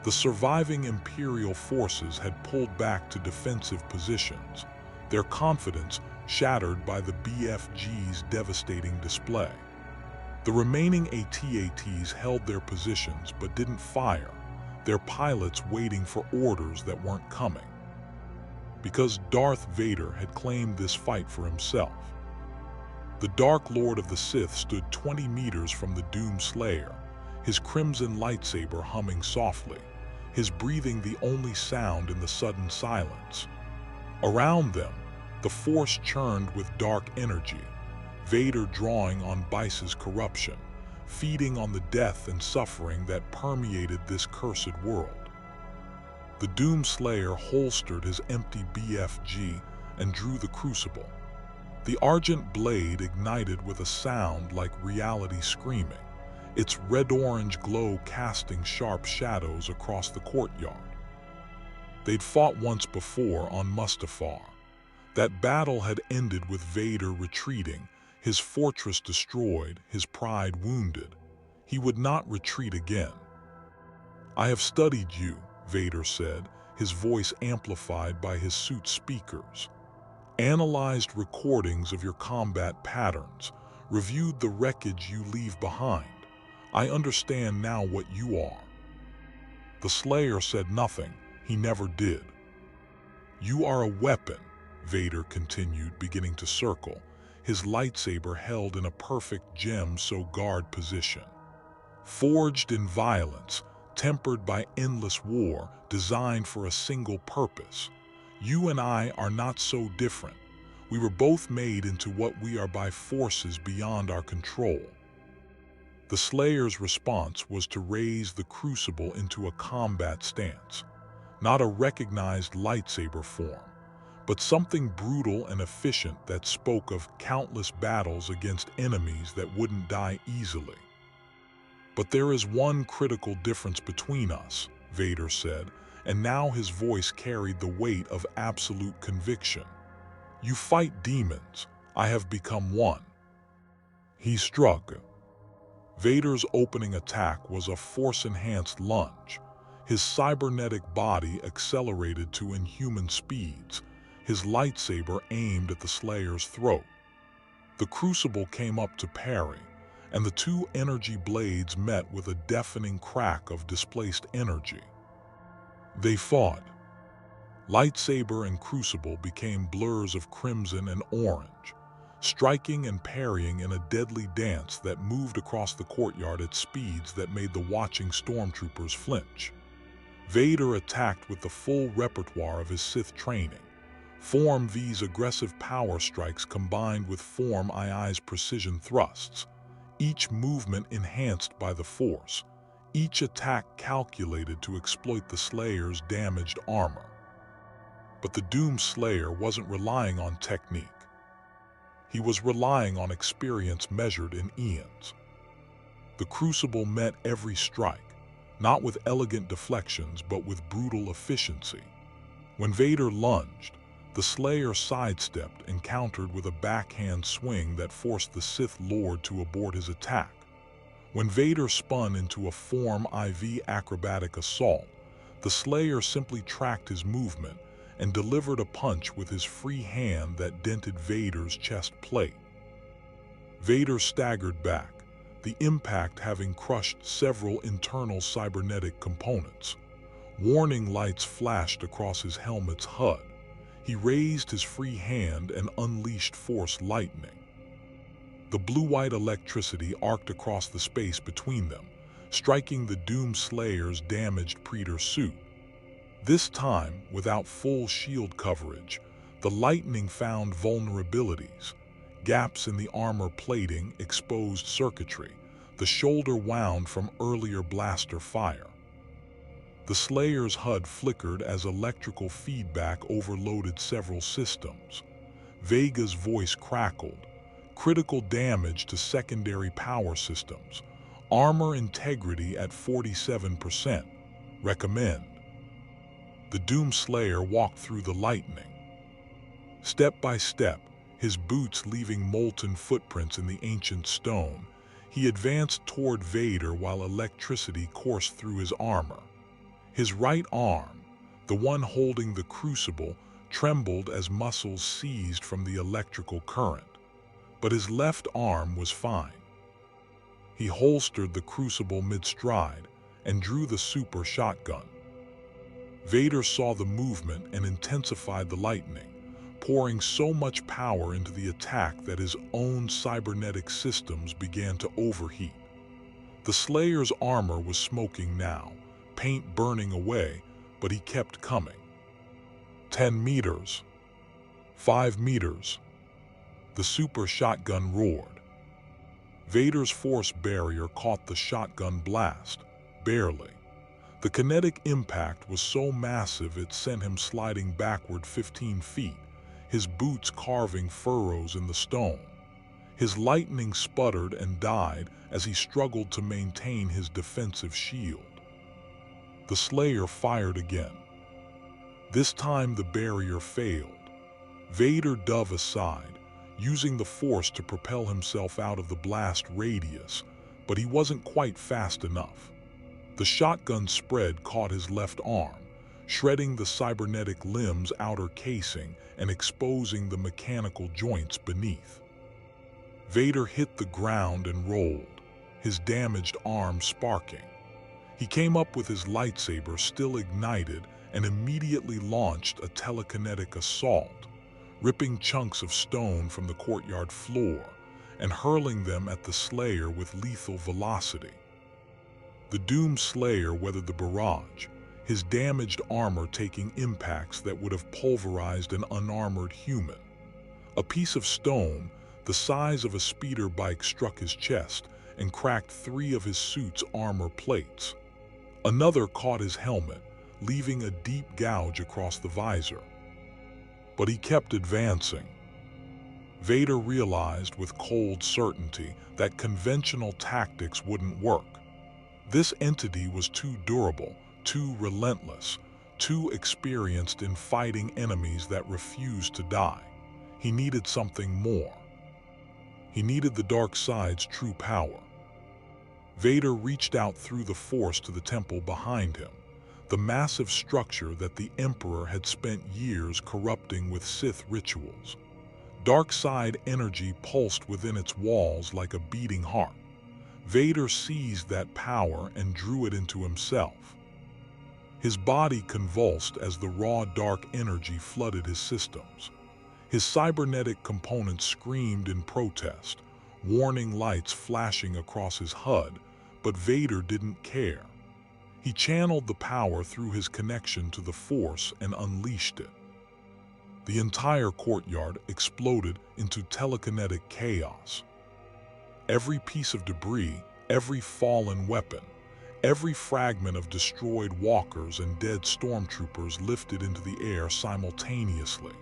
The surviving Imperial forces had pulled back to defensive positions, their confidence shattered by the BFG's devastating display. The remaining AT-ATs held their positions but didn't fire, their pilots waiting for orders that weren't coming. Because Darth Vader had claimed this fight for himself. The Dark Lord of the Sith stood 20 meters from the Doomslayer, his crimson lightsaber humming softly, his breathing the only sound in the sudden silence. Around them, the Force churned with dark energy, Vader drawing on Bice's corruption, feeding on the death and suffering that permeated this cursed world. The Doomslayer holstered his empty BFG and drew the crucible. The argent blade ignited with a sound like reality screaming, its red-orange glow casting sharp shadows across the courtyard. They'd fought once before on Mustafar. That battle had ended with Vader retreating, his fortress destroyed, his pride wounded. He would not retreat again. "I have studied you," Vader said, his voice amplified by his suit's speakers. "Analyzed recordings of your combat patterns, reviewed the wreckage you leave behind. I understand now what you are." The Slayer said nothing. He never did. "You are a weapon," Vader continued, beginning to circle, his lightsaber held in a perfect gem-so guard position. "Forged in violence, tempered by endless war, designed for a single purpose. You and I are not so different. We were both made into what we are by forces beyond our control." The Slayer's response was to raise the crucible into a combat stance, not a recognized lightsaber form, but something brutal and efficient that spoke of countless battles against enemies that wouldn't die easily. "But there is one critical difference between us," Vader said, and now his voice carried the weight of absolute conviction. "You fight demons. I have become one." He struck. Vader's opening attack was a force-enhanced lunge. His cybernetic body accelerated to inhuman speeds, his lightsaber aimed at the Slayer's throat. The crucible came up to parry, and the two energy blades met with a deafening crack of displaced energy. They fought. Lightsaber and crucible became blurs of crimson and orange, striking and parrying in a deadly dance that moved across the courtyard at speeds that made the watching stormtroopers flinch. Vader attacked with the full repertoire of his Sith training. Form V's aggressive power strikes combined with Form II's precision thrusts, each movement enhanced by the Force, each attack calculated to exploit the Slayer's damaged armor. But the Doomslayer wasn't relying on technique. He was relying on experience measured in eons. The crucible met every strike, not with elegant deflections but with brutal efficiency. When Vader lunged, the Slayer sidestepped and countered with a backhand swing that forced the Sith Lord to abort his attack. When Vader spun into a Form IV acrobatic assault, the Slayer simply tracked his movement and delivered a punch with his free hand that dented Vader's chest plate. Vader staggered back, the impact having crushed several internal cybernetic components. Warning lights flashed across his helmet's HUD. He raised his free hand and unleashed Force lightning. The blue-white electricity arced across the space between them, striking the Doomslayer's damaged Predator suit. This time, without full shield coverage, the lightning found vulnerabilities. Gaps in the armor plating, exposed circuitry, the shoulder wound from earlier blaster fire. The Slayer's HUD flickered as electrical feedback overloaded several systems. Vega's voice crackled. Critical damage to secondary power systems. Armor integrity at 47%. Recommend. The Doomslayer walked through the lightning. Step by step, his boots leaving molten footprints in the ancient stone, he advanced toward Vader while electricity coursed through his armor. His right arm, the one holding the crucible, trembled as muscles seized from the electrical current, but his left arm was fine. He holstered the crucible mid-stride and drew the super shotgun. Vader saw the movement and intensified the lightning, pouring so much power into the attack that his own cybernetic systems began to overheat. The Slayer's armor was smoking now, paint burning away, but he kept coming. 10 meters. 5 meters. The super shotgun roared. Vader's force barrier caught the shotgun blast, barely. The kinetic impact was so massive it sent him sliding backward 15 feet, his boots carving furrows in the stone. His lightning sputtered and died as he struggled to maintain his defensive shield. The Slayer fired again. This time the barrier failed. Vader dove aside, using the force to propel himself out of the blast radius, but he wasn't quite fast enough. The shotgun spread caught his left arm, shredding the cybernetic limb's outer casing and exposing the mechanical joints beneath. Vader hit the ground and rolled, his damaged arm sparking. He came up with his lightsaber still ignited and immediately launched a telekinetic assault, ripping chunks of stone from the courtyard floor and hurling them at the Slayer with lethal velocity. The Doomslayer weathered the barrage, his damaged armor taking impacts that would have pulverized an unarmored human. A piece of stone, the size of a speeder bike, struck his chest and cracked 3 of his suit's armor plates. Another caught his helmet, leaving a deep gouge across the visor. But he kept advancing. Vader realized with cold certainty that conventional tactics wouldn't work. This entity was too durable, too relentless, too experienced in fighting enemies that refused to die. He needed something more. He needed the dark side's true power. Vader reached out through the Force to the temple behind him, the massive structure that the Emperor had spent years corrupting with Sith rituals. Dark side energy pulsed within its walls like a beating heart. Vader seized that power and drew it into himself. His body convulsed as the raw dark energy flooded his systems. His cybernetic components screamed in protest, warning lights flashing across his HUD, but Vader didn't care. He channeled the power through his connection to the Force and unleashed it. The entire courtyard exploded into telekinetic chaos. Every piece of debris, every fallen weapon, every fragment of destroyed walkers and dead stormtroopers lifted into the air simultaneously.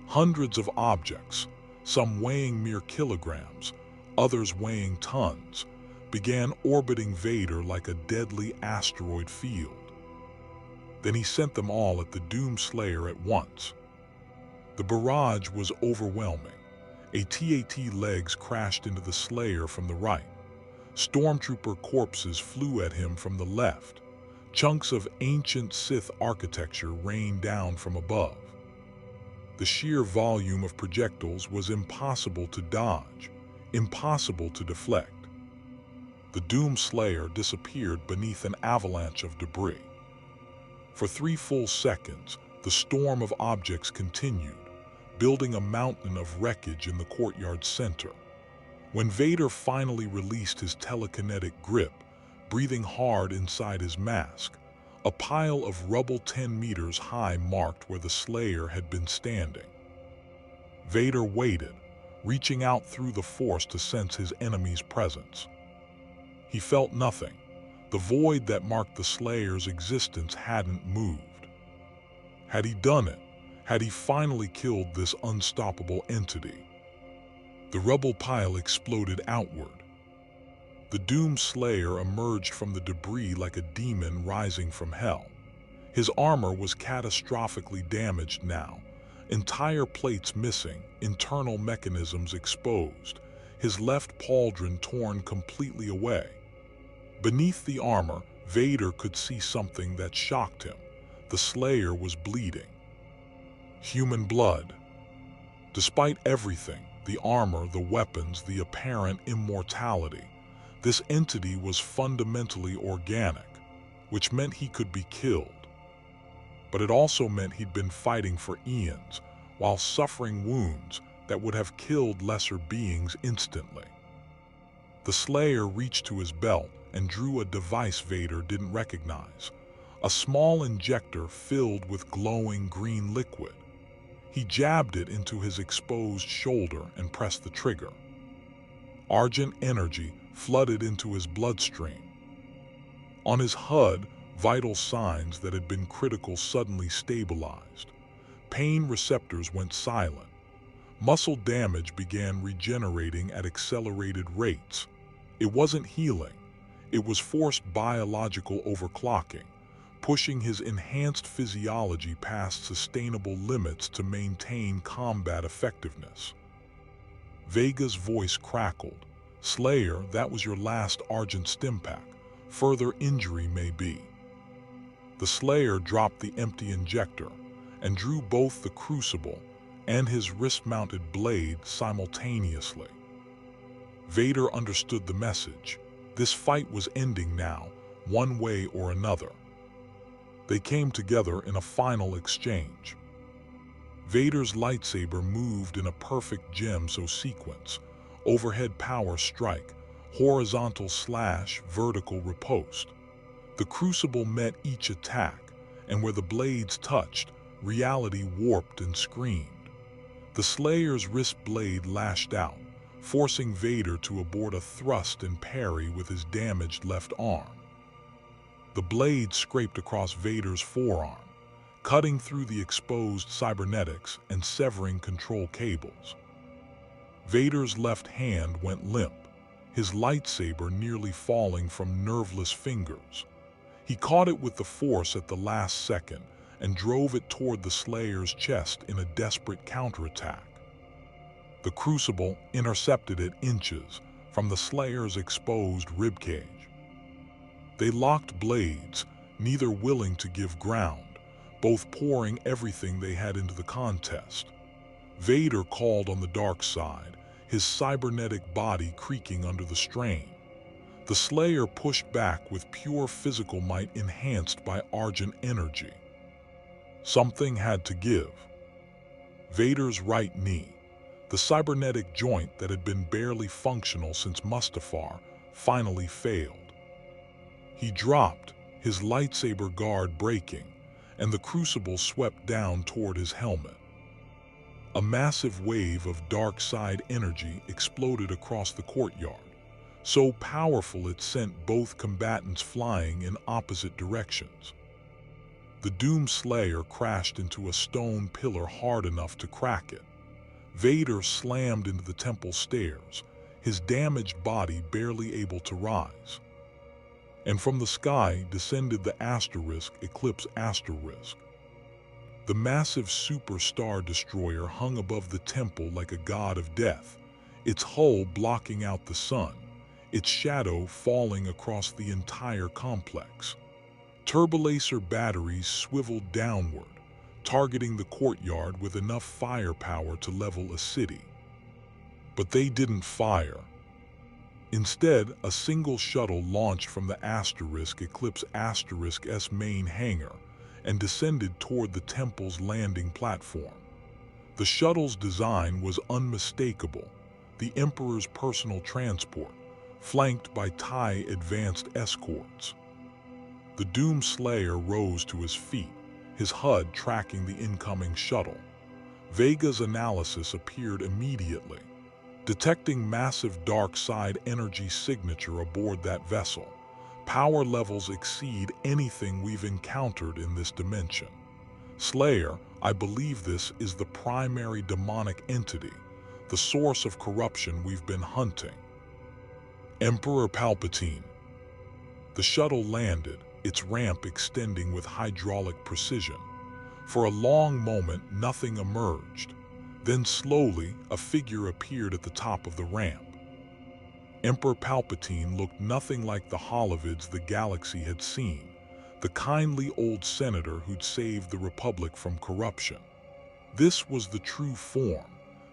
Hundreds of objects, some weighing mere kilograms, others weighing tons, began orbiting Vader like a deadly asteroid field. Then he sent them all at the Doomslayer at once. The barrage was overwhelming. AT-AT legs crashed into the Slayer from the right. Stormtrooper corpses flew at him from the left. Chunks of ancient Sith architecture rained down from above. The sheer volume of projectiles was impossible to dodge, impossible to deflect. The Doomslayer disappeared beneath an avalanche of debris. For 3 full seconds, the storm of objects continued, building a mountain of wreckage in the courtyard's center. When Vader finally released his telekinetic grip, breathing hard inside his mask, a pile of rubble 10 meters high marked where the Slayer had been standing. Vader waited, reaching out through the Force to sense his enemy's presence. He felt nothing. The void that marked the Slayer's existence hadn't moved. Had he done it? Had he finally killed this unstoppable entity? The rubble pile exploded outward. The Doomslayer emerged from the debris like a demon rising from hell. His armor was catastrophically damaged now, entire plates missing, internal mechanisms exposed, his left pauldron torn completely away. Beneath the armor, Vader could see something that shocked him. The Slayer was bleeding. Human blood. Despite everything, the armor, the weapons, the apparent immortality, this entity was fundamentally organic, which meant he could be killed. But it also meant he'd been fighting for eons, while suffering wounds that would have killed lesser beings instantly. The Slayer reached to his belt and drew a device Vader didn't recognize, a small injector filled with glowing green liquid. He jabbed it into his exposed shoulder and pressed the trigger. Argent energy flooded into his bloodstream. On his HUD, vital signs that had been critical suddenly stabilized. Pain receptors went silent. Muscle damage began regenerating at accelerated rates. It wasn't healing. It was forced biological overclocking, pushing his enhanced physiology past sustainable limits to maintain combat effectiveness. Vega's voice crackled. "Slayer, that was your last Argent Stimpack. Further injury may be." The Slayer dropped the empty injector and drew both the crucible and his wrist-mounted blade simultaneously. Vader understood the message. This fight was ending now, one way or another. They came together in a final exchange. Vader's lightsaber moved in a perfect Gemso sequence: overhead power strike, horizontal slash, vertical riposte. The crucible met each attack, and where the blades touched, reality warped and screamed. The Slayer's wrist blade lashed out, forcing Vader to abort a thrust and parry with his damaged left arm. The blade scraped across Vader's forearm, cutting through the exposed cybernetics and severing control cables. Vader's left hand went limp, his lightsaber nearly falling from nerveless fingers. He caught it with the force at the last second and drove it toward the Slayer's chest in a desperate counterattack. The crucible intercepted it inches from the Slayer's exposed ribcage. They locked blades, neither willing to give ground, both pouring everything they had into the contest. Vader called on the dark side, his cybernetic body creaking under the strain. The Slayer pushed back with pure physical might enhanced by Argent energy. Something had to give. Vader's right knee, the cybernetic joint that had been barely functional since Mustafar, finally failed. He dropped, his lightsaber guard breaking, and the crucible swept down toward his helmet. A massive wave of dark side energy exploded across the courtyard, so powerful it sent both combatants flying in opposite directions. The Doomslayer crashed into a stone pillar hard enough to crack it. Vader slammed into the temple stairs, his damaged body barely able to rise. And from the sky descended the Eclipse Asterisk. The massive super-star destroyer hung above the temple like a god of death, its hull blocking out the sun, its shadow falling across the entire complex. Turbolaser batteries swiveled downward, targeting the courtyard with enough firepower to level a city. But they didn't fire. Instead, a single shuttle launched from the Eclipse S main hangar and descended toward the temple's landing platform. The shuttle's design was unmistakable, the Emperor's personal transport, flanked by TIE advanced escorts. The Doomslayer rose to his feet, his HUD tracking the incoming shuttle. Vega's analysis appeared immediately, detecting massive dark side energy signature aboard that vessel. Power levels exceed anything we've encountered in this dimension. Slayer, I believe this is the primary demonic entity, the source of corruption we've been hunting. Emperor Palpatine. The shuttle landed, its ramp extending with hydraulic precision. For a long moment, nothing emerged. Then slowly, a figure appeared at the top of the ramp. Emperor Palpatine looked nothing like the holovids the galaxy had seen, the kindly old senator who'd saved the Republic from corruption. This was the true form,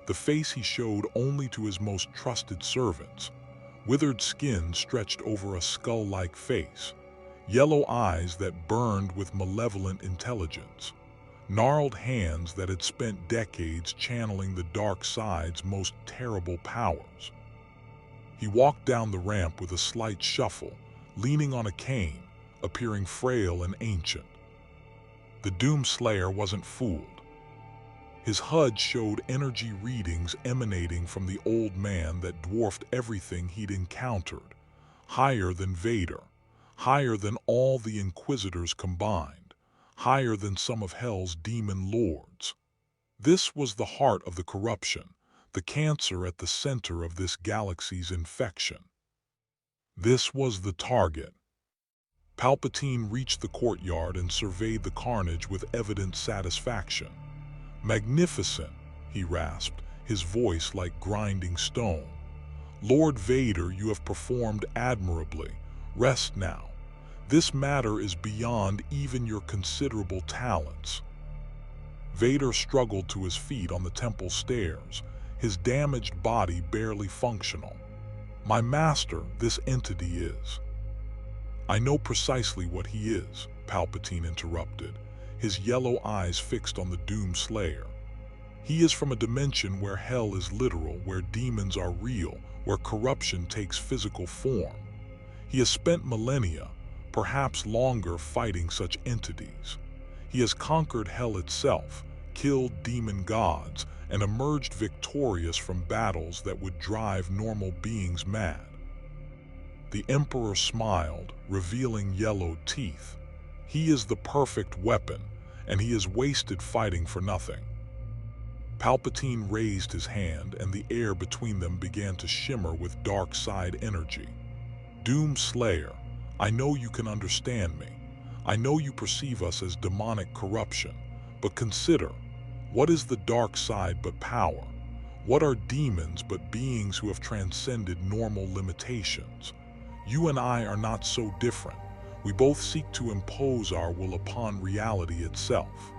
the face he showed only to his most trusted servants. Withered skin stretched over a skull-like face, yellow eyes that burned with malevolent intelligence, gnarled hands that had spent decades channeling the dark side's most terrible powers. He walked down the ramp with a slight shuffle, leaning on a cane, appearing frail and ancient. The Doomslayer wasn't fooled. His HUD showed energy readings emanating from the old man that dwarfed everything he'd encountered, higher than Vader, higher than all the Inquisitors combined, higher than some of Hell's demon lords. This was the heart of the corruption, the cancer at the center of this galaxy's infection. This was the target. Palpatine reached the courtyard and surveyed the carnage with evident satisfaction. "Magnificent," he rasped, his voice like grinding stone. "Lord Vader, you have performed admirably. Rest now. This matter is beyond even your considerable talents." Vader struggled to his feet on the temple stairs, his damaged body barely functional. "My master, this entity is." "I know precisely what he is," Palpatine interrupted, his yellow eyes fixed on the Doomslayer. "He is from a dimension where hell is literal, where demons are real, where corruption takes physical form. He has spent millennia, perhaps longer, fighting such entities. He has conquered hell itself, killed demon gods, and emerged victorious from battles that would drive normal beings mad." The Emperor smiled, revealing yellowed teeth. "He is the perfect weapon, and he is wasted fighting for nothing." Palpatine raised his hand, and the air between them began to shimmer with dark side energy. "Doomslayer, I know you can understand me. I know you perceive us as demonic corruption, but consider, what is the dark side but power? What are demons but beings who have transcended normal limitations? You and I are not so different. We both seek to impose our will upon reality itself."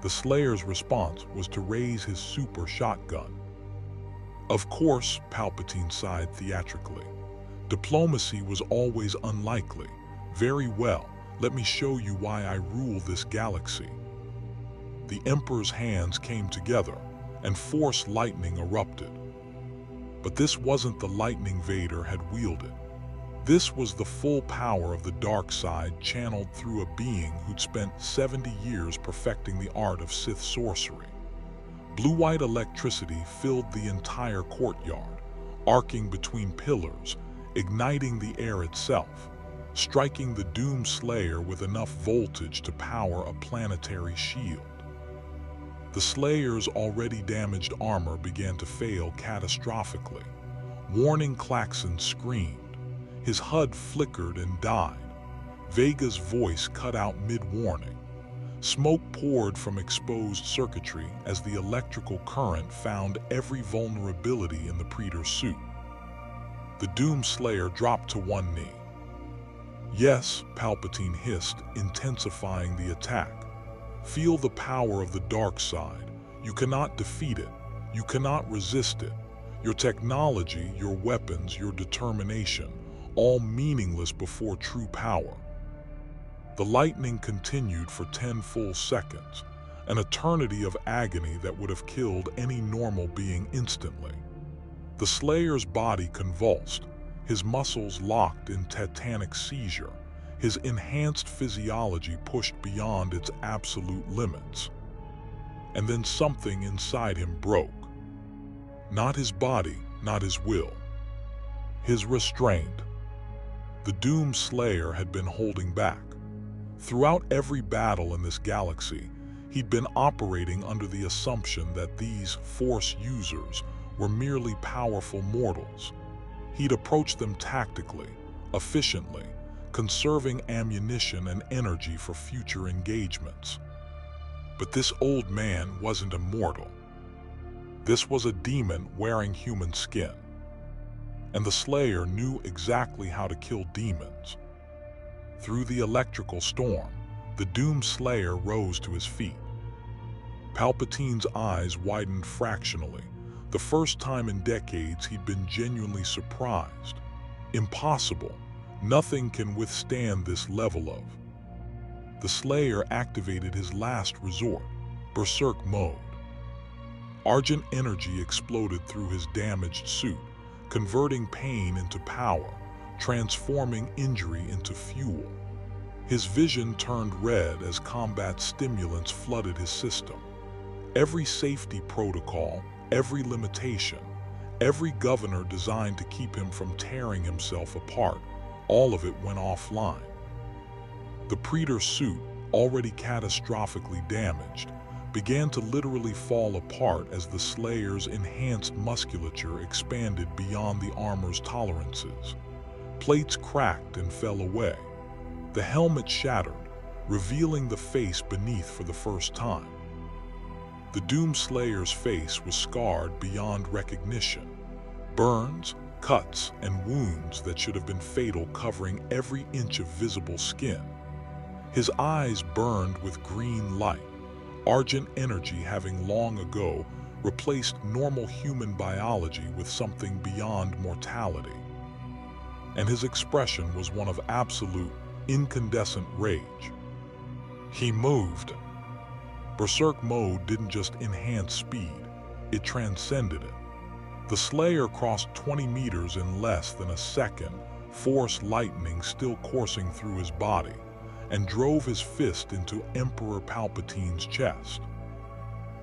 The Slayer's response was to raise his super shotgun. "Of course," Palpatine sighed theatrically. "Diplomacy was always unlikely. Very well, let me show you why I rule this galaxy." The Emperor's hands came together, and Force lightning erupted. But this wasn't the lightning Vader had wielded. This was the full power of the dark side channeled through a being who'd spent 70 years perfecting the art of Sith sorcery. Blue-white electricity filled the entire courtyard, arcing between pillars, igniting the air itself, striking the Doomslayer with enough voltage to power a planetary shield. The Slayer's already damaged armor began to fail catastrophically. Warning klaxons screamed. His HUD flickered and died. Vega's voice cut out mid-warning. Smoke poured from exposed circuitry as the electrical current found every vulnerability in the Praetor suit. The Doomslayer dropped to one knee. "Yes," Palpatine hissed, intensifying the attack. "Feel the power of the dark side. You cannot defeat it. You cannot resist it. Your technology, your weapons, your determination, all meaningless before true power." The lightning continued for 10 full seconds, an eternity of agony that would have killed any normal being instantly. The Slayer's body convulsed, his muscles locked in tetanic seizure, his enhanced physiology pushed beyond its absolute limits. And then something inside him broke. Not his body, not his will. His restraint. The Doomslayer had been holding back. Throughout every battle in this galaxy, he'd been operating under the assumption that these Force users were merely powerful mortals. He'd approached them tactically, efficiently, conserving ammunition and energy for future engagements. But this old man wasn't a mortal. This was a demon wearing human skin. And the Slayer knew exactly how to kill demons. Through the electrical storm, the Doomslayer rose to his feet. Palpatine's eyes widened fractionally, the first time in decades he'd been genuinely surprised. Impossible. Nothing can withstand this level of... The Slayer activated his last resort, Berserk mode. Argent energy exploded through his damaged suit, converting pain into power, transforming injury into fuel. His vision turned red as combat stimulants flooded his system. Every safety protocol, every limitation, every governor designed to keep him from tearing himself apart, all of it went offline. The Praetor suit, already catastrophically damaged, began to literally fall apart as the Slayer's enhanced musculature expanded beyond the armor's tolerances. Plates cracked and fell away. The helmet shattered, revealing the face beneath for the first time. The Doomslayer's face was scarred beyond recognition. Burns, cuts, and wounds that should have been fatal covering every inch of visible skin. His eyes burned with green light, argent energy having long ago replaced normal human biology with something beyond mortality. And his expression was one of absolute, incandescent rage. He moved. Berserk mode didn't just enhance speed, it transcended it. The Slayer crossed 20 meters in less than a second, force lightning still coursing through his body, and drove his fist into Emperor Palpatine's chest.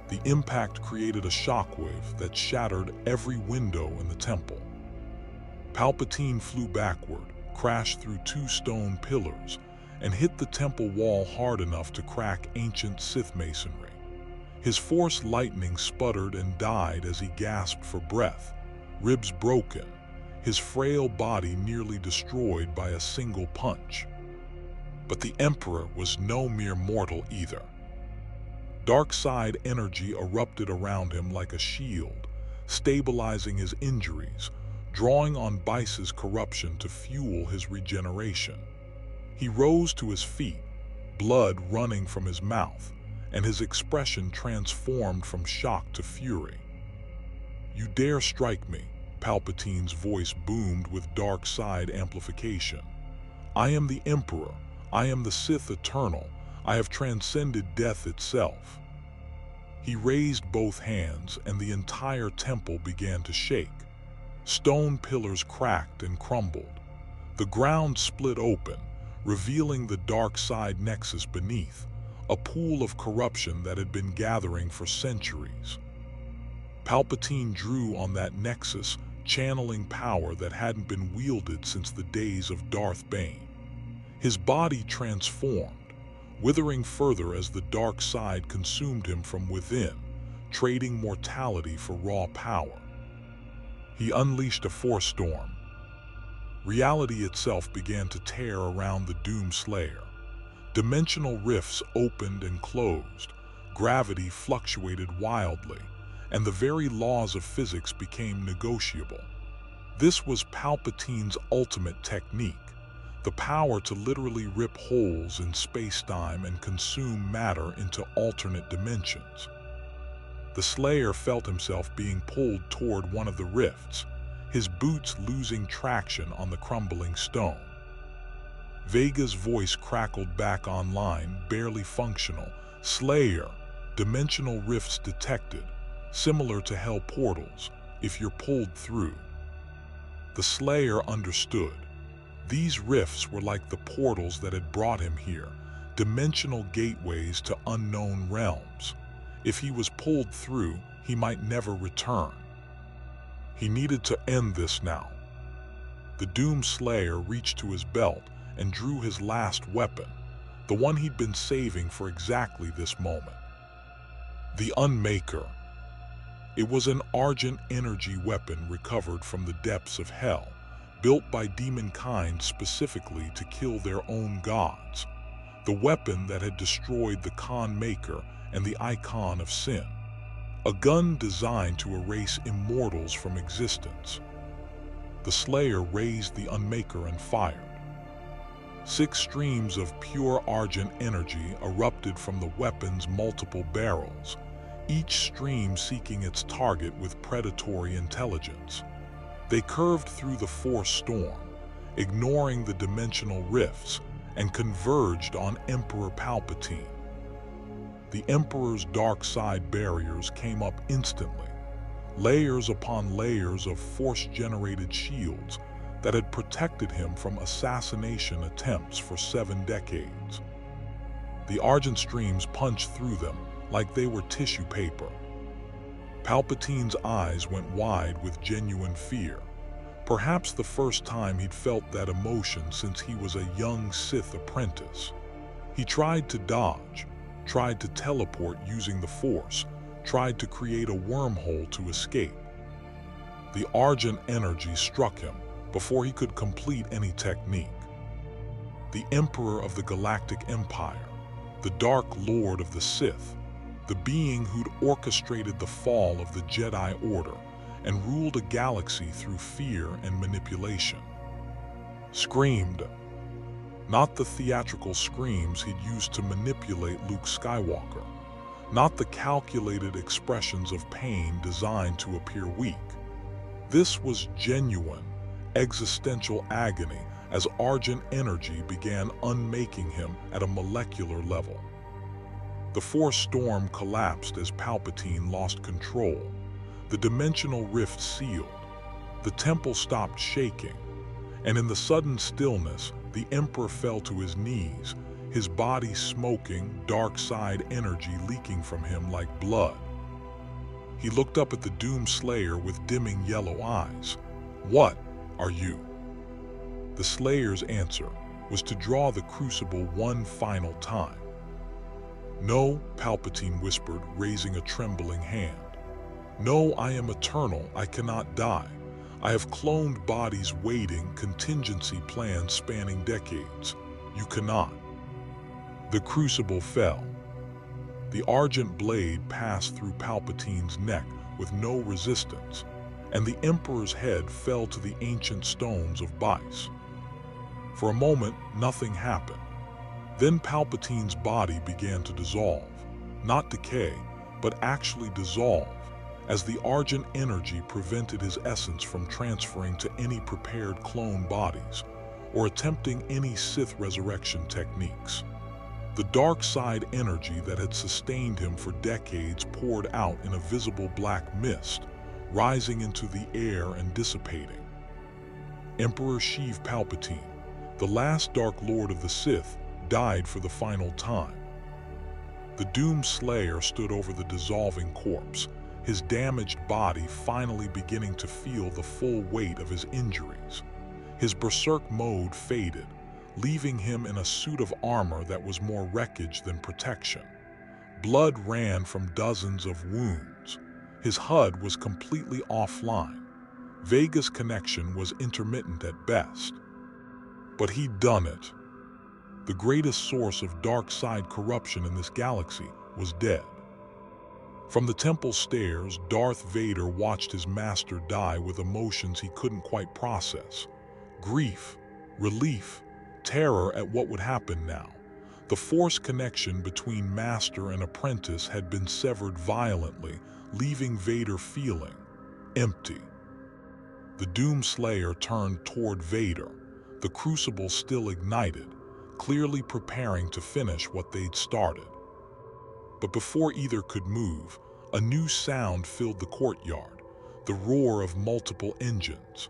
The impact created a shockwave that shattered every window in the temple. Palpatine flew backward, crashed through 2 stone pillars, and hit the temple wall hard enough to crack ancient Sith masonry. His force lightning sputtered and died as he gasped for breath, ribs broken, his frail body nearly destroyed by a single punch. But the Emperor was no mere mortal either. Dark side energy erupted around him like a shield, stabilizing his injuries, drawing on Bice's corruption to fuel his regeneration. He rose to his feet, blood running from his mouth, and his expression transformed from shock to fury. "You dare strike me," Palpatine's voice boomed with dark side amplification. "I am the Emperor. I am the Sith Eternal. I have transcended death itself." He raised both hands, and the entire temple began to shake. Stone pillars cracked and crumbled. The ground split open, revealing the dark side nexus beneath, a pool of corruption that had been gathering for centuries. Palpatine drew on that nexus, channeling power that hadn't been wielded since the days of Darth Bane. His body transformed, withering further as the dark side consumed him from within, trading mortality for raw power. He unleashed a force storm. Reality itself began to tear around the Doomslayer. Dimensional rifts opened and closed, gravity fluctuated wildly, and the very laws of physics became negotiable. This was Palpatine's ultimate technique, the power to literally rip holes in space-time and consume matter into alternate dimensions. The Slayer felt himself being pulled toward one of the rifts, his boots losing traction on the crumbling stone. Vega's voice crackled back online, barely functional. "Slayer, dimensional rifts detected, similar to hell portals, if you're pulled through." The Slayer understood. These rifts were like the portals that had brought him here, dimensional gateways to unknown realms. If he was pulled through, he might never return. He needed to end this now. The Doomslayer reached to his belt and drew his last weapon, the one he'd been saving for exactly this moment. The Unmaker. It was an argent energy weapon recovered from the depths of hell, built by demonkind specifically to kill their own gods. The weapon that had destroyed the Khan Maker and the icon of sin. A gun designed to erase immortals from existence. The Slayer raised the Unmaker and fired. 6 streams of pure argent energy erupted from the weapon's multiple barrels, each stream seeking its target with predatory intelligence. They curved through the Force storm, ignoring the dimensional rifts, and converged on Emperor Palpatine. The Emperor's dark side barriers came up instantly, layers upon layers of Force-generated shields that had protected him from assassination attempts for 7 decades. The Argent streams punched through them like they were tissue paper. Palpatine's eyes went wide with genuine fear, perhaps the first time he'd felt that emotion since he was a young Sith apprentice. He tried to dodge, tried to teleport using the Force, tried to create a wormhole to escape. The Argent energy struck him before he could complete any technique. The Emperor of the Galactic Empire, the Dark Lord of the Sith, the being who'd orchestrated the fall of the Jedi Order and ruled a galaxy through fear and manipulation, screamed. Not the theatrical screams he'd used to manipulate Luke Skywalker, not the calculated expressions of pain designed to appear weak. This was genuine, existential agony as Argent energy began unmaking him at a molecular level. The Force storm collapsed as Palpatine lost control. The dimensional rift sealed. The temple stopped shaking, and in the sudden stillness, the Emperor fell to his knees, his body smoking, dark side energy leaking from him like blood. He looked up at the Doomslayer with dimming yellow eyes. "What are you?" The Slayer's answer was to draw the crucible one final time. "No," Palpatine whispered, raising a trembling hand. "No, I am eternal, I cannot die. I have cloned bodies waiting, contingency plans spanning decades. You cannot." The crucible fell. The Argent blade passed through Palpatine's neck with no resistance, and the Emperor's head fell to the ancient stones of Bice. For a moment, nothing happened. Then Palpatine's body began to dissolve, not decay, but actually dissolve, as the Argent energy prevented his essence from transferring to any prepared clone bodies or attempting any Sith resurrection techniques. The dark side energy that had sustained him for decades poured out in a visible black mist, rising into the air and dissipating. Emperor Sheev Palpatine, the last Dark Lord of the Sith, died for the final time. The Doomslayer stood over the dissolving corpse, his damaged body finally beginning to feel the full weight of his injuries. His berserk mode faded, leaving him in a suit of armor that was more wreckage than protection. Blood ran from dozens of wounds. His HUD was completely offline. Vega's connection was intermittent at best. But he'd done it. The greatest source of dark side corruption in this galaxy was dead. From the temple stairs, Darth Vader watched his master die with emotions he couldn't quite process. Grief, relief, terror at what would happen now. The Force connection between master and apprentice had been severed violently, leaving Vader feeling empty. The Doomslayer turned toward Vader, the crucible still ignited, clearly preparing to finish what they'd started. But before either could move, a new sound filled the courtyard, the roar of multiple engines.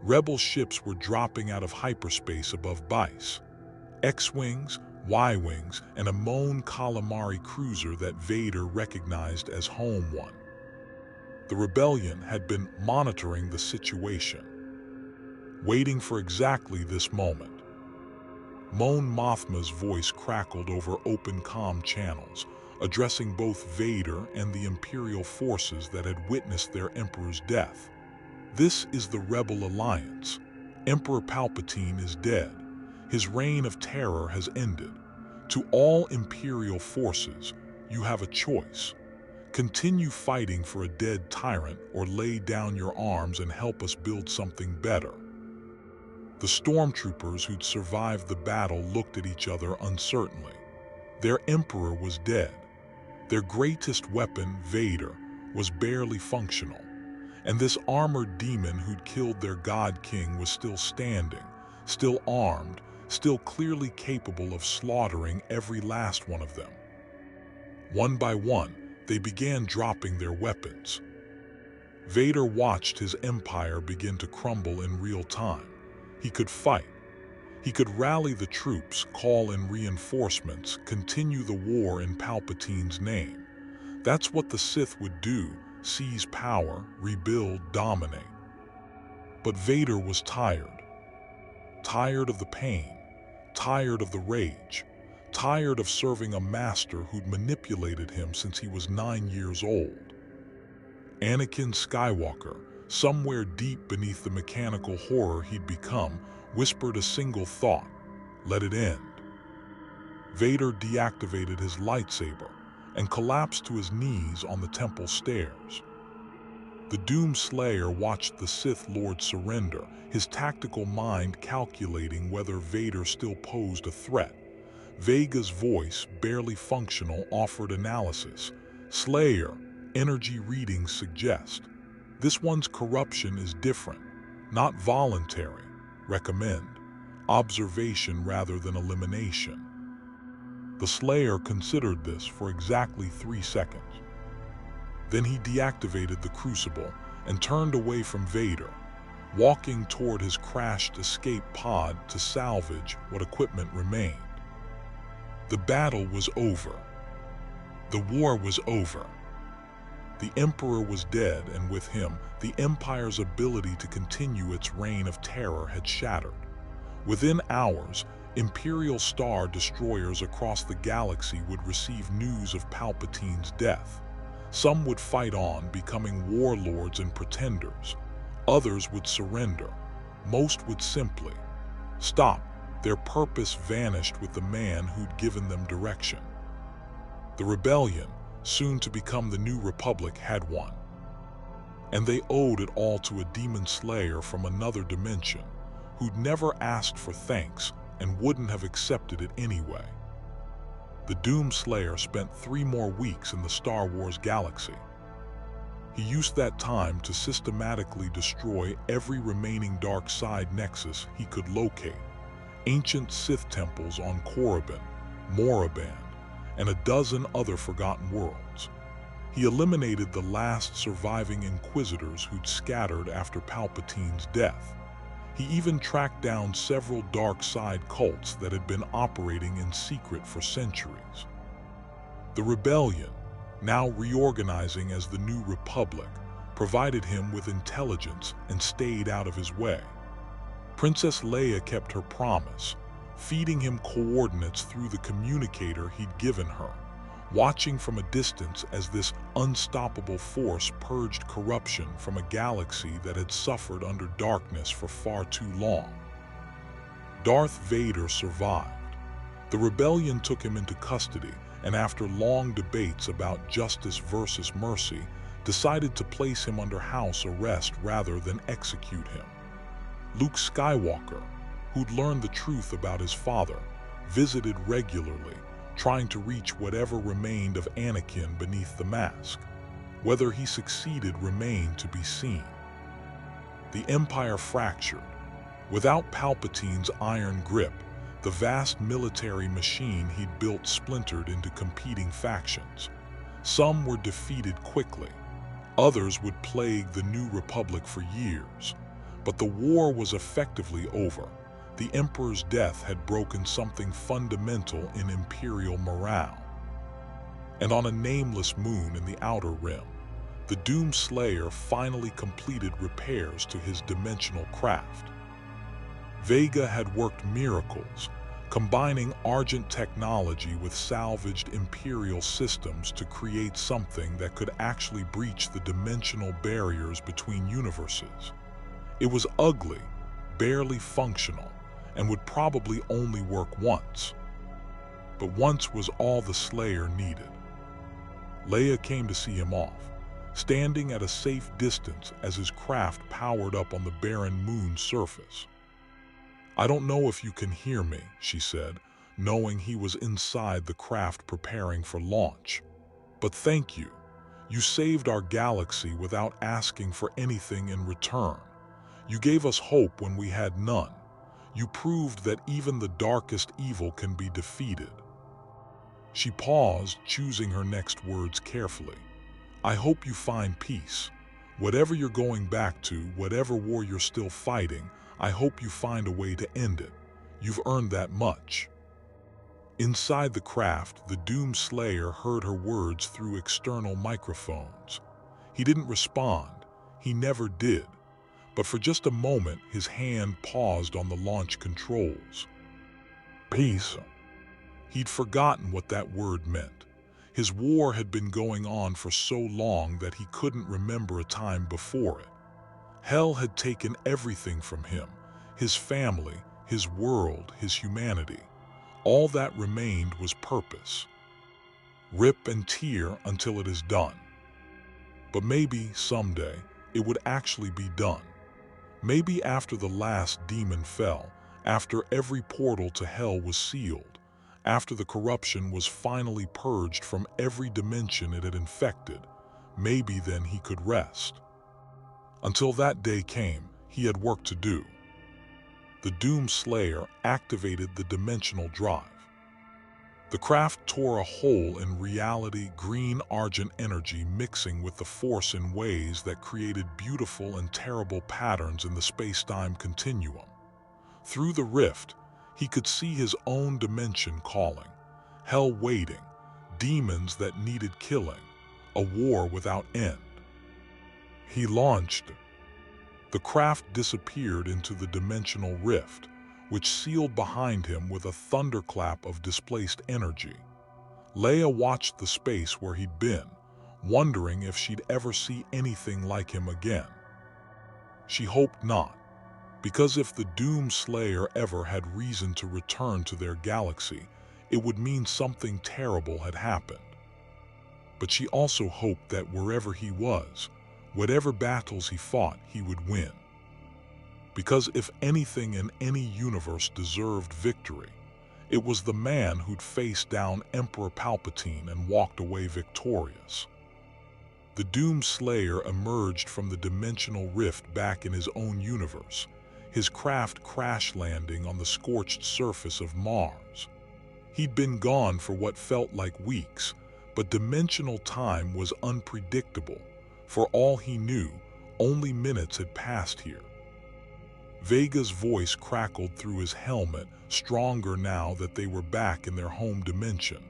Rebel ships were dropping out of hyperspace above Bice. X-Wings, Y-Wings, and a Mon Calamari cruiser that Vader recognized as Home One. The rebellion had been monitoring the situation, waiting for exactly this moment. Mon Mothma's voice crackled over open comm channels, addressing both Vader and the Imperial forces that had witnessed their Emperor's death. "This is the Rebel Alliance. Emperor Palpatine is dead. His reign of terror has ended. To all Imperial forces, you have a choice. Continue fighting for a dead tyrant or lay down your arms and help us build something better." The stormtroopers who'd survived the battle looked at each other uncertainly. Their Emperor was dead. Their greatest weapon, Vader, was barely functional, and this armored demon who'd killed their God King was still standing, still armed, still clearly capable of slaughtering every last one of them. One by one, they began dropping their weapons. Vader watched his empire begin to crumble in real time. He could fight. He could rally the troops, call in reinforcements, continue the war in Palpatine's name. That's what the Sith would do: seize power, rebuild, dominate. But Vader was tired. Tired of the pain, tired of the rage, tired of serving a master who'd manipulated him since he was 9 years old. Anakin Skywalker, somewhere deep beneath the mechanical horror he'd become, whispered a single thought: let it end. Vader deactivated his lightsaber and collapsed to his knees on the temple stairs. The Doomslayer watched the Sith Lord surrender, his tactical mind calculating whether Vader still posed a threat. Vega's voice, barely functional, offered analysis. Slayer, energy readings suggest. This one's corruption is different, not voluntary. Recommend observation rather than elimination. The Slayer considered this for exactly 3 seconds. Then he deactivated the crucible and turned away from Vader, walking toward his crashed escape pod to salvage what equipment remained. The battle was over. The war was over. The Emperor was dead, and with him, the Empire's ability to continue its reign of terror had shattered. Within hours, Imperial Star destroyers across the galaxy would receive news of Palpatine's death. Some would fight on, becoming warlords and pretenders. Others would surrender. Most would simply stop. Their purpose vanished with the man who'd given them direction. The rebellion, soon to become the New Republic, had won. And they owed it all to a demon slayer from another dimension, who'd never asked for thanks and wouldn't have accepted it anyway. The Doomslayer spent 3 more weeks in the Star Wars galaxy. He used that time to systematically destroy every remaining dark side nexus he could locate: ancient Sith temples on Korriban, Moraband, and a dozen other forgotten worlds. He eliminated the last surviving Inquisitors who'd scattered after Palpatine's death. He even tracked down several dark side cults that had been operating in secret for centuries. The rebellion, now reorganizing as the New Republic, provided him with intelligence and stayed out of his way. Princess Leia kept her promise, feeding him coordinates through the communicator he'd given her, watching from a distance as this unstoppable force purged corruption from a galaxy that had suffered under darkness for far too long. Darth Vader survived. The rebellion took him into custody, and after long debates about justice versus mercy, decided to place him under house arrest rather than execute him. Luke Skywalker, who'd learned the truth about his father, visited regularly, trying to reach whatever remained of Anakin beneath the mask. Whether he succeeded remained to be seen. The Empire fractured. Without Palpatine's iron grip, the vast military machine he'd built splintered into competing factions. Some were defeated quickly. Others would plague the New Republic for years. But the war was effectively over. The Emperor's death had broken something fundamental in Imperial morale. And on a nameless moon in the Outer Rim, the Doomslayer finally completed repairs to his dimensional craft. Vega had worked miracles, combining Argent technology with salvaged Imperial systems to create something that could actually breach the dimensional barriers between universes. It was ugly, barely functional, and would probably only work once. But once was all the Slayer needed. Leia came to see him off, standing at a safe distance as his craft powered up on the barren moon's surface. "I don't know if you can hear me," she said, knowing he was inside the craft preparing for launch. But thank you. You saved our galaxy without asking for anything in return. You gave us hope when we had none. You proved that even the darkest evil can be defeated." She paused, choosing her next words carefully. "I hope you find peace. Whatever you're going back to, whatever war you're still fighting, I hope you find a way to end it. You've earned that much." Inside the craft, the Doomslayer heard her words through external microphones. He didn't respond. He never did. But for just a moment, his hand paused on the launch controls. Peace. He'd forgotten what that word meant. His war had been going on for so long that he couldn't remember a time before it. Hell had taken everything from him, his family, his world, his humanity. All that remained was purpose. Rip and tear until it is done. But maybe, someday, it would actually be done. Maybe after the last demon fell, after every portal to hell was sealed, after the corruption was finally purged from every dimension it had infected, maybe then he could rest. Until that day came, he had work to do. The Doomslayer activated the dimensional drive. The craft tore a hole in reality, green-argent energy mixing with the Force in ways that created beautiful and terrible patterns in the space-time continuum. Through the rift, he could see his own dimension calling, hell waiting, demons that needed killing, a war without end. He launched. The craft disappeared into the dimensional rift, which sealed behind him with a thunderclap of displaced energy. Leia watched the space where he'd been, wondering if she'd ever see anything like him again. She hoped not, because if the Doomslayer ever had reason to return to their galaxy, it would mean something terrible had happened. But she also hoped that wherever he was, whatever battles he fought, he would win. Because if anything in any universe deserved victory, it was the man who'd faced down Emperor Palpatine and walked away victorious. The Doomslayer emerged from the dimensional rift back in his own universe, his craft crash-landing on the scorched surface of Mars. He'd been gone for what felt like weeks, but dimensional time was unpredictable. For all he knew, only minutes had passed here. Vega's voice crackled through his helmet, stronger now that they were back in their home dimension.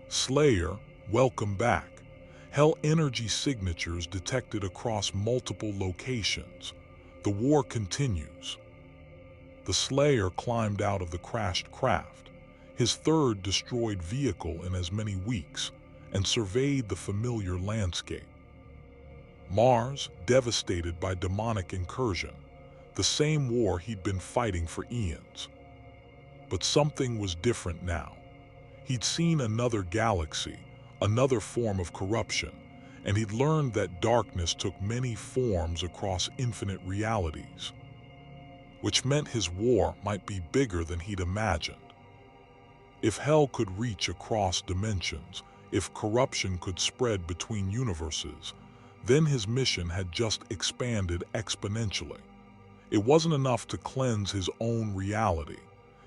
"Slayer, welcome back. Hell energy signatures detected across multiple locations. The war continues." The Slayer climbed out of the crashed craft, his third destroyed vehicle in as many weeks, and surveyed the familiar landscape. Mars, devastated by demonic incursion, the same war he'd been fighting for eons. But something was different now. He'd seen another galaxy, another form of corruption, and he'd learned that darkness took many forms across infinite realities, which meant his war might be bigger than he'd imagined. If hell could reach across dimensions, if corruption could spread between universes, then his mission had just expanded exponentially. It wasn't enough to cleanse his own reality.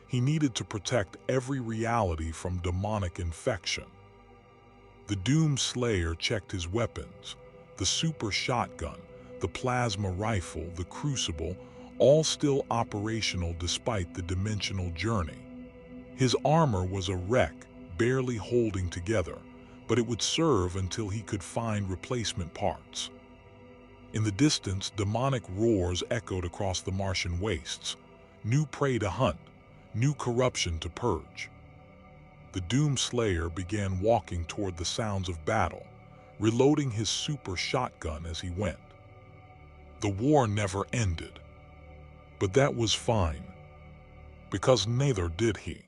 He needed to protect every reality from demonic infection. The Doomslayer checked his weapons, the super shotgun, the plasma rifle, the crucible, all still operational despite the dimensional journey. His armor was a wreck, barely holding together, but it would serve until he could find replacement parts. In the distance, demonic roars echoed across the Martian wastes. New prey to hunt, new corruption to purge. The Doomslayer began walking toward the sounds of battle, reloading his super shotgun as he went. The war never ended. But that was fine, because neither did he.